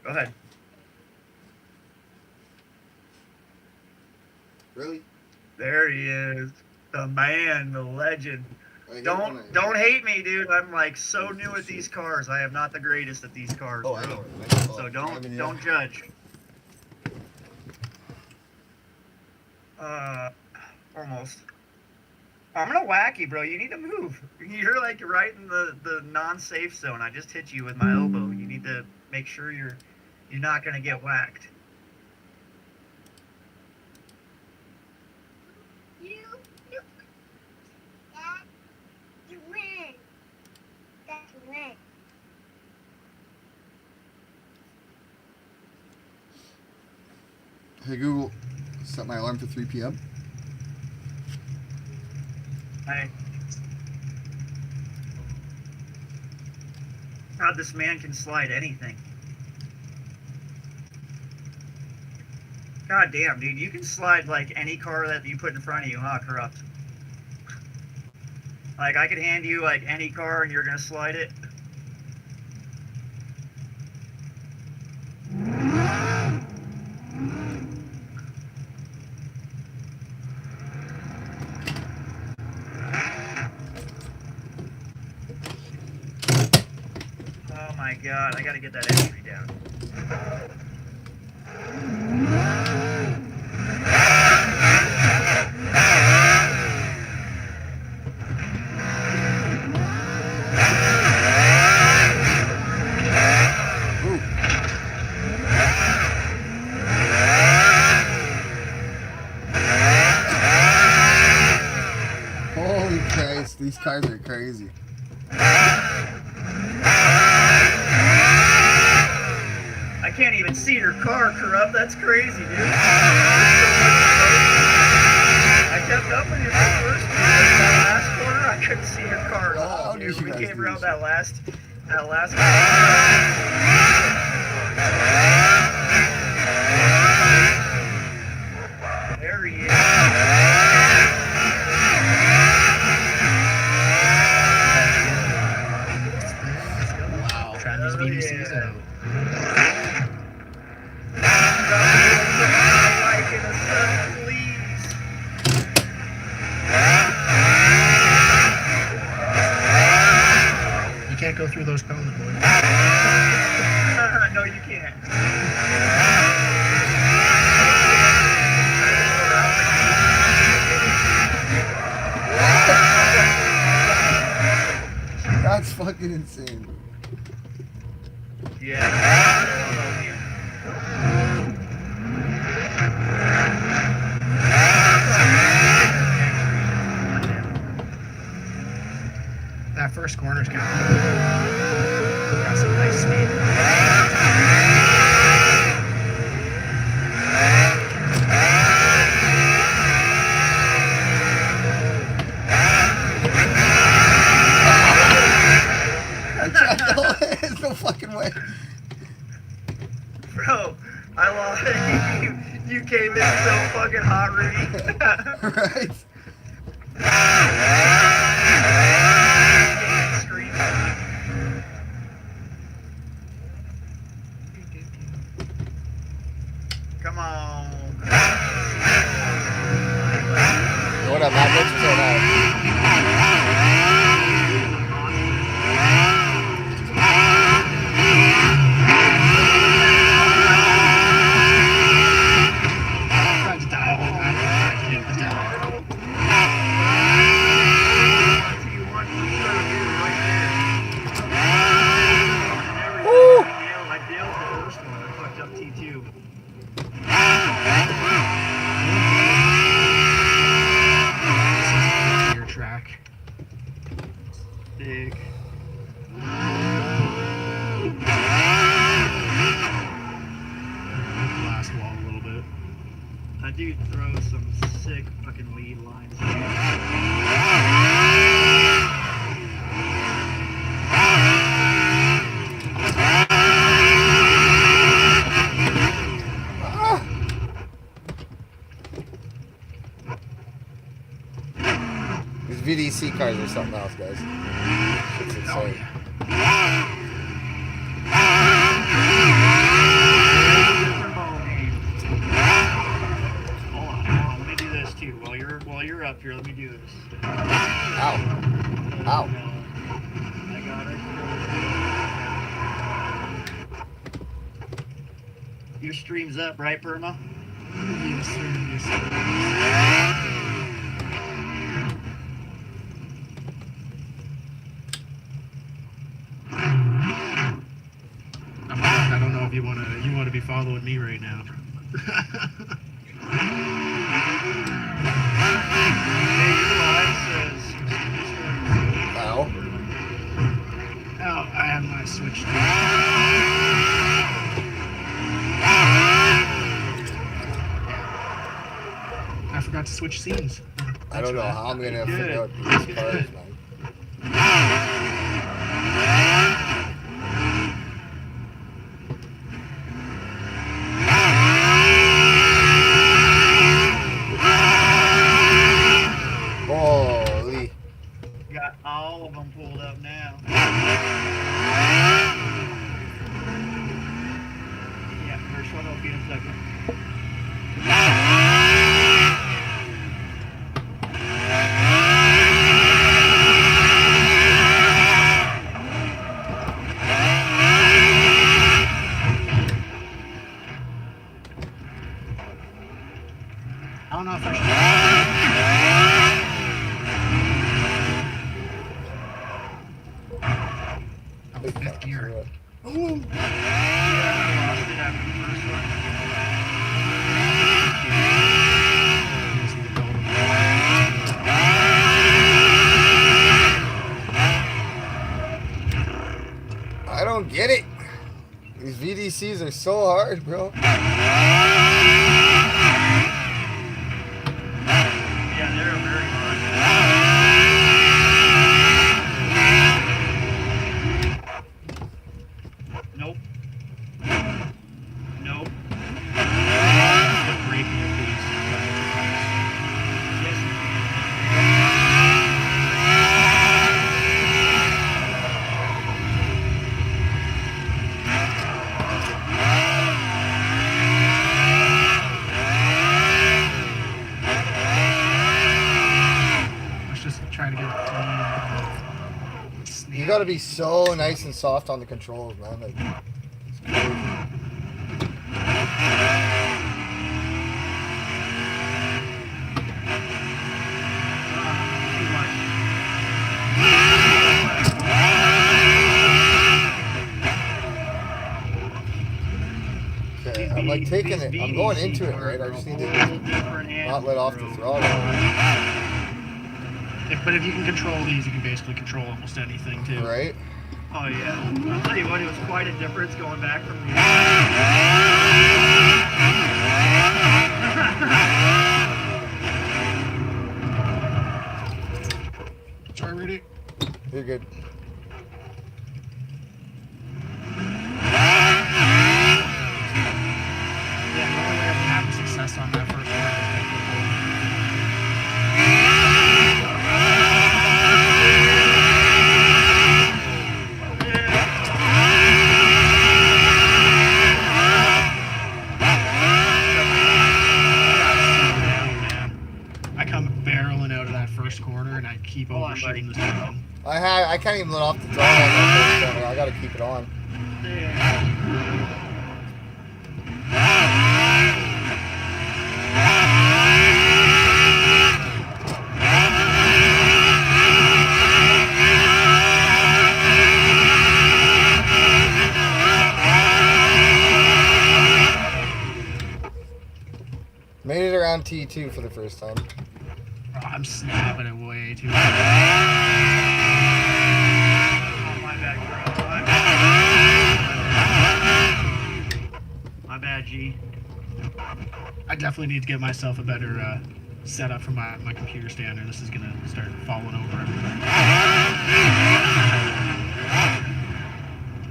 Go ahead. Really? There he is. The man, the legend. I Don't hate me, dude. I'm like so new at these cars. I am not the greatest at these cars. Oh, bro. I know. So don't judge. Almost. I'm gonna whack you, bro. You need to move. You're like right in the non-safe zone. I just hit you with my elbow. You need to make sure you're not gonna get whacked. Hey Google, set my alarm for 3 p.m. Hey. God, this man can slide anything. God damn, dude, you can slide like any car that you put in front of you, huh, Corrupt? Like, I could hand you like any car and you're gonna slide it. Oh my god, I gotta get that entry down. Holy Christ, these cars are crazy. I can't even see your car, Corrupt. That's crazy, dude. I kept up with you for the first that last corner. I couldn't see your car at all. How did Dude. you We guys came do around this? that last. There he is. Wow. Trying these BBCs out. You can't go through those cones, boy. No, you can't. That's fucking insane. That first corner's kind of got some nice speed. There's no fucking way. Bro, I lost you. You came in so fucking hot, Rudy. Right? Come on. What up, man? What's so nice? Tried to dial it. I can't hit the dial. Woo! I bailed the first one. I fucked up T2. Your track. Big. Last wall a little bit. That dude throws some sick fucking lead lines. These VDC cars are something else, guys. It's insane. Hold on. Let me do this too. While you're up here, let me do this. Ow. Ow. I got it. Your stream's up, right, Burma? Yes, sir. Yes, sir. I don't know if you want to be following me right now. Ow. Oh, I have my switch. I forgot to switch scenes. I don't know how I'm gonna figure out these cars, man. Holy. Got all of them pulled up now. Yeah, first one will be in a second. I don't know if I should. I'm in fifth gear. Ooh. I don't get it. These VDCs are so hard, bro. Yeah, they're very hard. gotta be so nice and soft on the controls, man. Like, it's crazy. Okay, I'm like taking it. I'm going into it, right? I just need to not let off the throttle. But if you can control these, you can basically control almost anything too. Right? Oh yeah. I'll tell you what, it was quite a difference going back from the Sorry, Rudy. You're good. Yeah, the only way I've been having success on that first one is I come barreling out of that first corner and I keep overshooting this one. I can't even let off the throttle on that first corner. I gotta keep it on. Made it around T2 for the first time. Oh, I'm snapping it way too Oh, my bad, bro. My bad, G. I definitely need to get myself a better setup for my computer stand, or this is gonna start falling over everything.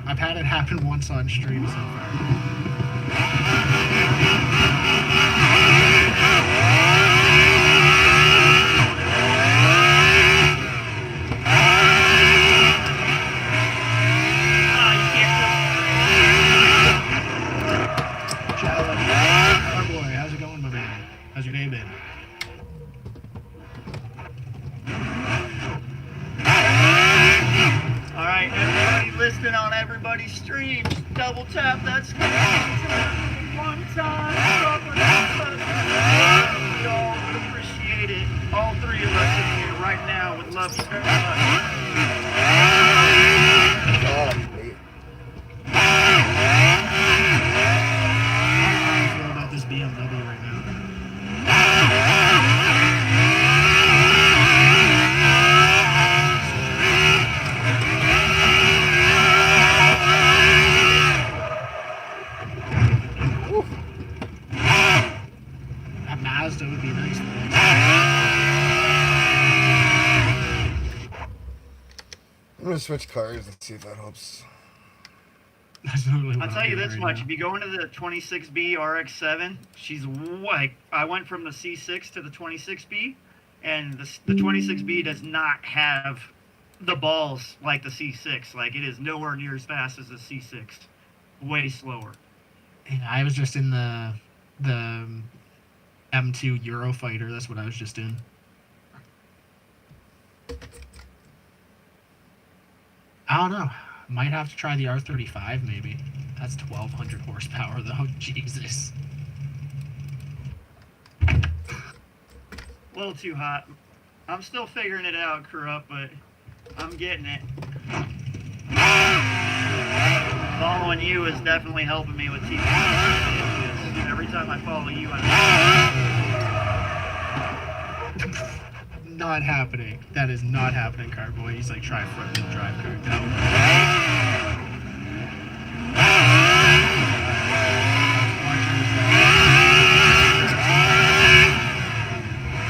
I've had it happen once on stream so far. How's your day been? Alright, everybody listening on everybody's stream, double tap that screen. One time. We all would appreciate it. All three of us in here right now would love you very much. Oh, How do you feel about this BMW right now? That Mazda would be nice for this. I'm gonna switch cars and see if that helps. That's literally what I'll tell you doing this right much, now. if you go into the 26B RX-7, she's like, I went from the C6 to the 26B, and the 26B does not have the balls like the C6. Like, it is nowhere near as fast as the C6. Way slower. Yeah, I was just in the M2 Eurofighter. That's what I was just in. I don't know. Might have to try the R35 maybe. That's 1,200 horsepower though. Jesus. A little too hot. I'm still figuring it out, Corrupt, but I'm getting it. Following you is definitely helping me with TV. Every time I follow you, Not happening. That is not happening, Carboy. He's like, try front wheel drive car. No.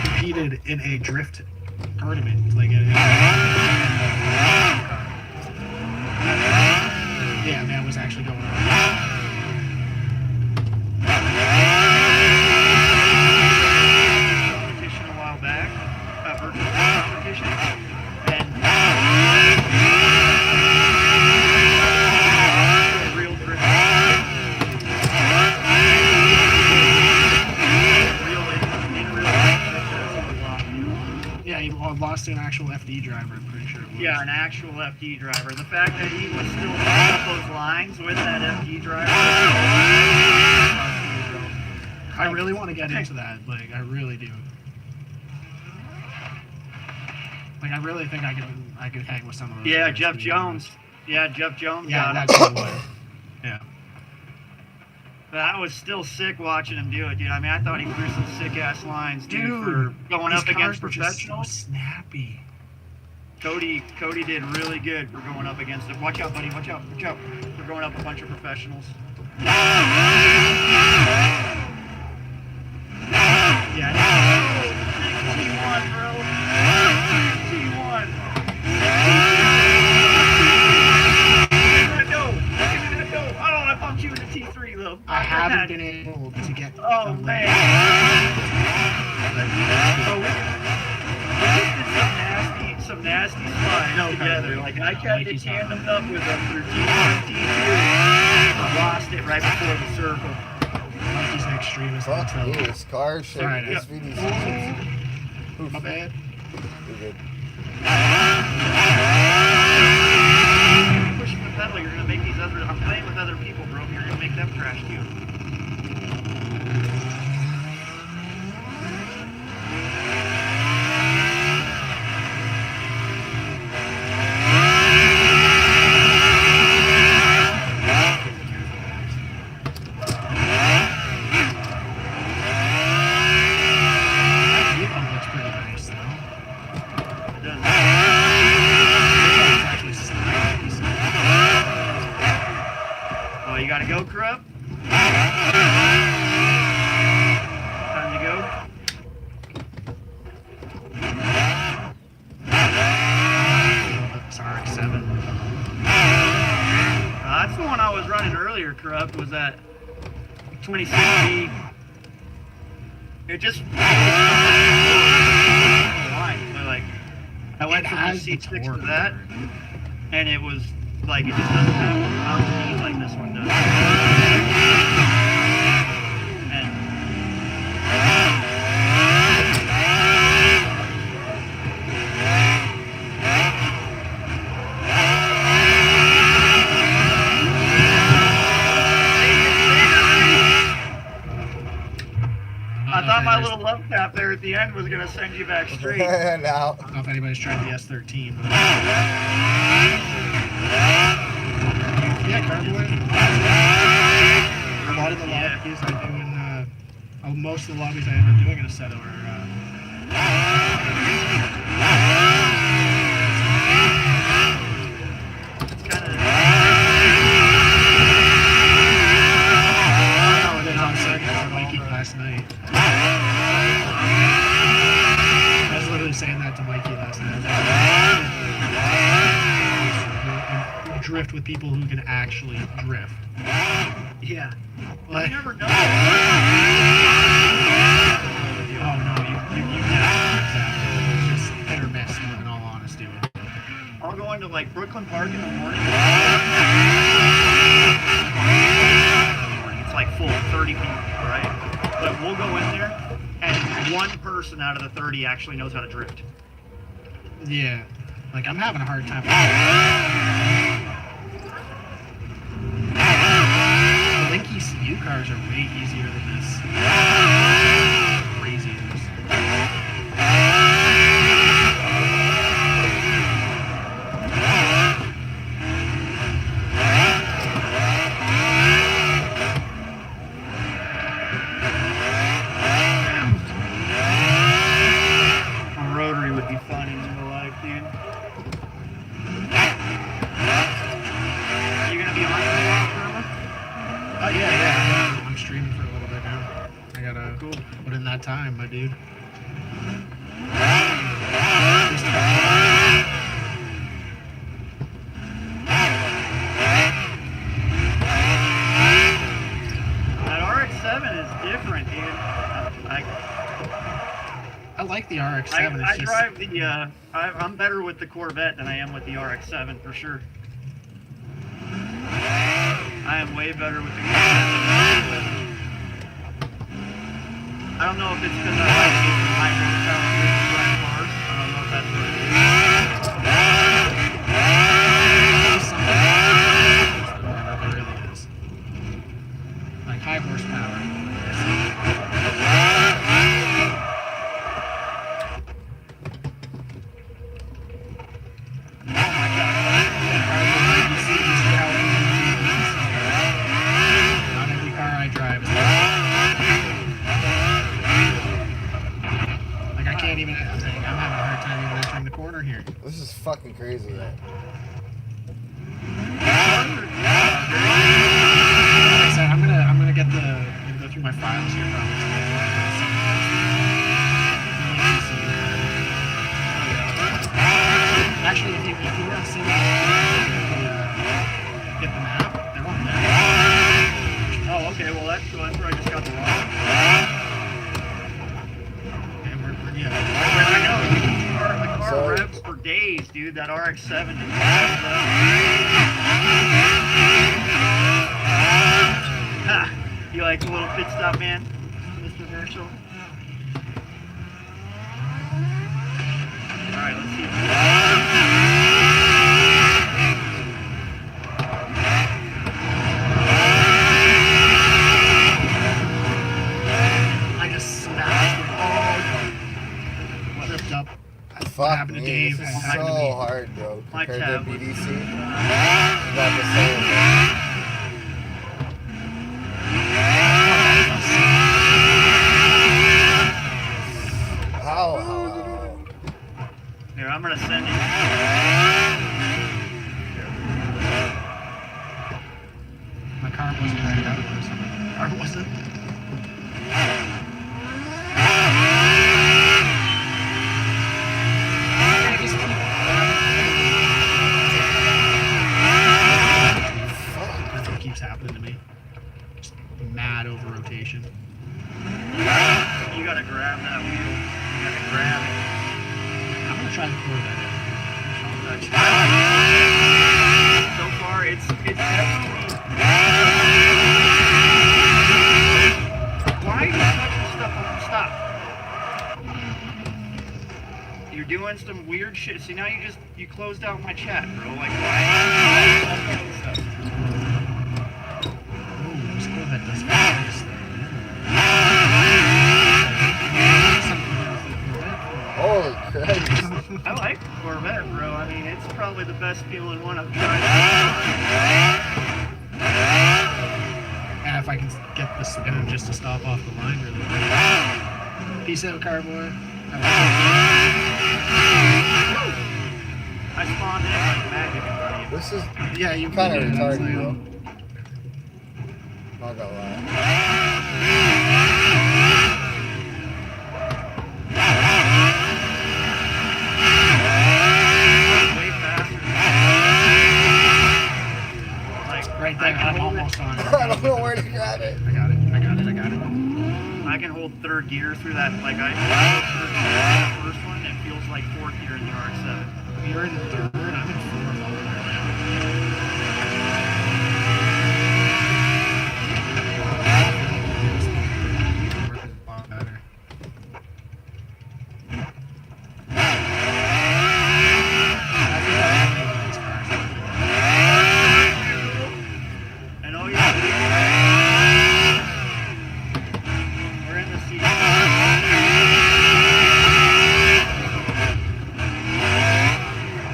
Competed in a drift tournament. Like, yeah, man was actually going on. competition a while back, virtual competition, and real drift. Yeah, he lost to an actual FD driver, I'm pretty sure it was. Yeah, an actual FD driver. The fact that he was still picking up those lines with that FD driver. I really want to get into that. Like, I really do. Like, I really think I could hang with some of those. Yeah, guys, Jeff to be Jones. honest. Yeah, Jeff Jones Yeah, got that's him. the one. Yeah. That was still sick watching him do it, dude. I mean, I thought he threw some sick-ass lines, dude, for Dude, going these up against cars were just so professionals. snappy. Cody did really good for going up against it. Watch out, buddy. Watch out. Watch out. We're going up a bunch of professionals. Yeah. T1, bro. T1. Go. Oh, I bumped you into T3, though. I haven't been able to get. Oh, man. Some nasty slides together. Like, I kept it tandemed up with them through T1, T2. I lost it right before the circle. He's an extremist. Fuck you, this car shit. Sorry, This video's My bad. You're good. Pushing the pedal, you're gonna make these other. I'm playing with other people, bro. You're gonna make them crash too. You gotta go, Corrupt. Time to go. RX-7. That's the one I was running earlier, Corrupt, was that 26B. It just... But like, I went from the C6 to that, and it was... Like, it just doesn't have a power speed like this one does. And... I thought my little love tap there at the end was going to send you back straight. Now. I don't know if anybody's tried the S13. But... Yeah, carboy. A lot of the lobbies I do in, most of the lobbies I end up doing in Assetto are, It's kind of... I did on second on Mikey last night. I was literally saying that to Mikey last night. Drift with people who can actually drift. Yeah. Like, You never know. oh no, you never know exactly. It's just hit or miss, in all honesty. I'll go into like Brooklyn Park in the morning. It's like full 30 people, right? But we'll go in there, and one person out of the 30 actually knows how to drift. Yeah. Like, I'm having a hard time. The Link ECU cars are way easier than this. Crazy. A rotary would be fun in real life, dude. You gonna be on for a while, Kerma? Oh yeah. I'm streaming for a little bit now. I gotta put in that time, my dude. That RX-7 is different, dude. I like the RX-7. I drive the, I'm better with the Corvette than I am with the RX-7, for sure. I am way better with the Corvette. I don't know if it's because I like hybrid style cars. I don't know. can't even. I'm having a hard time even entering the corner here. This is fucking crazy. Like I said, I'm gonna get the. I'm gonna go through my files here. Actually, if you want to see get the map, they're on there. Oh, okay. Well, that's where I just got the wrong. Yeah. I know. The car revs for days, dude. That RX-7. Ha! You like a little pit stop, man, Mr. Herschel? All right, let's see. I just smashed it. Oh, tripped up. Fuck happened to me. Dave? This is What so happened to me? hard, bro. My Compared to tab. BDC. About the same, man. How? Here, I'm gonna send it. My car wasn't ready out or something. Car wasn't. I just keep That's what keeps happening to me. Just mad over rotation. You gotta grab that wheel. You gotta grab it. I'm gonna try the Corvette. So far, it's definitely. Why are you touching stuff on stop? You're doing some weird shit. See, now you closed out my chat, bro. Like, why? Ooh, this Corvette does fast. Holy Christ. I like Corvette, bro. I mean, it's probably the best feeling one I've tried. And if I can get the spinner just to stop off the line really quick. Peace out, Carboy. I spawned in like magic in front of you. This is Yeah, you kind of did. I was retarded, like, bro. Not gonna lie. Way faster. Like, right there, I'm almost on it. I don't know where to grab it. I got it. I can hold third gear through that. Like, I hold third gear through the first one, and it feels like fourth gear in the RX-7. You're in third, I'm in fourth over there now. Better. And oh yeah, we're in the seat.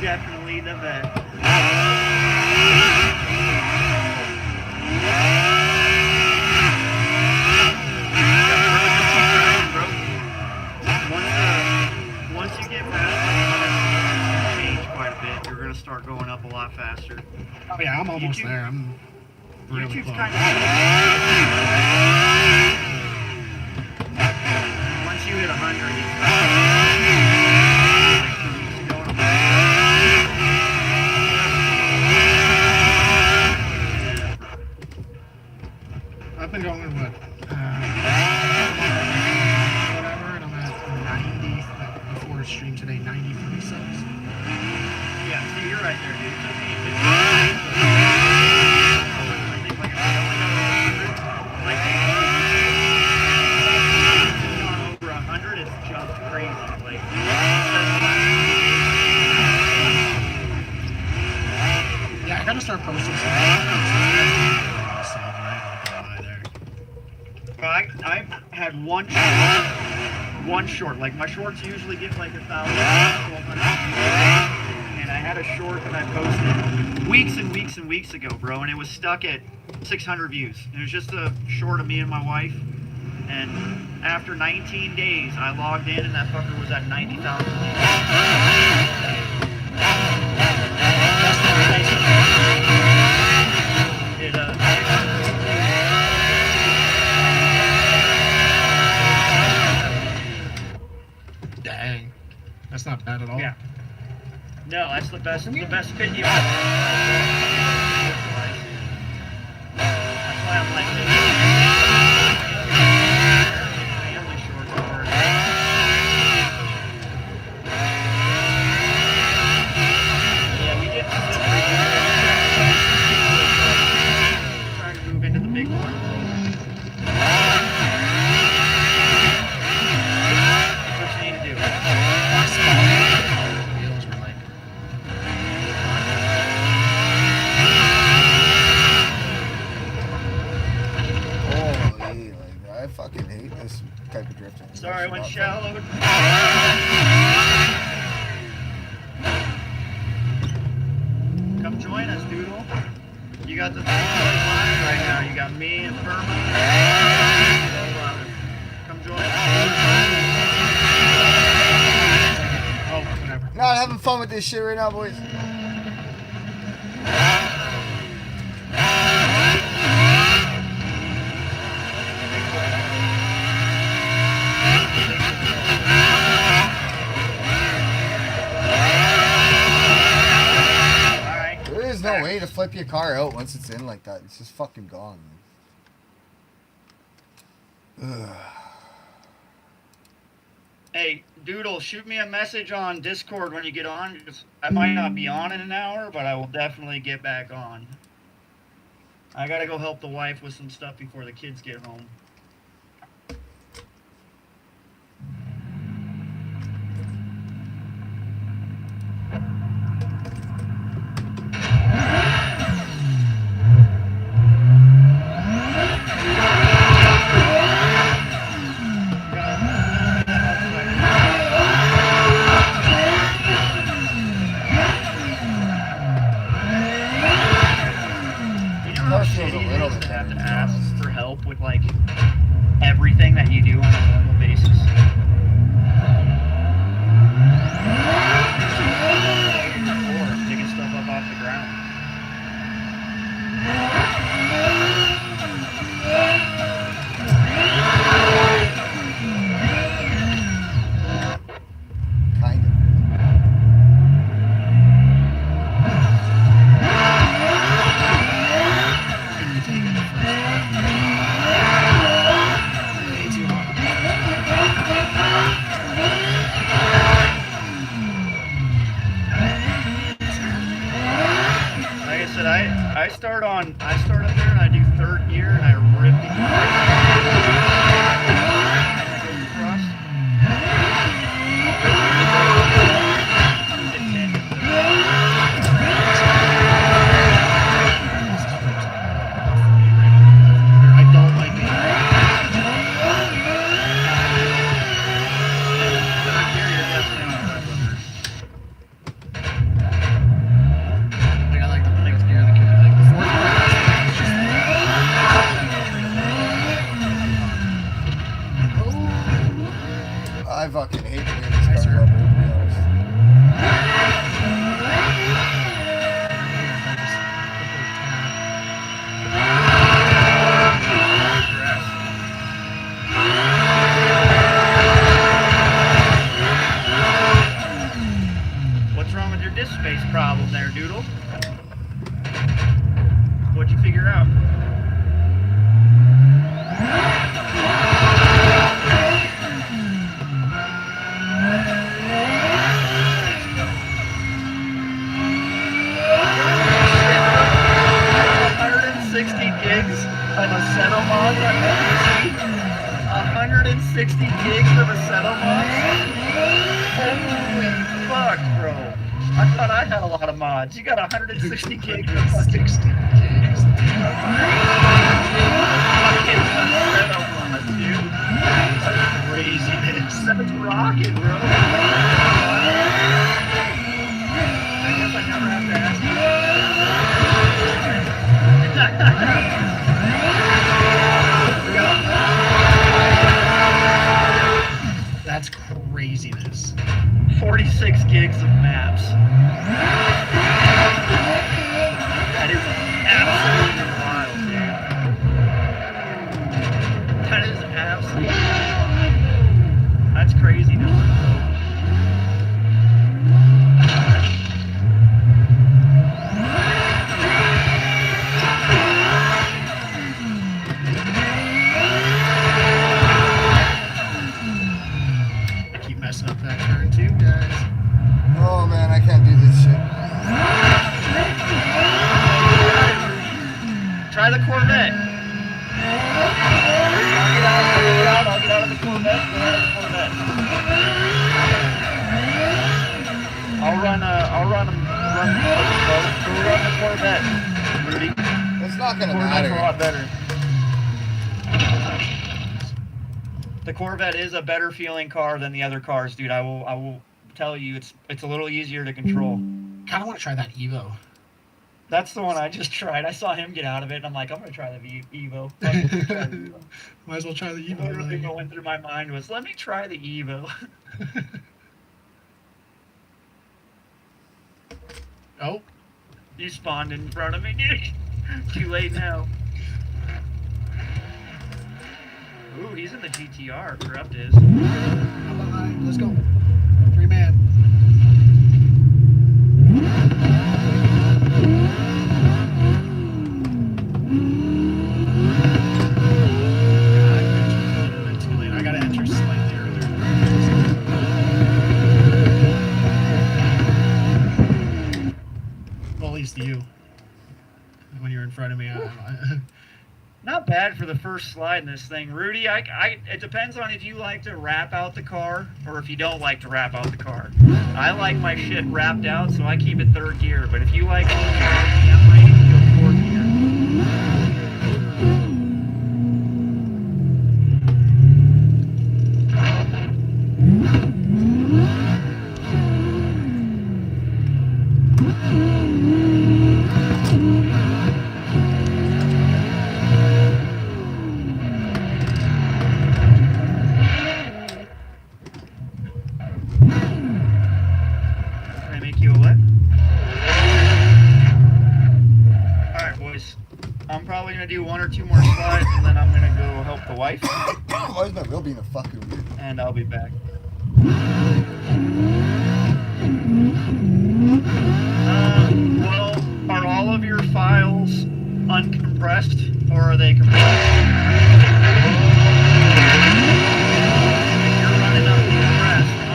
Definitely the vet. Once you get past, change quite a bit. You're gonna start going up a lot faster. Oh yeah, I'm almost YouTube- there. I'm really YouTube's close. kind of. Once you hit 100, I've been going what? Whatever, and I'm at 90. Before stream today, 93 subs. yeah, see, you're right there, dude. So, I think, like I said, I only got over 100, it's just crazy. Like, Yeah, I gotta start posting some. I had one short. Like, my shorts usually get like 1,000, 1,200 views. And I had a short that I posted weeks and weeks and weeks ago, bro, and it was stuck at 600 views. It was just a short of me and my wife. And after 19 days, I logged in and that fucker was at 90,000. Dang. That's not bad at all. Yeah. No, that's the best fit you. That's why I'm like family shorts over. Yeah, we get trying to move into the big one. What you need to do. Wheels were like Holy, like, I fucking hate this type of drifting. Sorry, I went Not shallow. Come join us, Doodle. You got the line right now. You got me and Perma. Come join us. oh whatever. fun. Not having fun with this shit right now, boys. There is no way to flip your car out once it's in like that. It's just fucking gone. Ugh. Hey, Doodle, shoot me a message on Discord when you get on. I might not be on in an hour, but I will definitely get back on. I gotta go help the wife with some stuff before the kids get home. Have to ask for help with like everything that you do on a normal basis. Or picking stuff up off the ground. Kind of. I start up there and I do third gear and I rip the gear. I don't like it. I like the next gear, the fourth. I fucking hate the way this car up, to be honest. What's wrong with your disk space problem there, Doodle? What'd you figure out? Gigs of Assetto mods on PC. 160 gigs of Assetto mods. Holy fuck, bro! I thought I had a lot of mods. You got 160 gigs of fucking gigs. Fucking Assetto mods, dude. That's craziness. That's rocking, bro. I guess I never have to ask you. That's craziness. 46 gigs of maps. That is absolutely wild, dude. That is absolutely wild. That's craziness. I keep messing up that turn too, guys. Oh man, I can't do this shit. Try the Corvette. I'll get out of the Corvette. I'll run the Corvette, Rudy. It's not gonna Corvette's a matter. lot better. The Corvette is a better feeling car than the other cars, dude. I will tell you, it's a little easier to control. Kind of want to try that Evo. That's the one I just tried. I saw him get out of it, and I'm like, I'm gonna try the Evo. Might as well try the Evo. Literally going through my mind was, let me try the Evo. Oh, You spawned in front of me, dude. Too late now. Ooh, he's in the GTR. Corrupt is. I'm behind. Let's go. 3-man. I gotta enter slightly earlier. Well, at least you. When you're in front of me, Not bad for the first slide in this thing, Rudy. It depends on if you like to wrap out the car or if you don't like to wrap out the car. I like my shit wrapped out, so I keep it 3rd gear. But if you like RPM rating, go 4th gear. I'm probably gonna do 1 or 2 more slides, and then I'm gonna go help the wife. Why is my wheel being a fucking weird? And I'll be back. Well, are all of your files uncompressed, or are they compressed? If you're running up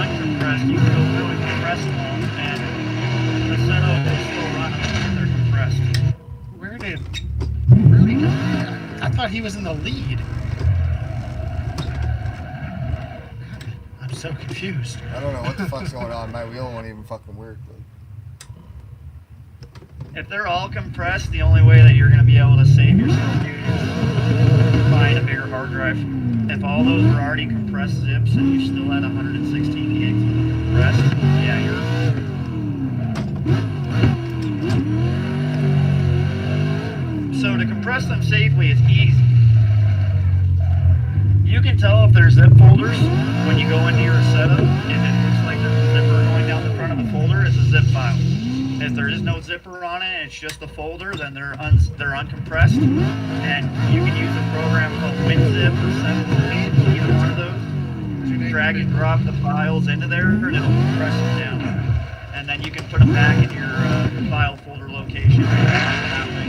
uncompressed, you can go really compress them, and Assetto will still run them if they're compressed. Where did Rudy go? I thought he was in the lead. I'm so confused. I don't know what the fuck's going on. My wheel won't even fucking work. If they're all compressed, the only way that you're going to be able to save yourself is buying a bigger hard drive. If all those were already compressed zips and you still had 116 gigs compressed, yeah, you're... So to compress them safely, it's easy. You can tell if they're zip folders when you go into your Assetto. If it looks like there's a zipper going down the front of the folder, it's a zip file. If there is no zipper on it, it's just a folder, then they're uncompressed. And you can use a program called WinZip or 7zip, either one of those. Drag and drop the files into there, and it'll compress them down. And then you can put them back in your file folder location.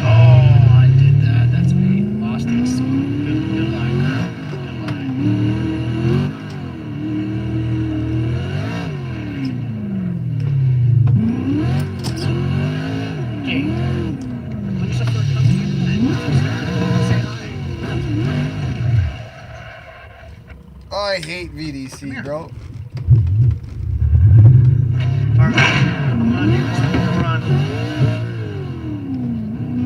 Oh, I did that. That's me. Lost it. Good line, girl. Good line. Hey, Lucifer, come here. Say hi. Oh, I hate VDC, bro. Alright, I'm gonna do one more run.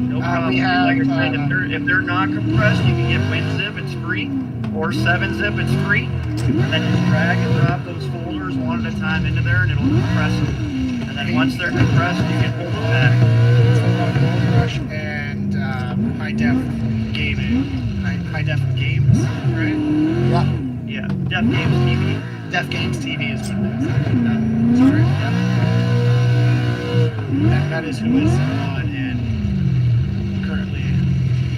No problem. We have, like I said, if they're not compressed, you can get WinZip, it's free, or 7zip, it's free. And then just drag and drop those folders one at a time into there, and it'll compress them. And then once they're compressed, you can hold them back. Gold Rush and high-def gaming. High-def games, right? Yeah. Yeah, Def Games TV. Def Games TV is what it is. Sorry. Yeah. That is who is on and currently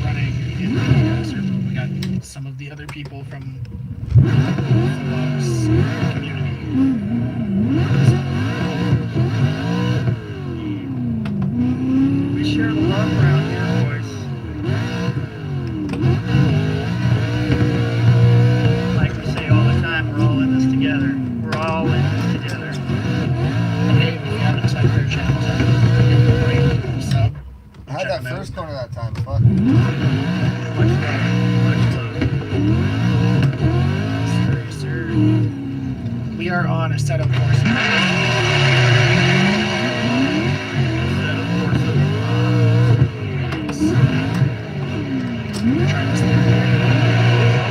running in the server. We got some of the other people from the vlogs community. We share the love around here, boys. Like we say all the time, we're all in this together. We're all in this together. Hey, if you haven't checked their channels out, give them a rate, sub. I had Check that them out. first corner that time. Fuck. Much love. Much love. Yes, sir. We are on Assetto Forza. Trying this thing.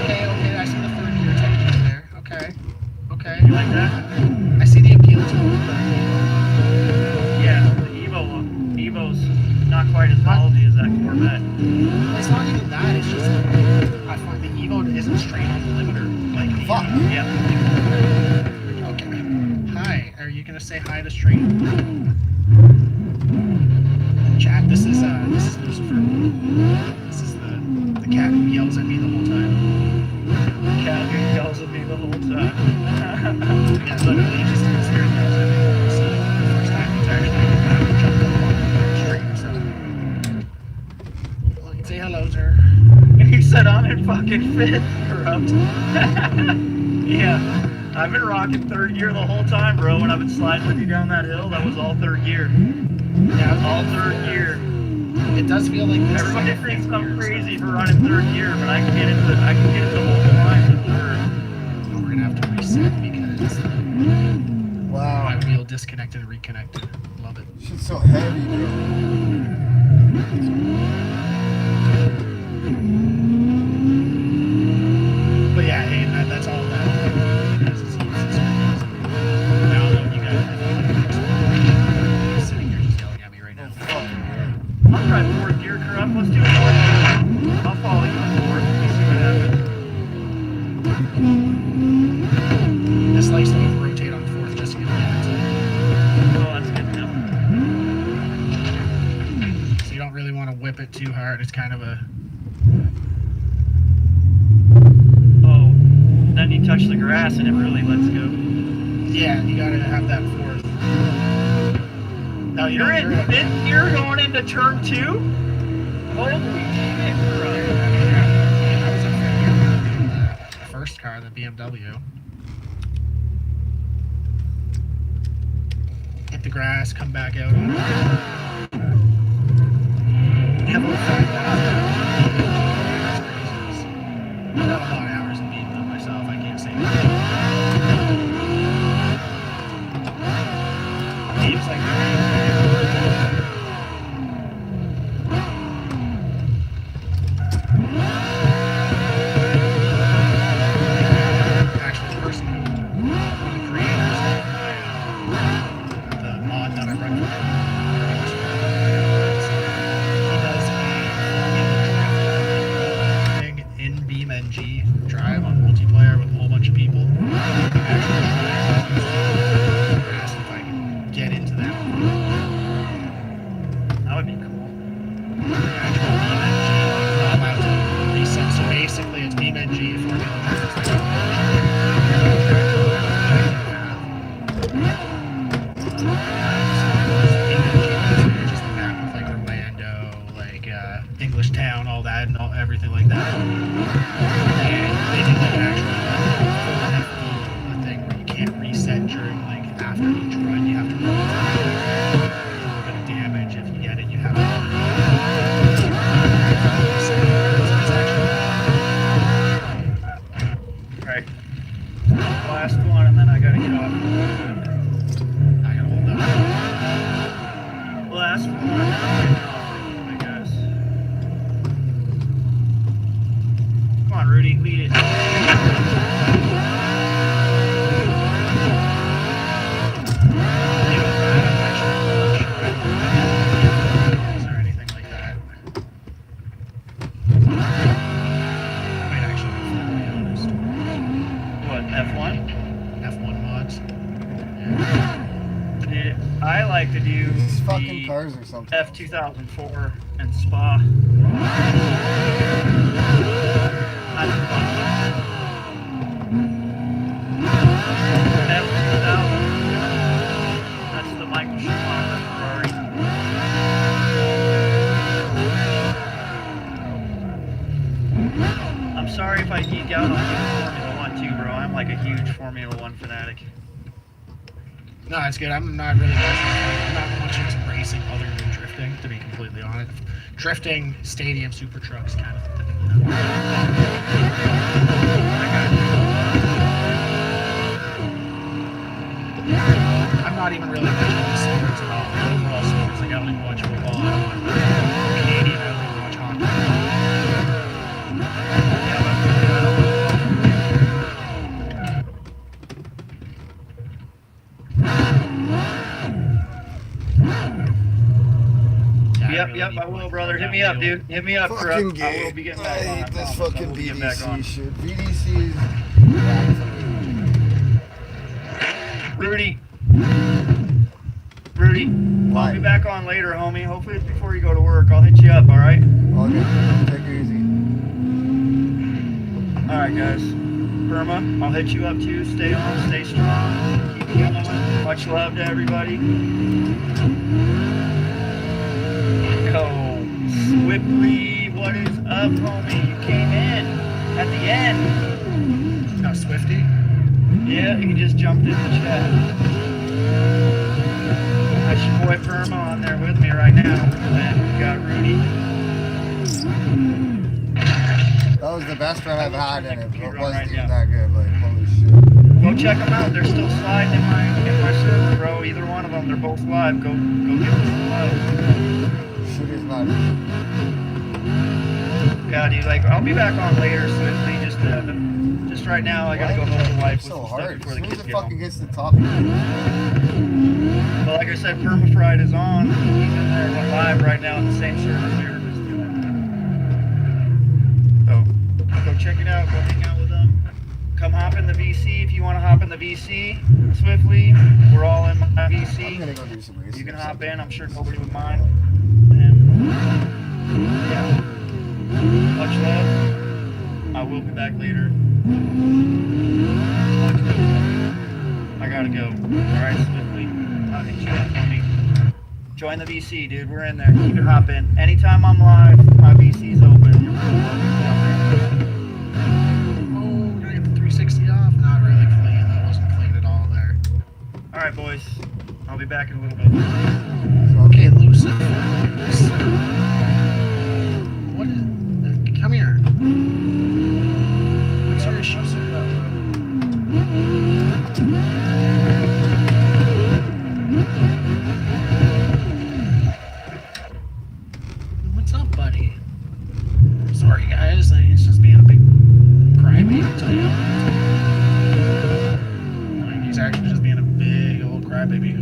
Okay, I see the third gear technique there. Okay. You like that? I see the appeal to it. Yeah, the Evo's not quite as ballsy as that Corvette. It's not even that. It's just I find the Evo isn't straight on the limiter. Like the Fuck. Yeah. Okay. Hi. Are you gonna say hi to stream? Chat. This is Lucifer. This is the cat who yells at me the whole time. Cat who yells at me the whole time. Yeah, literally just sits there and yells at me. So the first time he's actually jumped up on the stream. So say hello, sir. He said I'm in fucking fifth, corrupt. Yeah, I've been rocking third gear the whole time, bro. When I've been sliding with you down that hill, that was all third gear. Yeah, That was all third gear. it does feel like this. Everybody is like thinks fifth I'm gear, crazy so. for running third gear, but I can get it the whole line to third. We're gonna have to reset because Wow. my wheel disconnected and reconnected. Love it. Shit's so heavy, bro. But yeah, hey, that's all that is easy. Now that you guys are sitting here just yelling at me right now. I'll try fourth gear, corrupt. Let's do fourth gear. I'll follow you on fourth. We'll see what happens. This likes to rotate on fourth just to get the answer. Oh, that's good to know. So you don't really want to whip it too hard. It's kind of a Then you touch the grass and it really lets go. yeah. You gotta have that fourth. No, You're in fifth gear going into turn 2? Holy shit, bro. I was in fifth gear in the first car, the BMW. Hit the grass, come back out on it. Have a 5,000. I got a lot of hours in Beamng myself, I can't say that. Seems like actually the person who, one of the creators of the mod that I run for, he does a in Beamng drive on multiplayer with a whole bunch of people. Asked if I could get into that. That would be cool. Actual Beamng, not allowed to reset. So basically, it's Beamng Formula Drift. Just the map with like Orlando, like English Town, all that, and everything like that. And they do like actually the thing where you can't reset during like after each run. You have to run a little bit of damage. If you get it, you have to. Right. Last one, and then I gotta get off. I gotta hold that. Last one, and then I'm getting off, I guess. Come on, Rudy, lead it. Or anything like that. Might actually be fun, to be honest. What, F1? F1 mods. Yeah. Dude, I like to do These fucking the cars or something. F2004 and Spa. That's fun. F2000. That's the Michael Schumacher Ferrari. I'm sorry if I geek out on Formula 1 too, bro. I'm like a huge Formula 1 fanatic. No, it's good. I'm not really I'm not much into racing other than drifting, to be completely honest. Drifting, stadium, super trucks kind of thing. You know? I'm not even really much into sports at all. Overall sports, like I don't even watch football. I don't watch Canadian. I don't even watch hockey. Yep, I will, brother. Hit me up, dude. Hit me up, bro. Fucking I gay. will be getting I back on. hate this promise. I fucking will be getting back on. BDC shit. BDC is... Rudy, Why? I'll be back on later, homie. Hopefully it's before you go to work. I'll hit you up, alright? Okay, take it easy. Alright, guys. Burma, I'll hit you up too. Stay on, stay strong. Keep going. Much love to everybody. Yo, Swiftly, what is up, homie? You came in at the end. No, Swifty? Yeah, he just jumped in the chat. That's your boy Burma on there with me right now. And we got Rudy. That was the best run I've had in it. It Computer on wasn't right even now. that good. Like, holy shit. Go check them out. They're still sliding in my server, bro. Either one of them. They're both live. Go give them some love. Shit is not. Yeah, dude. Like, I'll be back on later, Swiftly. Just right now, I gotta go home to wife with so some stuff hard. before As the soon kids as it get fucking home. gets to the top. Of But like I said, Permafried is on. He's in there. We're live right now on the same server we were just doing. So, go check it out. Go hang out with them. Come hop in the VC if you want to hop in the VC. Swiftly, we're all in my I'm VC. gonna go do some racing. You can or hop something. in. I'm sure nobody would mind. And yeah, much love. I will be back later. I gotta go. Alright, Swiftly. I'll hit you up, homie. Join the VC, dude. We're in there. You can hop in. Anytime I'm live, my VC's open. You're welcome to jump Oh, did I get the 360 off? Not really clean. That wasn't clean at all there. in. Alright, boys. I'll be back in a little bit. Okay, Lucid. What is... come here. What's your issue, sir? What's up, buddy? Sorry, guys. It's just being a big crybaby. Tell you. Like, he's actually just being a big old crybaby.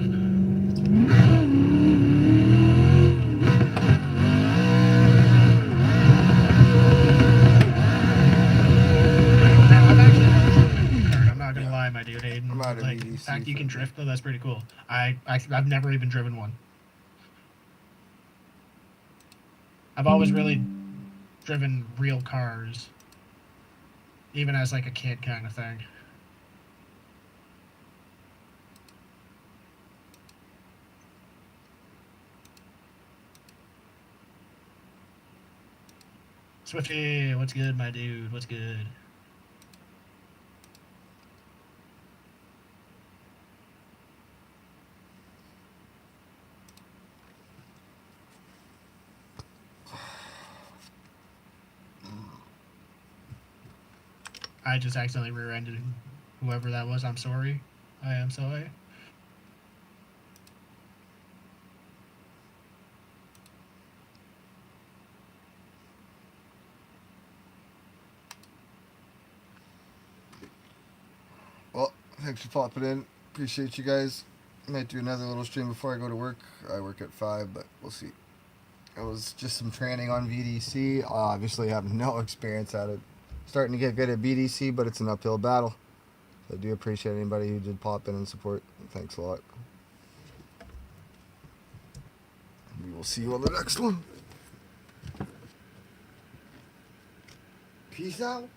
I'm not gonna lie, my dude, Aiden. I'm out of Like, the EDC fact you can for- drift though, that's pretty cool. I've never even driven one. I've always really driven real cars, even as like a kid kind of thing. Swifty, what's good, my dude? What's good? I just accidentally rear-ended whoever that was. I'm sorry. I am sorry. Well, thanks for popping in. Appreciate you guys. Might do another little stream before I go to work. I work at 5, but we'll see. It was just some training on VDC. I obviously have no experience at it. Starting to get good at BDC, but it's an uphill battle. I do appreciate anybody who did pop in and support. Thanks a lot. We will see you on the next one. Peace out.